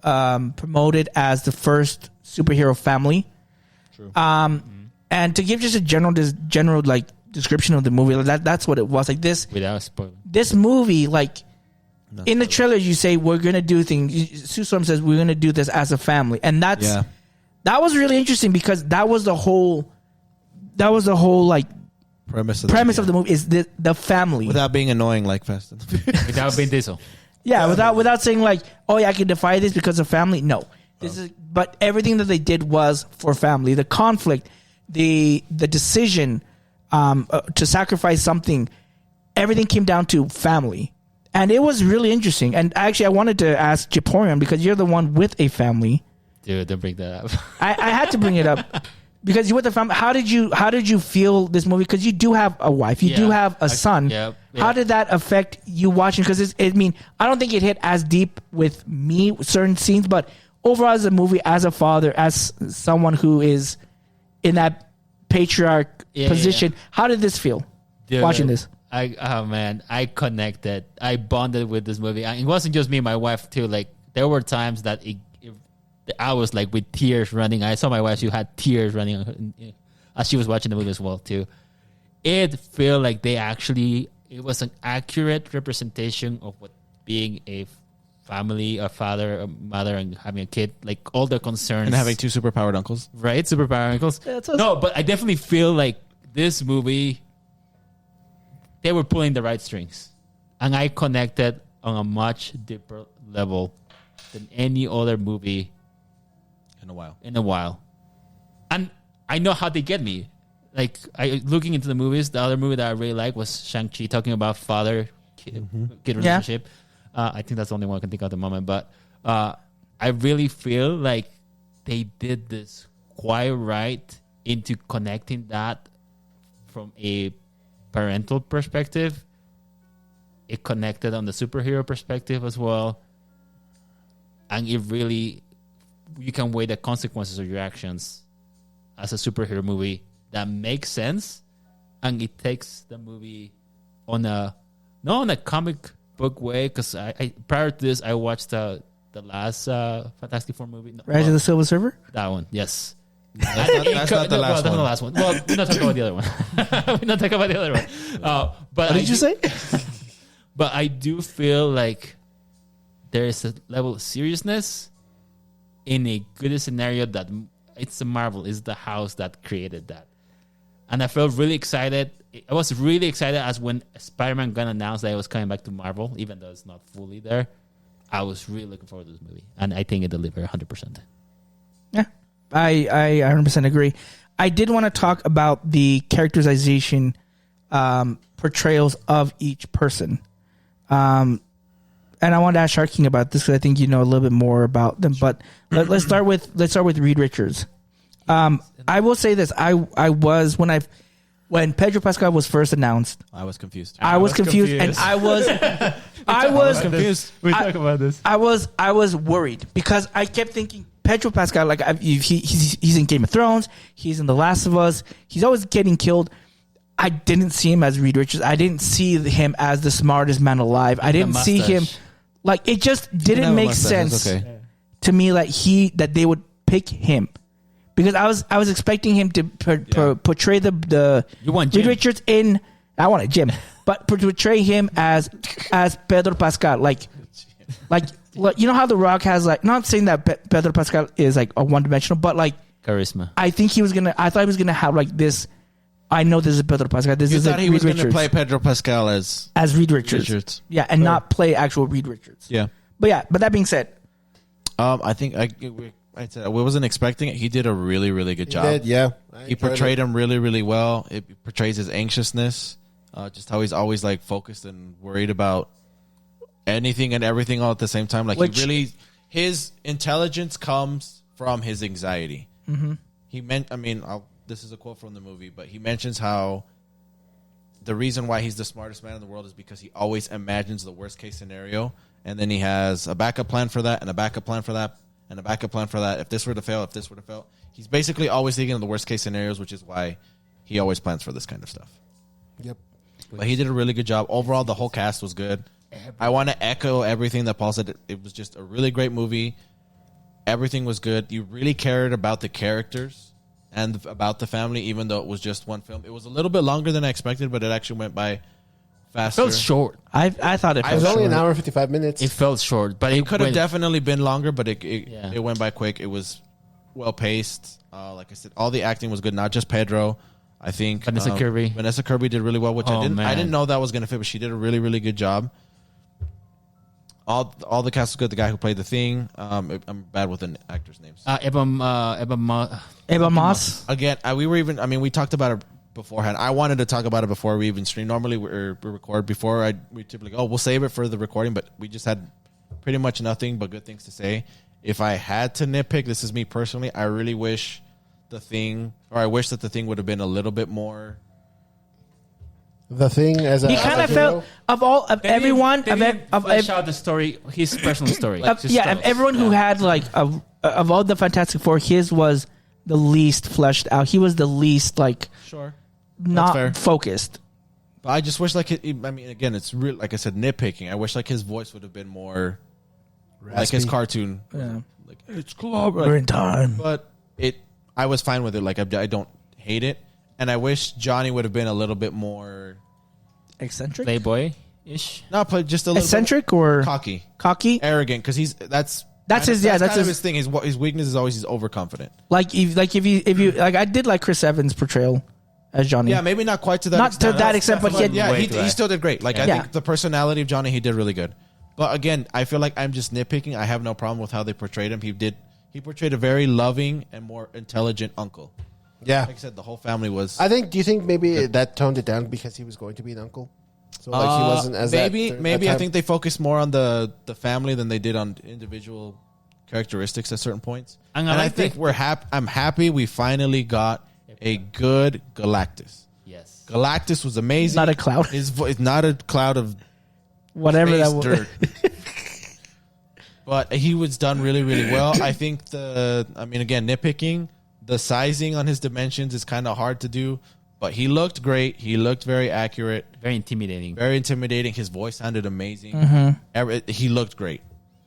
promoted as the first superhero family. True. And to give just a general like description of the movie, like that's what it was. Like this, Without spoiling. this movie, like in the trailer, you say we're gonna do things. Sue Storm says we're gonna do this as a family, and that was really interesting because that was the whole like premise of the movie is the family without being annoying like Fast. Without Vin Diesel. Yeah, without saying like, oh yeah, I can defy this because of family. No, but everything that they did was for family. The conflict, the decision to sacrifice something, everything came down to family, and it was really interesting. And actually, I wanted to ask Japorian because you're the one with a family. Dude, don't bring that up. I had to bring it up because you with the family. How did you feel this movie? Because you do have a wife, you do have a son. Yeah. How did that affect you watching? Because I don't think it hit as deep with me with certain scenes, but overall as a movie, as a father, as someone who is in that patriarch position, how did this feel watching this? I connected. I bonded with this movie. And it wasn't just me, my wife too. Like there were times that I was like with tears running. I saw my wife; she had tears running as she was watching the movie as well too. It felt like it was an accurate representation of what being a family, a father, a mother, and having a kid, like all the concerns. And having two superpowered uncles. Right? Superpowered uncles. Yeah, that's awesome. No, but I definitely feel like this movie, they were pulling the right strings. And I connected on a much deeper level than any other movie in a while. And I know how they get me. Like, looking into the movies, the other movie that I really like was Shang-Chi, talking about father-kid relationship. I think that's the only one I can think of at the moment. But I really feel like they did this quite right into connecting that from a parental perspective. It connected on the superhero perspective as well. And it really, you can weigh the consequences of your actions as a superhero movie that makes sense, and it takes the movie on not on a comic book way, because I prior to this I watched the last Fantastic Four movie, Rise of the Silver Surfer. That one, yes. That's not the last one. That's not the last one. Well, we're not talking about the other one. We're not talking about the other one. But What did you say? But I do feel like there is a level of seriousness in a good scenario that it's a Marvel, is the house that created that. And I felt really excited. I was really excited as when Spider-Man got announced that it was coming back to Marvel, even though it's not fully there. I was really looking forward to this movie. And I think it delivered 100%. Yeah, I 100% agree. I did want to talk about the characterization portrayals of each person. And I wanted to ask Shark King about this because I think you know a little bit more about them. But let's start with Reed Richards. I will say this: I was when Pedro Pascal was first announced, I was confused. I was confused, and I was confused. We talk about this. I was worried because I kept thinking Pedro Pascal, like he's in Game of Thrones, he's in The Last of Us, he's always getting killed. I didn't see him as Reed Richards. I didn't see him as the smartest man alive. I didn't see him like it just didn't make sense to me that they would pick him. Because I was expecting him to portray the Reed Richards in. I wanted Jim, but portray him as Pedro Pascal, like you know how The Rock has like, not saying that Pedro Pascal is like a one dimensional, but like charisma. I thought he was gonna have like this. I know this is Pedro Pascal. This is thought he was going to play Pedro Pascal as Reed Richards. Yeah, and not play actual Reed Richards. Yeah, but that being said, I think I wasn't expecting it. He did a really, really good job. He did, yeah. He portrayed him really, really well. It portrays his anxiousness, just how he's always like focused and worried about anything and everything all at the same time. Like his intelligence comes from his anxiety. Mm-hmm. This is a quote from the movie, but he mentions how the reason why he's the smartest man in the world is because he always imagines the worst case scenario, and then he has a backup plan for that, and a backup plan for that, and a backup plan for that. If this were to fail, he's basically always thinking of the worst case scenarios, which is why he always plans for this kind of stuff. Yep. But he did a really good job. Overall, the whole cast was good. I want to echo everything that Paul said. It was just a really great movie. everything was good. You really cared about the characters and about the family, even though it was just one film. It was a little bit longer than I expected, but it actually went by faster. It felt short. I thought it It was felt only an short. hour and 55 minutes. It felt short, but It could have went- definitely been longer, but it Yeah. went by quick. It was well paced. Like I said, all the acting was good. Not just Pedro. I think Vanessa Kirby. Vanessa Kirby did really well, which I Oh, didn't. I man. didn't know that was going to fit, but she did a really, really good job. All the cast was good. The guy who played the Thing. I'm bad with the actors' names. Eva Moss. Again, we talked about it beforehand. I wanted to talk about it before we even stream. Normally we record before. We typically go, we'll save it for the recording, but we just had pretty much nothing but good things to say. If I had to nitpick, this is me personally, I really wish I wish that the Thing would have been a little bit more. The Thing as a He kind of hero. felt of everyone flesh out the story, his personal story. of everyone who had like of all the Fantastic Four, his was the least fleshed out. He was the least like Sure. fair. not focused. But I just wish again, it's real. Like I said, nitpicking. I wish like his voice would have been more like his cartoon. Yeah. Like it's club. We're in time. But I was fine with it. Like I don't hate it, and I wish Johnny would have been a little bit more Eccentric, Playboy-ish. not play just a little eccentric, bit or cocky, arrogant. because that's his kind of his his thing. His weakness is always he's overconfident. Like if you like, I did like Chris Evans' portrayal as Johnny. Yeah, maybe not quite to that. Not extent. to that extent, but he still did great. Like I Yeah. think the personality of Johnny, he did really good. But again, I feel like I'm just nitpicking. I have no problem with how they portrayed him. He portrayed a very loving and more intelligent uncle. Yeah. Like I said, the whole family was. Do you think maybe that toned it down because he was going to be an uncle? So like he wasn't as maybe that, maybe that I think they focused more on the family than they did on individual characteristics at certain points. And And I I like think I'm happy we finally got a good Galactus. Yes. Galactus was amazing. Not a cloud. His voice, not a cloud of Whatever space that was. dirt. But he was done really, really well. I think again, nitpicking, the sizing on his dimensions is kind of hard to do, but he looked great. He looked very accurate, Very intimidating. very intimidating. His voice sounded amazing. He looked great.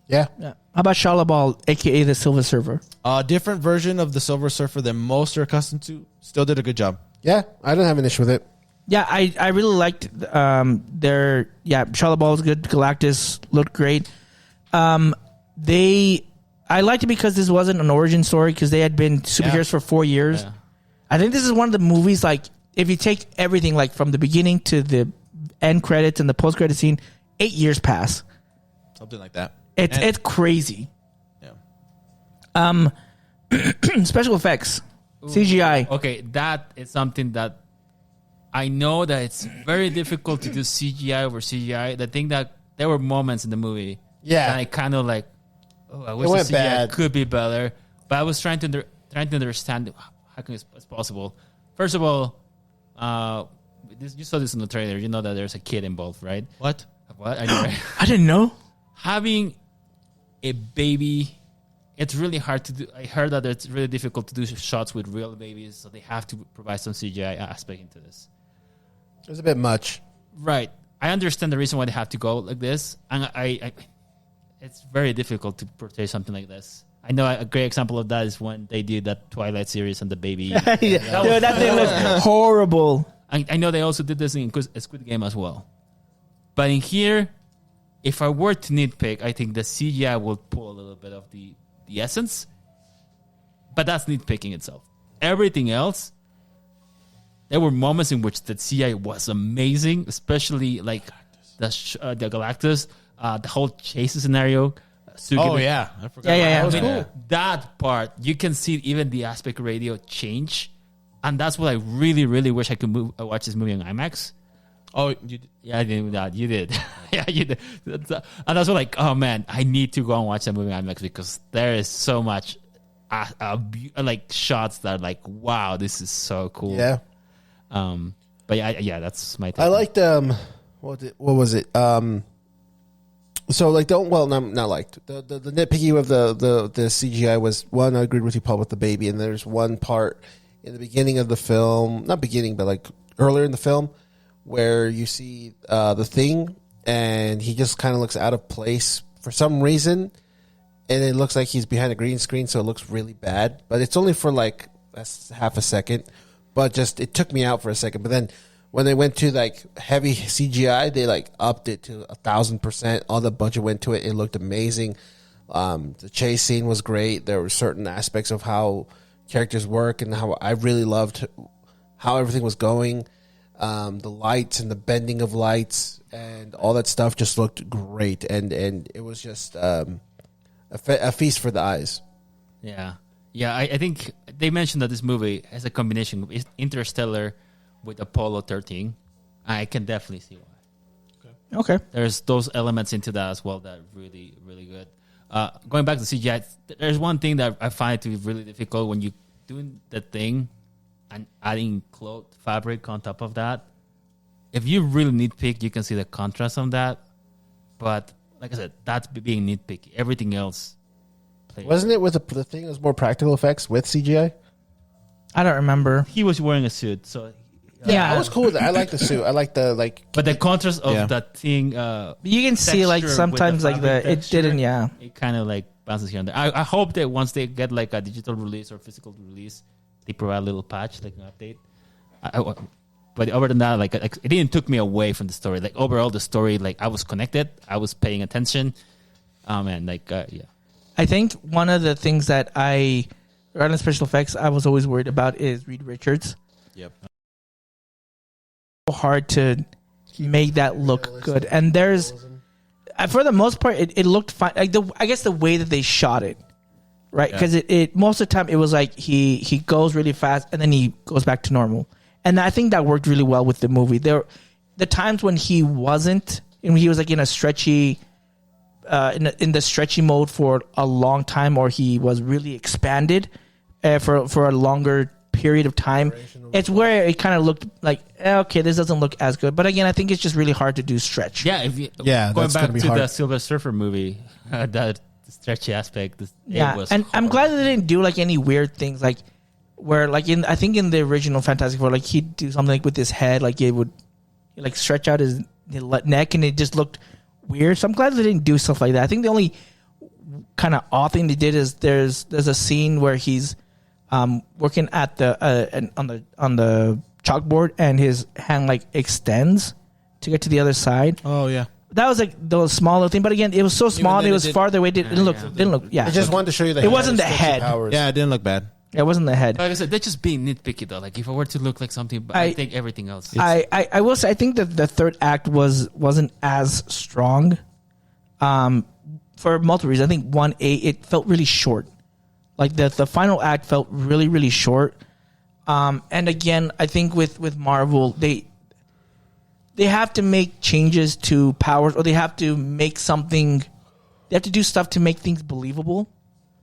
Yeah. Yeah. How about Shalabal, aka the Silver Surfer? A different version of the Silver Surfer than most are accustomed to. Still did a good job. Yeah. I don't have an issue with it. Yeah, I really liked Shalabal was good. Galactus looked great. I liked it because this wasn't an origin story because they had been superheroes for 4 years. Yeah. I think this is one of the movies, like, if you take everything, like, from the beginning to the end credits and the post-credit scene, 8 years pass. Something like that. It's crazy. Yeah. Special effects. CGI. Okay, that is something that I know that it's very difficult to do CGI over CGI. The thing that there were moments in the movie that I kind of like, I wish the went CGI bad. could be better. But I was trying to understand how can it's possible. First of all, you saw this in the trailer. You know that there's a kid involved, right? What? What? I know, right? I didn't know. Having a baby, it's really hard to do. I heard that it's really difficult to do shots with real babies, so they have to provide some CGI aspect into this. It was a bit much. Right. I understand the reason why they have to go like this, and I it's very difficult to portray something like this. I know a great example of that is when they did that Twilight series and the baby. That thing was horrible. I know they also did this in Squid Game as well. But in here, if I were to nitpick, I think the CGI will pull a little bit of the essence. But that's nitpicking itself. Everything else, there were moments in which the CGI was amazing, especially like the Galactus, the whole chase scenario. Oh, yeah. I forgot. Yeah. That was cool. That part, you can see even the aspect ratio change. And that's what I really, really wish I could watch this movie on IMAX. Oh, you did. Yeah, I did that. You did. Yeah, you did. And that's what, like, oh man, I need to go and watch that movie on IMAX because there is so much, like, shots that are like, wow, this is so cool. Yeah. But yeah, that's my. I liked what was it? So like not liked the nitpicky of the CGI was one. I agreed with you, Paul, with the baby, and there's one part in the beginning of the film, not beginning, but like earlier in the film, where you see the Thing, and he just kind of looks out of place for some reason, and it looks like he's behind a green screen, so it looks really bad. But it's only for like that's half a second. But just it took me out for a second. But then when they went to like heavy CGI, they like upped it to 1,000%. All the budget went to it. It looked amazing. The chase scene was great. There were certain aspects of how characters work and how I really loved how everything was going. The lights and the bending of lights and all that stuff just looked great. And it was just a feast for the eyes. Yeah. Yeah, I think they mentioned that this movie has a combination of Interstellar with Apollo 13. I can definitely see why. Okay. There's those elements into that as well that are really, really good. Going back to CGI, there's one thing that I find to be really difficult when you doing the thing and adding cloth fabric on top of that. If you really nitpick, you can see the contrast on that. But like I said, that's being nitpicky. Everything else. Wasn't it with the thing that was more practical effects with CGI? I don't remember. He was wearing a suit, so Yeah. I was cool with that. I like the suit. I like the like. but the contrast of that thing, You can see like texture sometimes with like fabric it texture, didn't. Yeah. it kind of like bounces here and there. I hope that once they get like a digital release or physical release, they provide a little patch, like an update. But other than that, like it didn't took me away from the story. Like overall, the story, like I was connected, I was paying attention, and like yeah. I think one of the things that regarding special effects, I was always worried about is Reed Richards. Yep. Hard to make that look good, and there's for the most part it looked fine. Like I guess the way that they shot it, right? Because it most of the time it was like he goes really fast and then he goes back to normal, and I think that worked really well with the movie. The times when he wasn't, and he was like in a stretchy. In the stretchy mode for a long time, or he was really expanded for a longer period of time. It's where it kind of looked like okay, this doesn't look as good. But again, I think it's just really hard to do stretch. Yeah, if you, Yeah, going that's back gonna be to hard. the Silver Surfer movie, that stretchy aspect. Yeah, it was and I'm horrible. glad that they didn't do like any weird things like where like I think in the original Fantastic Four, like he'd do something like with his head, like it would like stretch out his neck, and it just looked weird. So I'm glad they didn't do stuff like that. I think the only kind of odd thing they did is there's a scene where he's working at the on the chalkboard and his hand like extends to get to the other side. Oh yeah. That was like the smaller thing, but again, it was so small. then It it was did- farther away. Didn't look. Yeah, I just wanted to show you the. It wasn't the head. Powers. Yeah, it didn't look bad. it wasn't the head. Like I said, they're just being nitpicky though. Like if I were to look like something, but I think everything else. I will say I think that the third act wasn't as strong. For multiple reasons. I think it felt really short. Like the final act felt really, really short. And again, I think with Marvel, they have to make changes to powers, or they have to make something. They have to do stuff to make things believable.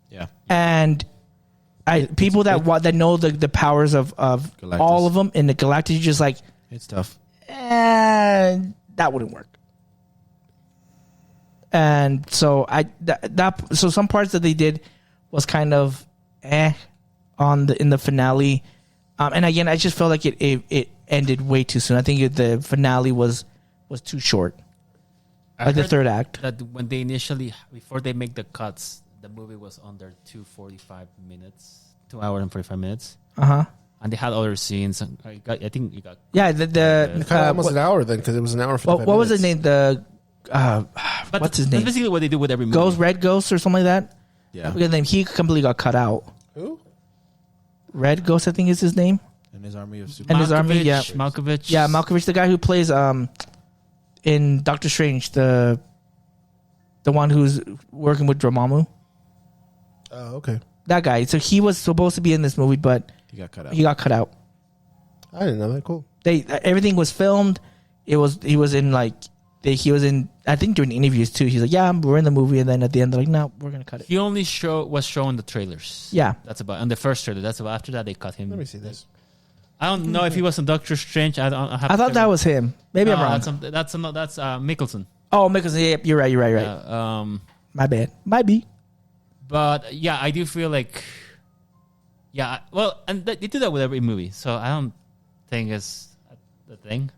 Yeah. And people that know the powers of Galactus. all of them in the Galactus, you're just like, It's tough. that wouldn't work. And so so some parts that they did was kind of in the finale, and again I just felt like it ended way too soon. I think the finale was too short, like the third act. That when they initially before they make the cuts, the movie was under 2:45 minutes, 2 hours and 45 minutes. And they had other scenes. And I think you got Yeah, Kind of almost an hour then, because it was an hour. And 55 what was his minutes. name? but What's his that's name? basically what they do with every movie. Red Ghost or something like that. Yeah. Because then he completely got cut out. Who? Red Ghost, I think is his name. And his army of super. And his army, yeah. Malkovich. Yeah, Malkovich, the guy who plays in Doctor Strange, the one who's working with Dormammu. Oh, okay. That guy. So he was supposed to be in this movie, but He got cut out. he got cut out. I didn't know that. Cool. Everything was filmed. He was in I think during interviews too. He's like, yeah, we're in the movie, and then at the end they're like, no, we're gonna cut it. He only was showing the trailers. Yeah. That's about on the first trailer. That's about after that they cut him. Let me see this. I don't know if he was in Doctor Strange. I thought that was him. Maybe I'm wrong. That's Mickelson. Oh, Mickelson. Yeah, you're right. Yeah, My bad. Might be. but yeah, I do feel like, yeah. Well, and they do that with every movie, so I don't think it's the thing.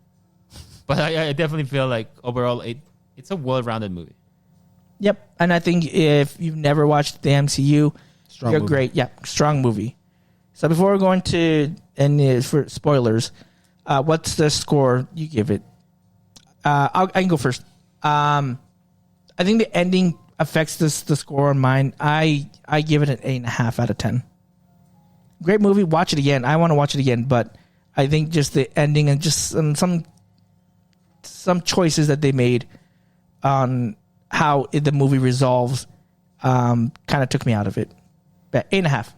But I definitely feel like overall it's a well-rounded movie. Yep. And I think if you've never watched the MCU, Strong you're movie. great. Yeah, strong movie. So before we're going to and for spoilers, what's the score you give it? I can go first. I think the ending affects the score on mine. I give it an 8.5 out of 10. Great movie. Watch it again. I want to watch it again, but I think just the ending and just some choices that they made on how the movie resolves kind of took me out of it. But 8.5.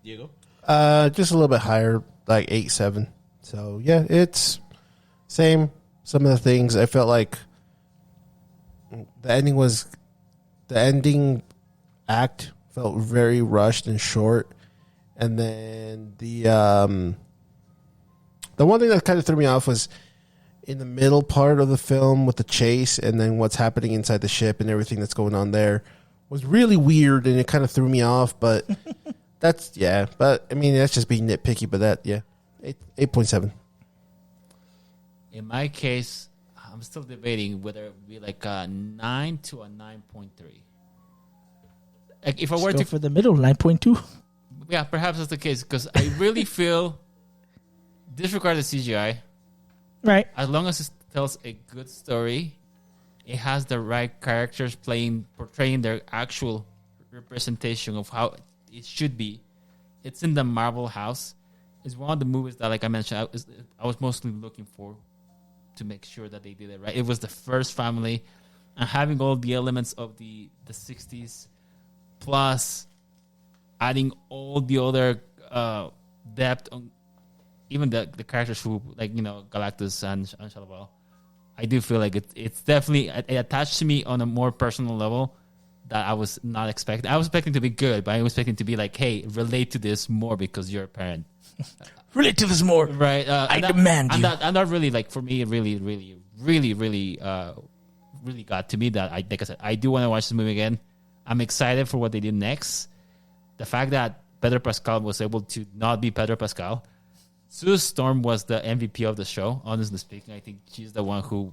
Diego? Just a little bit higher, like 8.7. So yeah, it's same. Some of the things I felt like the ending act felt very rushed and short, and then the one thing that kind of threw me off was in the middle part of the film with the chase, and then what's happening inside the ship and everything that's going on there was really weird, and it kind of threw me off. But that's But I mean, that's just being nitpicky. But that 8.7. In my case, I'm still debating whether it would be like a 9 to a 9.3. Like if I were Go to, for the middle, 9.2. yeah, perhaps that's the case because I really feel, disregard the CGI. Right. As long as it tells a good story, it has the right characters portraying their actual representation of how it should be. It's in the Marvel house. It's one of the movies that, like I mentioned, I was mostly looking for to make sure that they did it right. It was the first family, and having all the elements of the 60s, plus adding all the other depth on even the characters who, like, you know, Galactus and Shalaval. I do feel like it's definitely it attached to me on a more personal level that I was not expecting. I was expecting to be good, but I was expecting to be like, hey, relate to this more because you're a parent. Relate to this more. Right. I demand you. And that really, like, for me, it really got to me that, like I said, I do want to watch the movie again. I'm excited for what they did next. The fact that Pedro Pascal was able to not be Pedro Pascal. Sue Storm was the MVP of the show, honestly speaking. I think she's the one who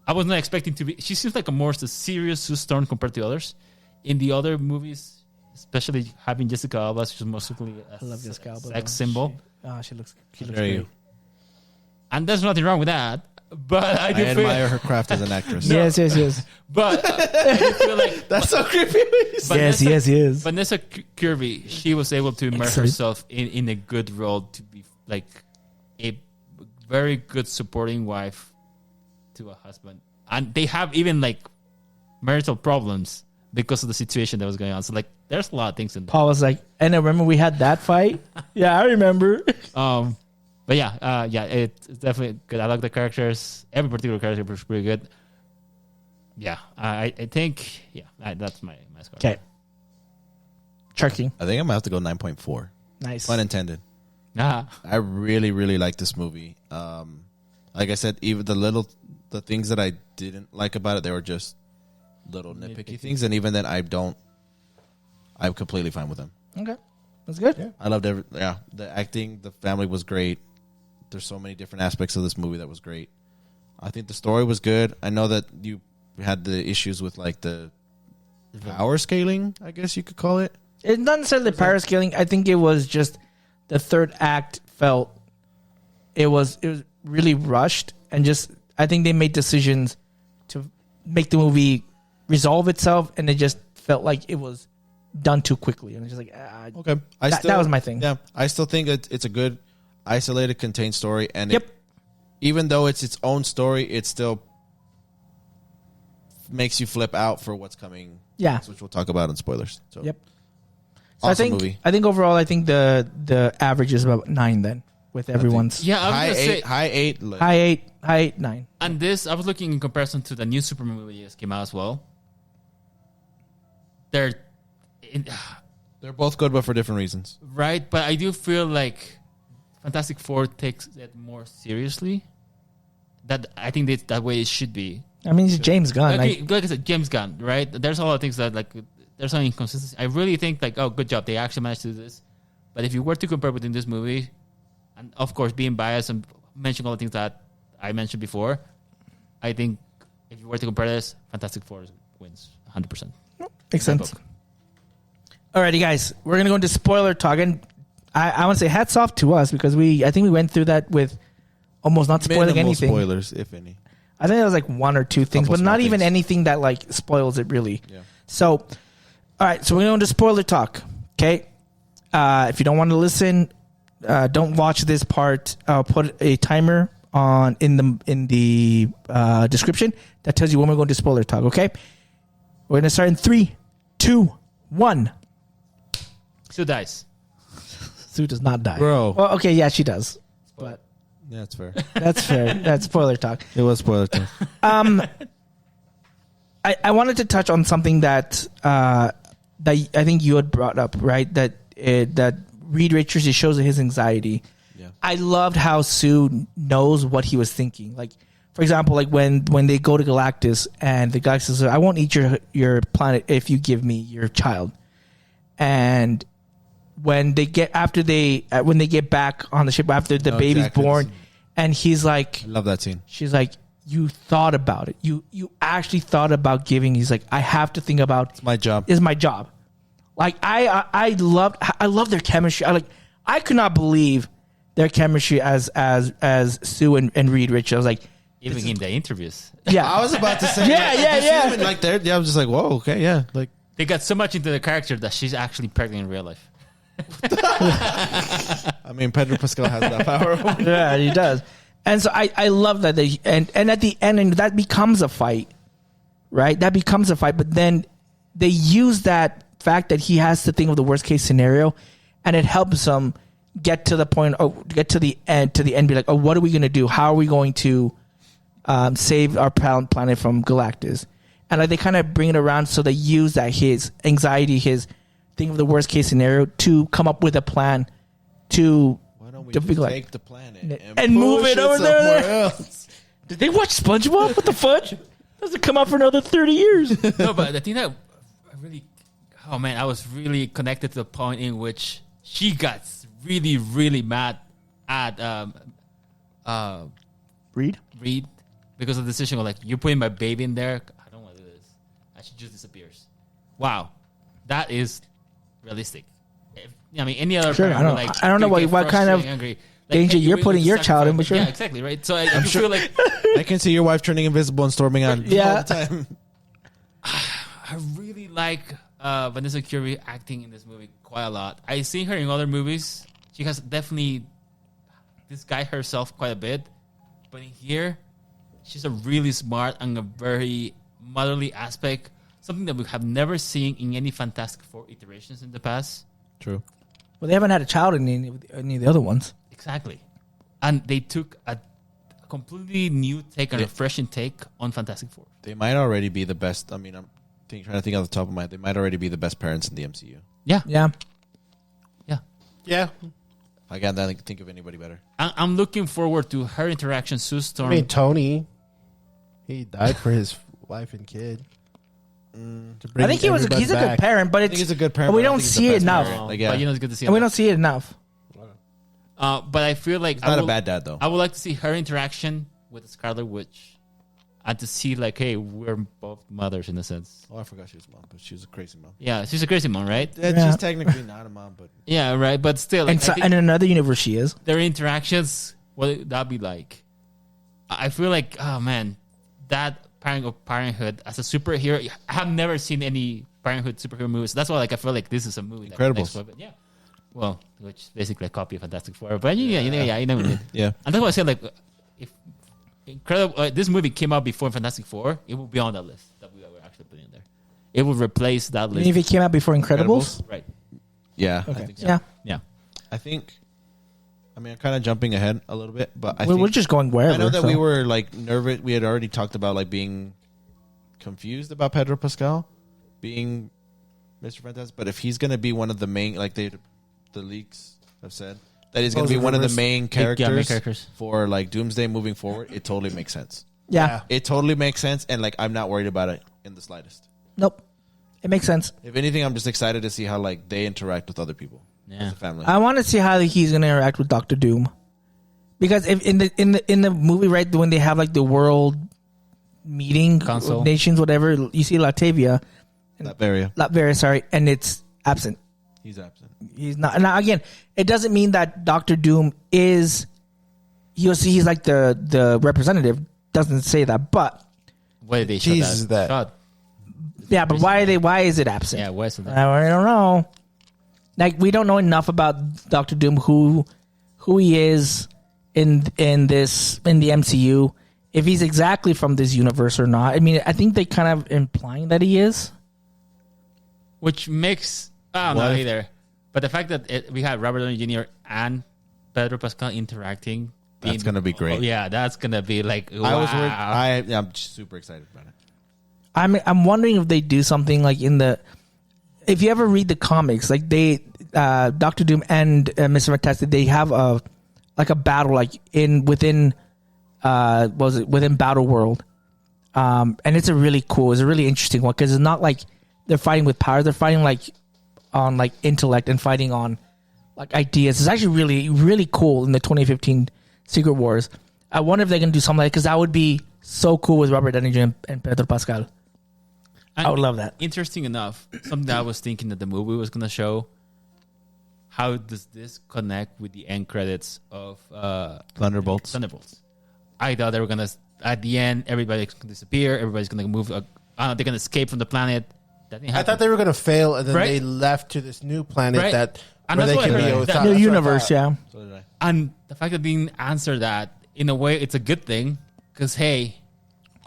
I was not expecting to be. She seems like a more serious Sue Storm compared to others. In the other movies, especially having Jessica Alba, she's mostly a sex symbol. She looks There great. you. And there's nothing wrong with that. But I I do feel, admire her craft as an actress. Yes. but I do feel like That's so creepy. Yes. Vanessa Kirby, she was able to immerse Excellent. herself in a good role to be like a very good supporting wife to a husband. And they have even like marital problems because of the situation that was going on. So like there's a lot of things in there. Paul was like, and I remember we had that fight. Yeah, I remember. But it's definitely good. I like the characters. Every particular character was pretty good. Yeah, I think that's my score. Okay. Trucking. I think I'm going to have to go 9.4. Nice. Pun intended. Ah, I really, really like this movie. Like I said, even the things that I didn't like about it, they were just little nitpicky things. And even then, I'm completely fine with them. Okay. That's good. Yeah. I loved the acting, the family was great. There's so many different aspects of this movie that was great. I think the story was good. I know that you had the issues with like the power scaling, I guess you could call it. It's not necessarily power scaling. I think it was just the third act felt it was really rushed, and just I think they made decisions to make the movie resolve itself, and it just felt like it was done too quickly, and it's just like Okay, that was my thing. Yeah, I still think it's a good, isolated, contained story, and Yep. even though it's its own story, it still makes you flip out for what's coming. Yeah. which we'll talk about in spoilers. So, Yep. So awesome movie. I think overall, I think the average is about 9 then with everyone's yeah. I was High gonna say, eight, high eight. high 8, 9. and this I was looking in comparison to the new Superman movie that came out as well. They're They're both good, but for different reasons. right, but I do feel like Fantastic Four takes it more seriously. That I think that's that way it should be. I mean, it's James Gunn. Like I said, James Gunn, right? There's a lot of things that like there's some inconsistency. I really think like, oh, good job, they actually managed to do this. But if you were to compare within this movie, and of course being biased and mentioning all the things that I mentioned before, I think if you were to compare this, Fantastic Four is wins 100%. Makes sense. Alrighty, guys, we're gonna go into spoiler talk, and I want to say hats off to us because I think we went through that with almost not spoiling Minimal anything. spoilers, if any. I think there was like one or two things, but Couple not small even things. anything that like spoils it really. Yeah. So, all right, so we're going to go into spoiler talk. Okay, if you don't want to listen, don't watch this part. I'll put a timer on in the description that tells you when we're going to spoiler talk. Okay, we're going to start in 3, 2, 1. Sue dies. Sue does not die, Bro. Well, okay, yeah, she does, but Yeah, that's fair. that's fair. That's spoiler talk. It was spoiler time. I wanted to touch on something that I think you had brought up, right? That Reed Richards, it shows his anxiety. Yeah. I loved how Sue knows what he was thinking. Like, for example, like when they go to Galactus and the Galactus says, "I won't eat your planet if you give me your child," and when they get back on the ship after the baby's exactly. born, and he's like, I love that scene. she's like, you thought about it. You actually thought about giving. He's like, I have to think about. It's my job. Is my job. Like I love their chemistry. I could not believe their chemistry as Sue and Reed Richards. I was like, Even in the interviews. yeah, I was about to say. yeah. Even like there, yeah, I was just like, whoa, okay, yeah. Like, They got so much into the character that she's actually pregnant in real life. I mean, Pedro Pascal has that power. yeah, he does. And so I love that and at the end, and that becomes a fight, right? That becomes a fight. But then they use that fact that he has to think of the worst case scenario, and it helps him get to the point, get to the end, be like, oh, what are we going to do? How are we going to save our planet from Galactus? And like they kind of bring it around, so they use that his anxiety, his think of the worst case scenario, to come up with a plan to. Why don't we to just be like- take the planet and move push it over somewhere there? else? Did they watch SpongeBob? What the fudge? Doesn't come out for another 30 years. No, but the thing that I really, oh man, I was really connected to the point in which she got really, really mad at Reed? Reed because of the decision of like, you're putting my baby in there. I don't want to do this. And she just disappears. Wow, that is realistic. I mean, any other Sure, parent I would, don't- like, I don't know get what kind of frustrated, angry. danger you're willing putting to your child in, sacrifice- but sure. Yeah, exactly, right? So I feel like I can see your wife turning invisible and storming on Yeah. all the time. I really like Vanessa Kirby acting in this movie quite a lot. I've seen her in other movies. She has definitely disguised herself quite a bit. But in here, she's a really smart and a very motherly aspect. Something that we have never seen in any Fantastic Four iterations in the past. True. Well, they haven't had a child in any of the other ones. Exactly. And they took a completely new take, a refreshing take on Fantastic Four. They might already be the best. I mean, I'm trying to think off the top of my head. They might already be the best parents in the MCU. Yeah. Yeah. Yeah. Yeah. I can't think of anybody better. I'm looking forward to her interaction, Sue Storm. I mean, Tony, he died for his wife and kid. To bring I think he's a everybody good back. parent, but I think he's a good parent. but we but I don't think he's see the it best enough. parent. Like, yeah. But you know, it's good to see And we that. don't see it enough. But I feel like He's not a bad dad, though. I would like to see her interaction with the Scarlet Witch, and to see like, hey, we're both mothers in a sense. Oh, I forgot she was a mom, but she was a crazy mom. Yeah, she's a crazy mom, right? Yeah. She's technically not a mom, but Yeah, right. But still, like, And, so, I think and in another universe, she is. their interactions, what would that be like? I feel like, oh man, that pairing of parenthood as a superhero. I have never seen any parenthood superhero movies. That's why, like, I feel like this is a movie. That Incredibles. connects with it. Yeah. Well, which is basically a copy of Fantastic Four, but you know, what I mean. yeah. And that's why I said, like, if Incredible, this movie came out before Fantastic Four, it would be on that list that we were actually putting in there. It would replace that I list. mean, if it came out before Incredibles. Right. Yeah. I Okay. think so. Yeah. Yeah. I think. I mean, I'm kind of jumping ahead a little bit, but I We're think just going wherever. I know that so. we were like nervous. We had already talked about like being confused about Pedro Pascal being Mr. Fantastic, but if he's going to be one of the main, like the leaks have said that he's going to be one of the main characters for like Doomsday moving forward, it totally makes sense. Yeah. It totally makes sense, and like I'm not worried about it in the slightest. Nope. It makes sense. If anything, I'm just excited to see how like they interact with other people Yeah. as a family. I want to see how he's going to interact with Doctor Doom, because if in the movie, right, when they have like the world meeting Council. nations, whatever. You see Latveria, Latveria. and it's absent. He's absent. He's not. Now again, it doesn't mean that Doctor Doom is. He's like the representative. Doesn't say that, but Why did they show Jesus, that? that- shot? yeah. But why is it absent? Yeah, why is it? I don't know. Like we don't know enough about Doctor Doom, who he is in the MCU. If he's exactly from this universe or not. I mean, I think they kind of implying that he is. Which makes I don't know either. But the fact that we had Robert Downey Jr. and Pedro Pascal interacting, That's gonna be great. Yeah, that's gonna be like. Wow. I was worried. I'm super excited about it. I'm wondering if they do something like if you ever read the comics, like they Doctor Doom and Mr. Fantastic, they have a battle like within Battle World, and it's a really interesting one because it's not like they're fighting with power, they're fighting like on like intellect and fighting on like ideas. It's actually really, really cool in the 2015 Secret Wars. I wonder if they're gonna do something like, because that would be so cool with Robert Downey Jr. and Pedro Pascal. And I would love that. Interesting enough, something that I was thinking that the movie was going to show. How does this connect with the end credits of Thunderbolts. I thought they were going to, at the end, everybody's going to disappear. Everybody's going to move. They're going to escape from the planet. That didn't I happen. thought they were going to fail, and then Right? they left to this new planet Right. And where that's they what can I be. heard. without- That- that's The what I universe, thought. yeah. So did I. And the fact that they didn't answer that, in a way, it's a good thing. Because, hey,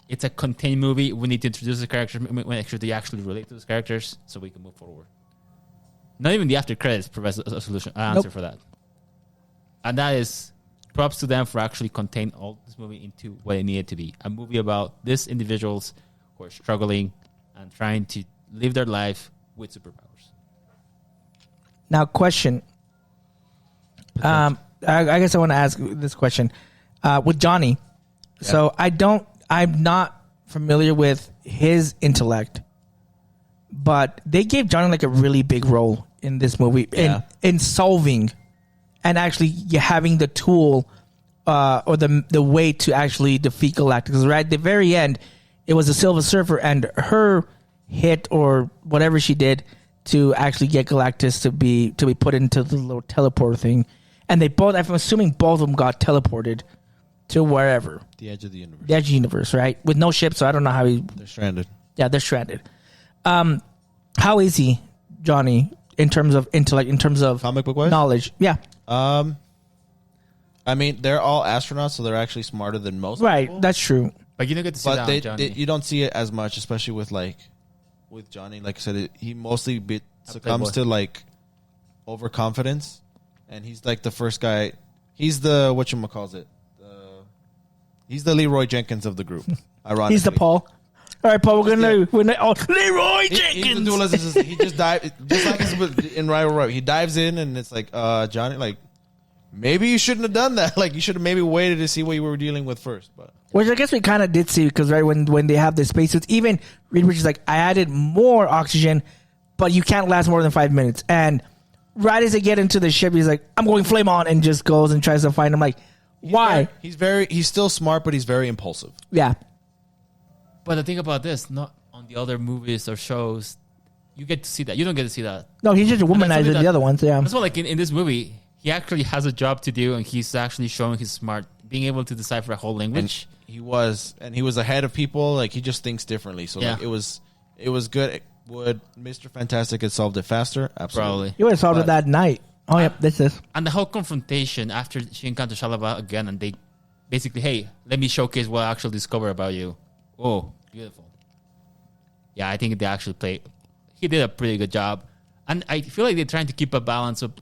it's a contained movie. We need to introduce the characters. Make sure they actually relate to those characters so we can move forward. Not even the after credits provides a solution, an answer Nope. for that. And that is props to them for actually containing all this movie into what it needed to be. A movie about these individuals who are struggling and trying to live their life with superpowers. Now, question. I guess I want to ask this question with Johnny. So I'm not familiar with his intellect, but they gave Johnny like a really big role in this movie in solving and actually having the tool or the way to actually defeat Galactus. Because right at the very end, it was the Silver Surfer and her hit or whatever she did to actually get Galactus to be put into the little teleporter thing. And they both, I'm assuming both of them got teleported to wherever. The edge of the universe. The edge of the universe, right? With no ship, so I don't know how They're stranded. Yeah, they're stranded. How is he, Johnny, in terms of intellect, in terms of Comic book wise? knowledge? Yeah. I mean, they're all astronauts, so they're actually smarter than most Right, people. that's true. But you don't get to see But that on Johnny. you don't see it as much, especially with Johnny. Like I said, he mostly succumbs to like overconfidence, and he's like the first guy. He's the whatchamacallit. He's the Leroy Jenkins of the group. Ironically, He's the Paul. All right, Paul, we're gonna Leroy He's the Jenkins. duelist. He just dive just like in Rival Row. He dives in, and it's like Johnny, like maybe you shouldn't have done that. Like you should have maybe waited to see what you were dealing with first. But Which I guess we kind of did see because right when they have the spacesuits, even Reed Richards is like, I added more oxygen, but you can't last more than 5 minutes. And right as they get into the ship, he's like, I'm going flame on, and just goes and tries to find him. Like, why? He's still smart, but he's very impulsive. Yeah. But the thing about this, not on the other movies or shows, you get to see that. You don't get to see that. No, he's just a And that's womanizer something the that- other ones. Yeah. That's why, like in this movie, he actually has a job to do, and he's actually showing his smart, being able to decipher a whole language. He was ahead of people. Like he just thinks differently. So like, Yeah. it was good. Would Mr. Fantastic have solved it faster? Absolutely. Probably. You would have solved it that night. Oh, yep, this is. And the whole confrontation after she encounters Shalaba again, and they basically, hey, let me showcase what I actually discover about you. Oh, beautiful. Yeah, I think they actually he did a pretty good job. And I feel like they're trying to keep a balance of,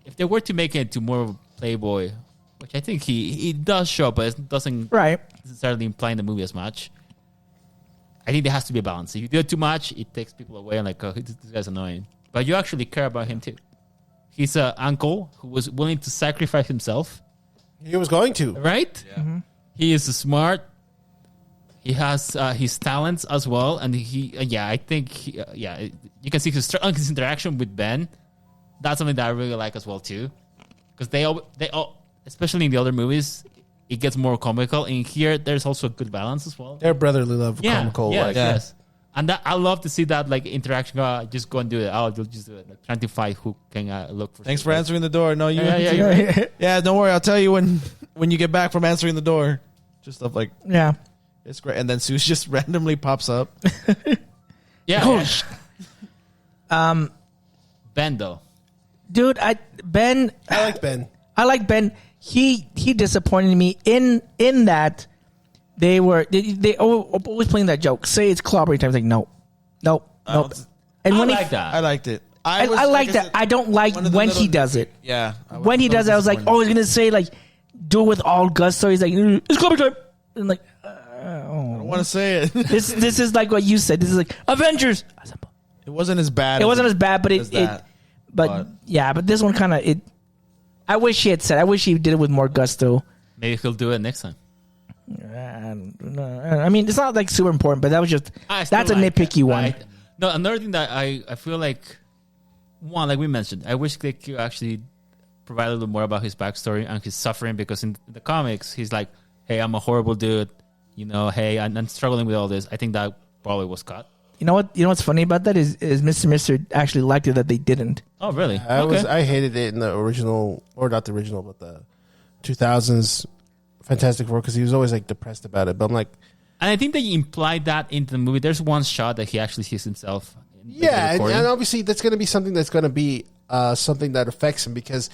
if they were to make it to more of a playboy, which I think he does show, but it doesn't Right. necessarily imply in the movie as much. I think there has to be a balance. If you do it too much, it takes people away and like, oh, this guy's annoying. But you actually care about him too. He's an uncle who was willing to sacrifice himself, He was going to. right? Yeah. He is smart. He has his talents as well, and I think you can see his interaction with Ben. That's something that I really like as well too, because they all, especially in the other movies, it gets more comical. In here, there's also a good balance as well. Their brotherly love, comical. Yeah, like, yes. And that, I love to see that like interaction. Just go and do it. Oh, you'll just do it. Like, trying to find who can look for. Thanks for answering the door. No, you. Yeah. Don't worry. I'll tell you when you get back from answering the door. Just stuff like Yeah. it's great. And then Seuss just randomly pops up. Yeah. Ben though. Dude, Ben. I like Ben. I like Ben. He disappointed me in that they always playing that joke. Say it's clobbering time. It's like no. And I when like that. I liked it. I like that. I don't like when he does it. Yeah. When he does it, I was like, oh, he's gonna say like, do it with all gusto. He's like, it's clobbering time. And like, I don't want to say it. this is like what you said. This is like Avengers. It wasn't as bad. It wasn't as bad, but but but this one kind of it. I wish he had said. I wish he did it with more gusto. Maybe he'll do it next time. I mean, it's not like super important, but that was just that's a nitpicky one. No, another thing that I feel like one, like we mentioned, I wish they could actually provide a little more about his backstory and his suffering, because in the comics he's like, hey, I'm a horrible dude, hey, I'm struggling with all this. I think that probably was cut. You know what's funny about that is Mr. Mister actually liked it that they didn't. Oh, really? I hated it in the original, or not the original, but the 2000s Fantastic Four, because he was always like depressed about it. But I'm like, and I think they implied that into the movie. There's one shot that he actually sees himself. And obviously that's going to be something that's going to be something that affects him, because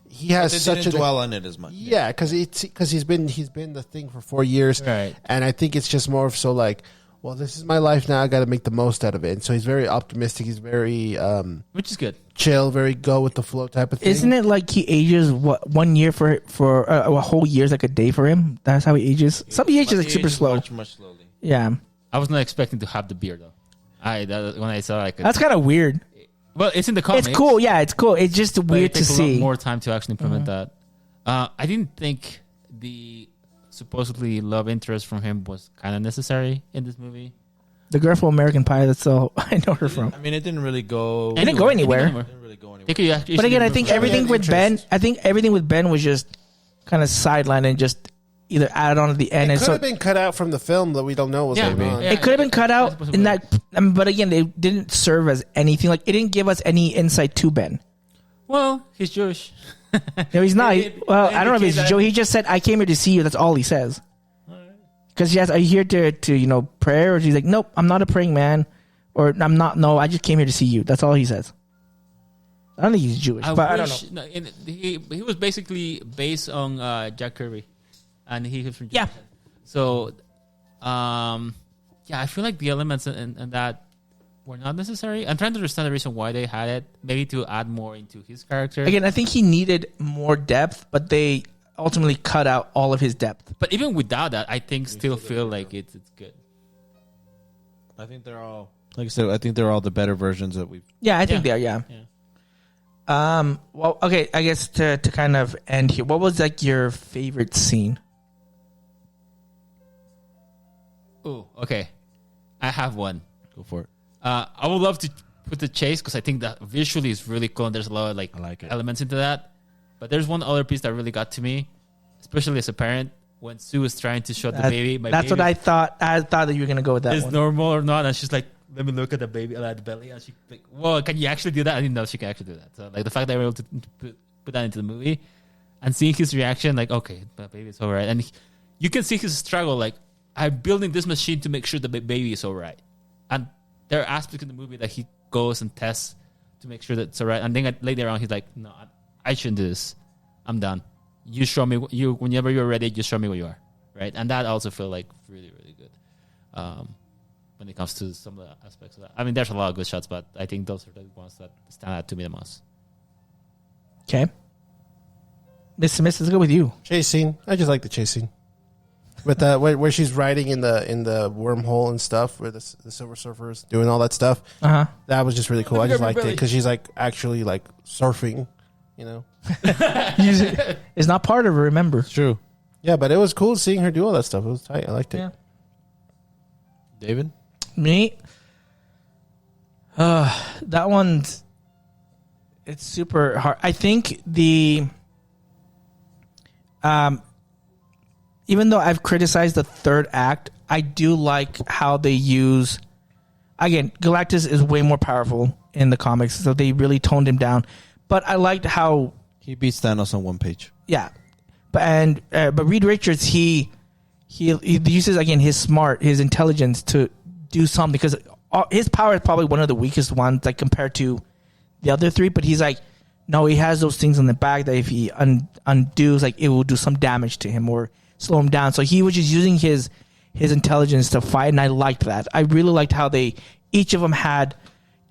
he has such a dwell on it as much. Yeah, because he's been the thing for 4 years, right? And I think it's just more of so like, well, this is my life now. I got to make the most out of it. And so he's very optimistic. He's very which is good, chill, very go with the flow type of thing. Isn't it like he ages 1 year for a whole year is like a day for him? That's how he ages. Some he ages like super slow. Much slowly. Yeah, I was not expecting to have the beard though. When I saw like that's kind of weird. Well, it's in the comics. It's cool. Yeah, it's cool. It's just weird to see. A lot more time to actually implement that. I didn't think the supposedly love interest from him was kind of necessary in this movie. The girl from American Pie. That's all I know her from. I mean, it didn't really go. It didn't go anywhere. It didn't really go anywhere. But again, I think everything with Ben. I think everything with Ben was just kind of sidelined and just either added on at the end. It and could so have been cut out from the film that we don't know what's going on. Yeah. it could have been cut out in that. But again, it didn't serve as anything. Like it didn't give us any insight to Ben. Well, he's Jewish. No, he's not. Well, I don't know if he's Joe. He just said, "I came here to see you." That's all he says. Because yes, are you here to pray? Or he's like, "Nope, I'm not a praying man," or "I'm not. No, I just came here to see you." That's all he says. I don't think he's Jewish, but I don't know. No, he was basically based on Jack Kirby, and he was from Japan. Yeah. So, I feel like the elements in that were not necessary. I'm trying to understand the reason why they had it. Maybe to add more into his character. Again, I think he needed more depth, but they ultimately cut out all of his depth. But even without that, I think still feel like it's good. I think they're all, like I said, I think they're all the better versions that we've. Yeah, I think they are. Yeah. Well, okay. I guess to kind of end here, what was like your favorite scene? Oh, okay. I have one. Go for it. I would love to put the chase because I think that visually is really cool and there's a lot of I like it. elements into that. But there's one other piece that really got to me, especially as a parent, when Sue was trying to show the baby. That's what I thought. I thought that you were gonna go with that. Is one. normal or not? And she's like, "Let me look at the baby at the belly." And she's like, "Whoa, can you actually do that?" I didn't know she can actually do that. So like the fact that they were able to put that into the movie and seeing his reaction, like, okay, the baby's all right, and you can see his struggle. Like, I'm building this machine to make sure the baby is all right, and there are aspects in the movie that he goes and tests to make sure that it's all right, and then later on he's like, "No, I shouldn't do this. I'm done. You show me whenever you're ready. Just show me where you are." Right, and that also felt like really, really good when it comes to some of the aspects of that. I mean, there's a lot of good shots, but I think those are the ones that stand out to me the most. Okay, Mr. Let's go with you. Chase scene. I just like the chase scene. With where she's riding in the wormhole and stuff, where the Silver Surfer's doing all that stuff. That was just really cool. I just liked it because she's like actually like surfing, It's not part of it. Remember, It's true. Yeah, but it was cool seeing her do all that stuff. It was tight. I liked it. Yeah. David? Me, that one's it's super hard. I think even though I've criticized the third act, I do like how they use. Again, Galactus is way more powerful in the comics, so they really toned him down. But I liked how He beats Thanos on one page. yeah, but Reed Richards he uses again his intelligence to do something because his power is probably one of the weakest ones like compared to the other three. But he's like, no, he has those things in the back that if he undoes, like it will do some damage to him or slow him down. So he was just using his intelligence to fight, and I liked that. I really liked how each of them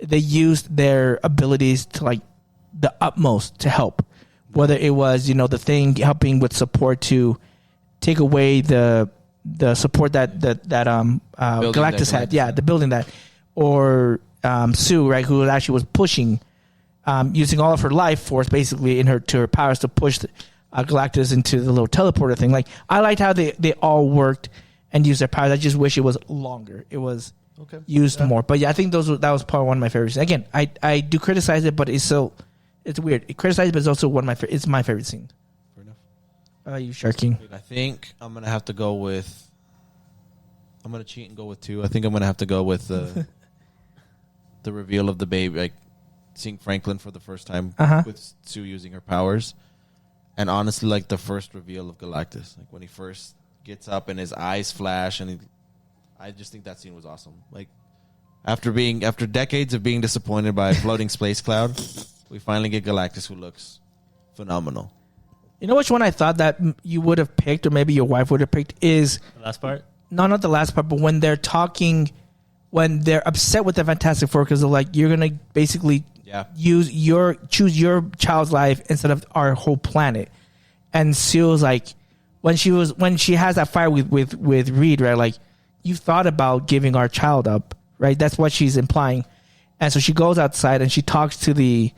they used their abilities to like the utmost to help. Whether it was the thing helping with support to take away the support that Galactus had, the building that, or Sue, right, who actually was pushing, using all of her life force basically to her powers to push Galactus into the little teleporter thing. Like I liked how they all worked and used their powers. I just wish it was longer. It was used more. But yeah, I think that was probably one of my favorites. Again, I do criticize it, but it's weird. It criticized, but it's also it's my favorite scene. Fair enough. You Sharking? I think I'm gonna have to go with. I'm gonna cheat and go with 2. I think I'm gonna have to go with the reveal of the baby, like seeing Franklin for the first time with Sue using her powers, and honestly, like the first reveal of Galactus, like when he first gets up and his eyes flash, and I just think that scene was awesome. Like after decades of being disappointed by a floating space cloud, we finally get Galactus who looks phenomenal. You know which one I thought that you would have picked, or maybe your wife would have picked, is The last part? no, not the last part, but when they're talking, when they're upset with the Fantastic Four because they're like, you're gonna basically choose your child's life instead of our whole planet, and Sue's like, when she has that fight with Reed, right? Like, you thought about giving our child up, right? That's what she's implying, and so she goes outside and she talks to the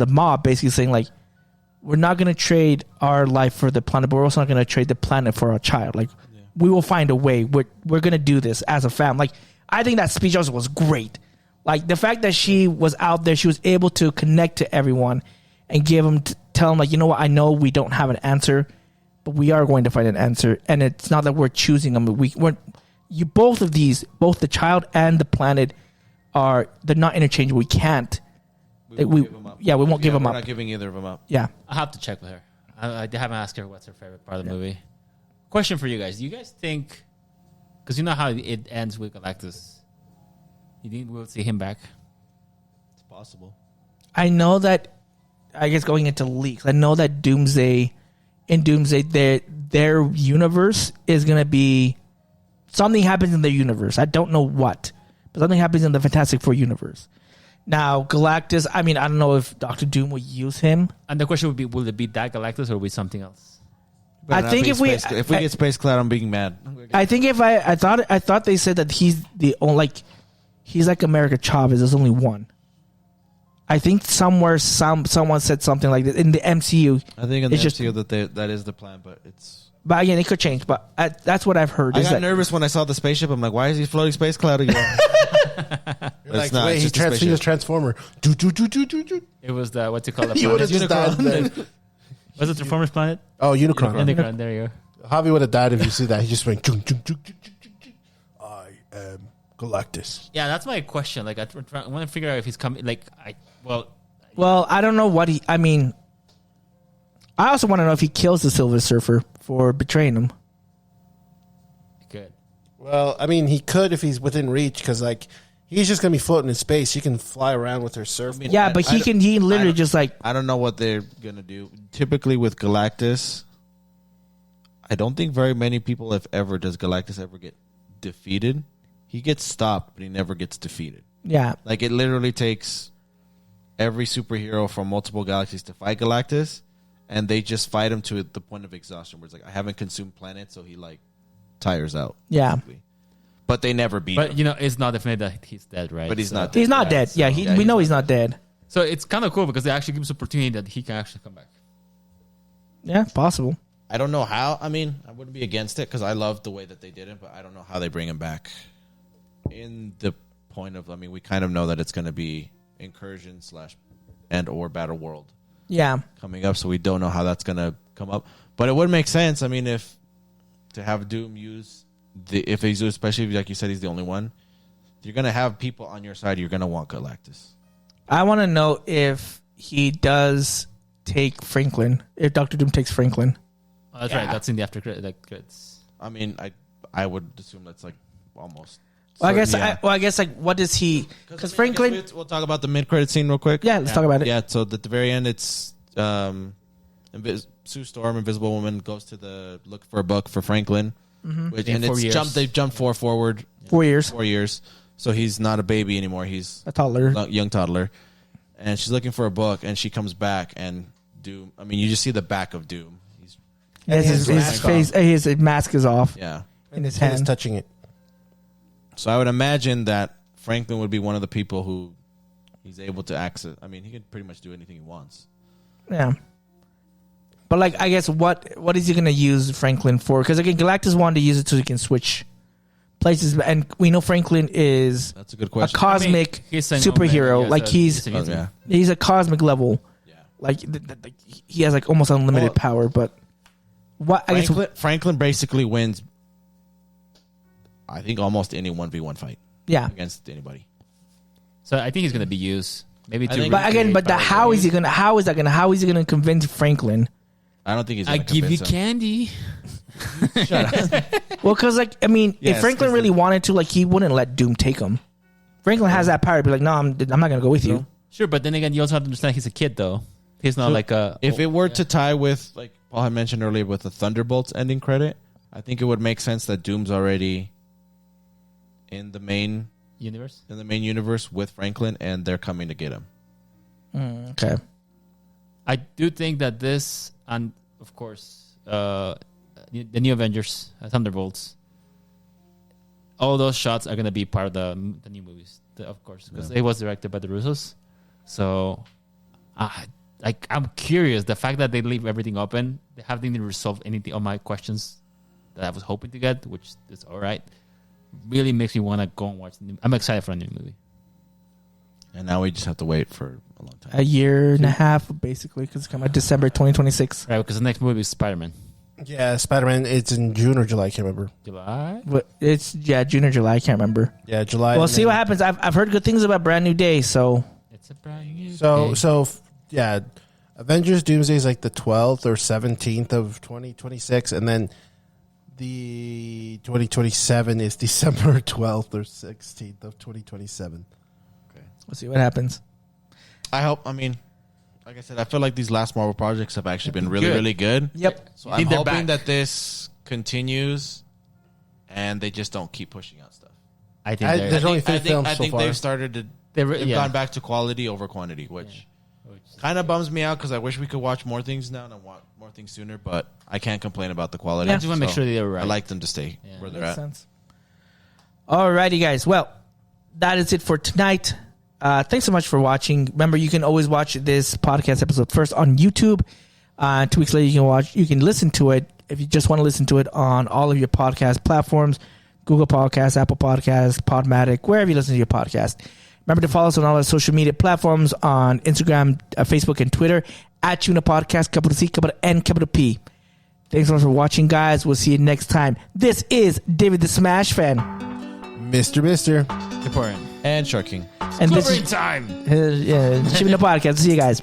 mob, basically saying like, we're not going to trade our life for the planet, but we're also not going to trade the planet for our child. Like, we will find a way. We're going to do this as a family. Like, I think that speech also was great. Like, the fact that she was out there, she was able to connect to everyone and tell them, like, you know what, I know we don't have an answer, but we are going to find an answer. And it's not that we're choosing them. Both the child and the planet they're not interchangeable. We can't. We won't give them up. Yeah, we won't give them up. We're not giving either of them up. Yeah. I'll have to check with her. I haven't asked her what's her favorite part of the movie. Question for you guys. Do you guys think, because you know how it ends with Galactus, you think we'll see him back? It's possible. I know that, I guess going into leaks, I know that Doomsday, their universe is going to be, something happens in their universe. I don't know what, but something happens in the Fantastic Four universe. Now, Galactus, I mean, I don't know if Doctor Doom will use him. And the question would be, will it be that Galactus or will it be something else? I think if we get Space Cloud, I'm being mad. I think I thought they said that he's the only, like, he's like America Chavez. There's only one. I think somewhere someone said something like that in the MCU. I think in the MCU that is the plan, but it's. But again, it could change. But that's what I've heard. I got nervous when I saw the spaceship. I'm like, why is he floating Space Cloud again? You're like, wait, he was Transformer. It was the, what's it called? The You would have just died then. Was it Transformers Planet? Oh, Unicron. Unicron, there you go. Javi would have died if you see that. He just went, I am Galactus. Yeah, that's my question. Like, I want to figure out if he's coming. Like, well, I don't know what I mean, I also want to know if he kills the Silver Surfer for betraying him. Good. Well, I mean, he could if he's within reach, because, like, he's just going to be floating in space. He can fly around with her surfboard. Yeah, but he literally just, like... I don't know what they're going to do. Typically with Galactus, I don't think very many people does Galactus ever get defeated. He gets stopped, but he never gets defeated. Yeah. Like, it literally takes every superhero from multiple galaxies to fight Galactus, and they just fight him to the point of exhaustion, where it's like, I haven't consumed planets, so he, like, tires out. Yeah. Basically. But they never beat him. But, you know, it's not definite that he's dead, right? But he's not dead. He's not dead. Yeah, we know he's not dead. So it's kind of cool because they actually give us opportunity that he can actually come back. Yeah, possible. I don't know how. I mean, I wouldn't be against it because I love the way that they did it, but I don't know how they bring him back. In the point of, I mean, we kind of know that it's going to be Incursion / and or Battle World. Yeah. Coming up, so we don't know how that's going to come up. But it would make sense. I mean, if to have Doom use if he's, especially if, like you said, he's the only one, you're gonna have people on your side. You're gonna want Galactus. I want to know if he does take Franklin. If Doctor Doom takes Franklin. Oh, that's right. That's in the after credits. I mean, I would assume that's like almost. Well, certain, I guess like what does he? Because Franklin. We'll talk about the mid-credit scene real quick. Yeah, let's talk about it. Yeah, so at the very end, it's Sue Storm, Invisible Woman, goes to look for a book for Franklin, which, and it's jumped. They've jumped forward 4 years. 4 years. So he's not a baby anymore. He's a toddler, young toddler, and she's looking for a book, and she comes back, and Doom. I mean, you just see the back of Doom. His face, his mask is off. Yeah, in his hand, hand, touching it. So I would imagine that Franklin would be one of the people who he's able to access. I mean, he can pretty much do anything he wants. Yeah. But like, I guess what is he going to use Franklin for? Because again, Galactus wanted to use it so he can switch places, and we know Franklin is that's a good question. A cosmic superhero. Like he's a cosmic level. Yeah. Like he has like almost unlimited power. But what I guess Franklin basically wins. I think almost any 1v1 fight. Yeah. Against anybody. So I think he's going to be used. Maybe to. But again, how is he going to convince Franklin? I don't think he's. I give you candy. Shut up. Well, because like I mean, if Franklin really wanted to, like he wouldn't let Doom take him. Franklin has that power to be like, no, I'm not going to go with you. Sure, but then again, you also have to understand he's a kid, though. He's not like a. If it were to tie with, like Paul had mentioned earlier, with the Thunderbolts ending credit, I think it would make sense that Doom's already in the main universe. In the main universe with Franklin, and they're coming to get him. Okay. I do think that this, and of course, the new Avengers, Thunderbolts, all those shots are going to be part of the new movies, of course, because it was directed by the Russos. So, I'm curious. The fact that they leave everything open, they haven't even resolved anything of my questions that I was hoping to get, which is all right. Really makes me want to go and watch. I'm excited for a new movie. And now we just have to wait for a long time. A year and a half, basically, because it's coming out December 2026. Right, because the next movie is Spider-Man. Yeah, Spider-Man. It's in June or July. I can't remember. July? But it's June or July. I can't remember. Yeah, July. We'll see what happens. I've heard good things about Brand New Day, so it's a brand new day. So yeah, Avengers Doomsday is like the 12th or 17th of 2026, and then the 2027 is December 12th or 16th of 2027. We'll see what happens. I hope. I mean, like I said, I feel like these last Marvel projects have actually been really, really good. Yep. So I'm hoping that this continues, and they just don't keep pushing out stuff. I think there's only 3 films I so think far. they've started to. They've gone back to quality over quantity, which kind of bums me out because I wish we could watch more things now and I want more things sooner. But I can't complain about the quality. I just want to make sure they're right. I like them to stay where they're at. Sense. Alrighty, guys. Well, that is it for tonight. Thanks so much for watching. Remember, you can always watch this podcast episode first on YouTube. 2 weeks later, you can listen to it if you just want to listen to it on all of your podcast platforms: Google Podcasts, Apple Podcasts, Podmatic, wherever you listen to your podcast. Remember to follow us on all our social media platforms on Instagram, Facebook, and Twitter at Tuna Podcast, capital C, capital N, capital P. Thanks so much for watching, guys. We'll see you next time. This is David the Smash Fan, Mr. Important. And Shark King. and this is time. Chipping the Podcast. See you guys.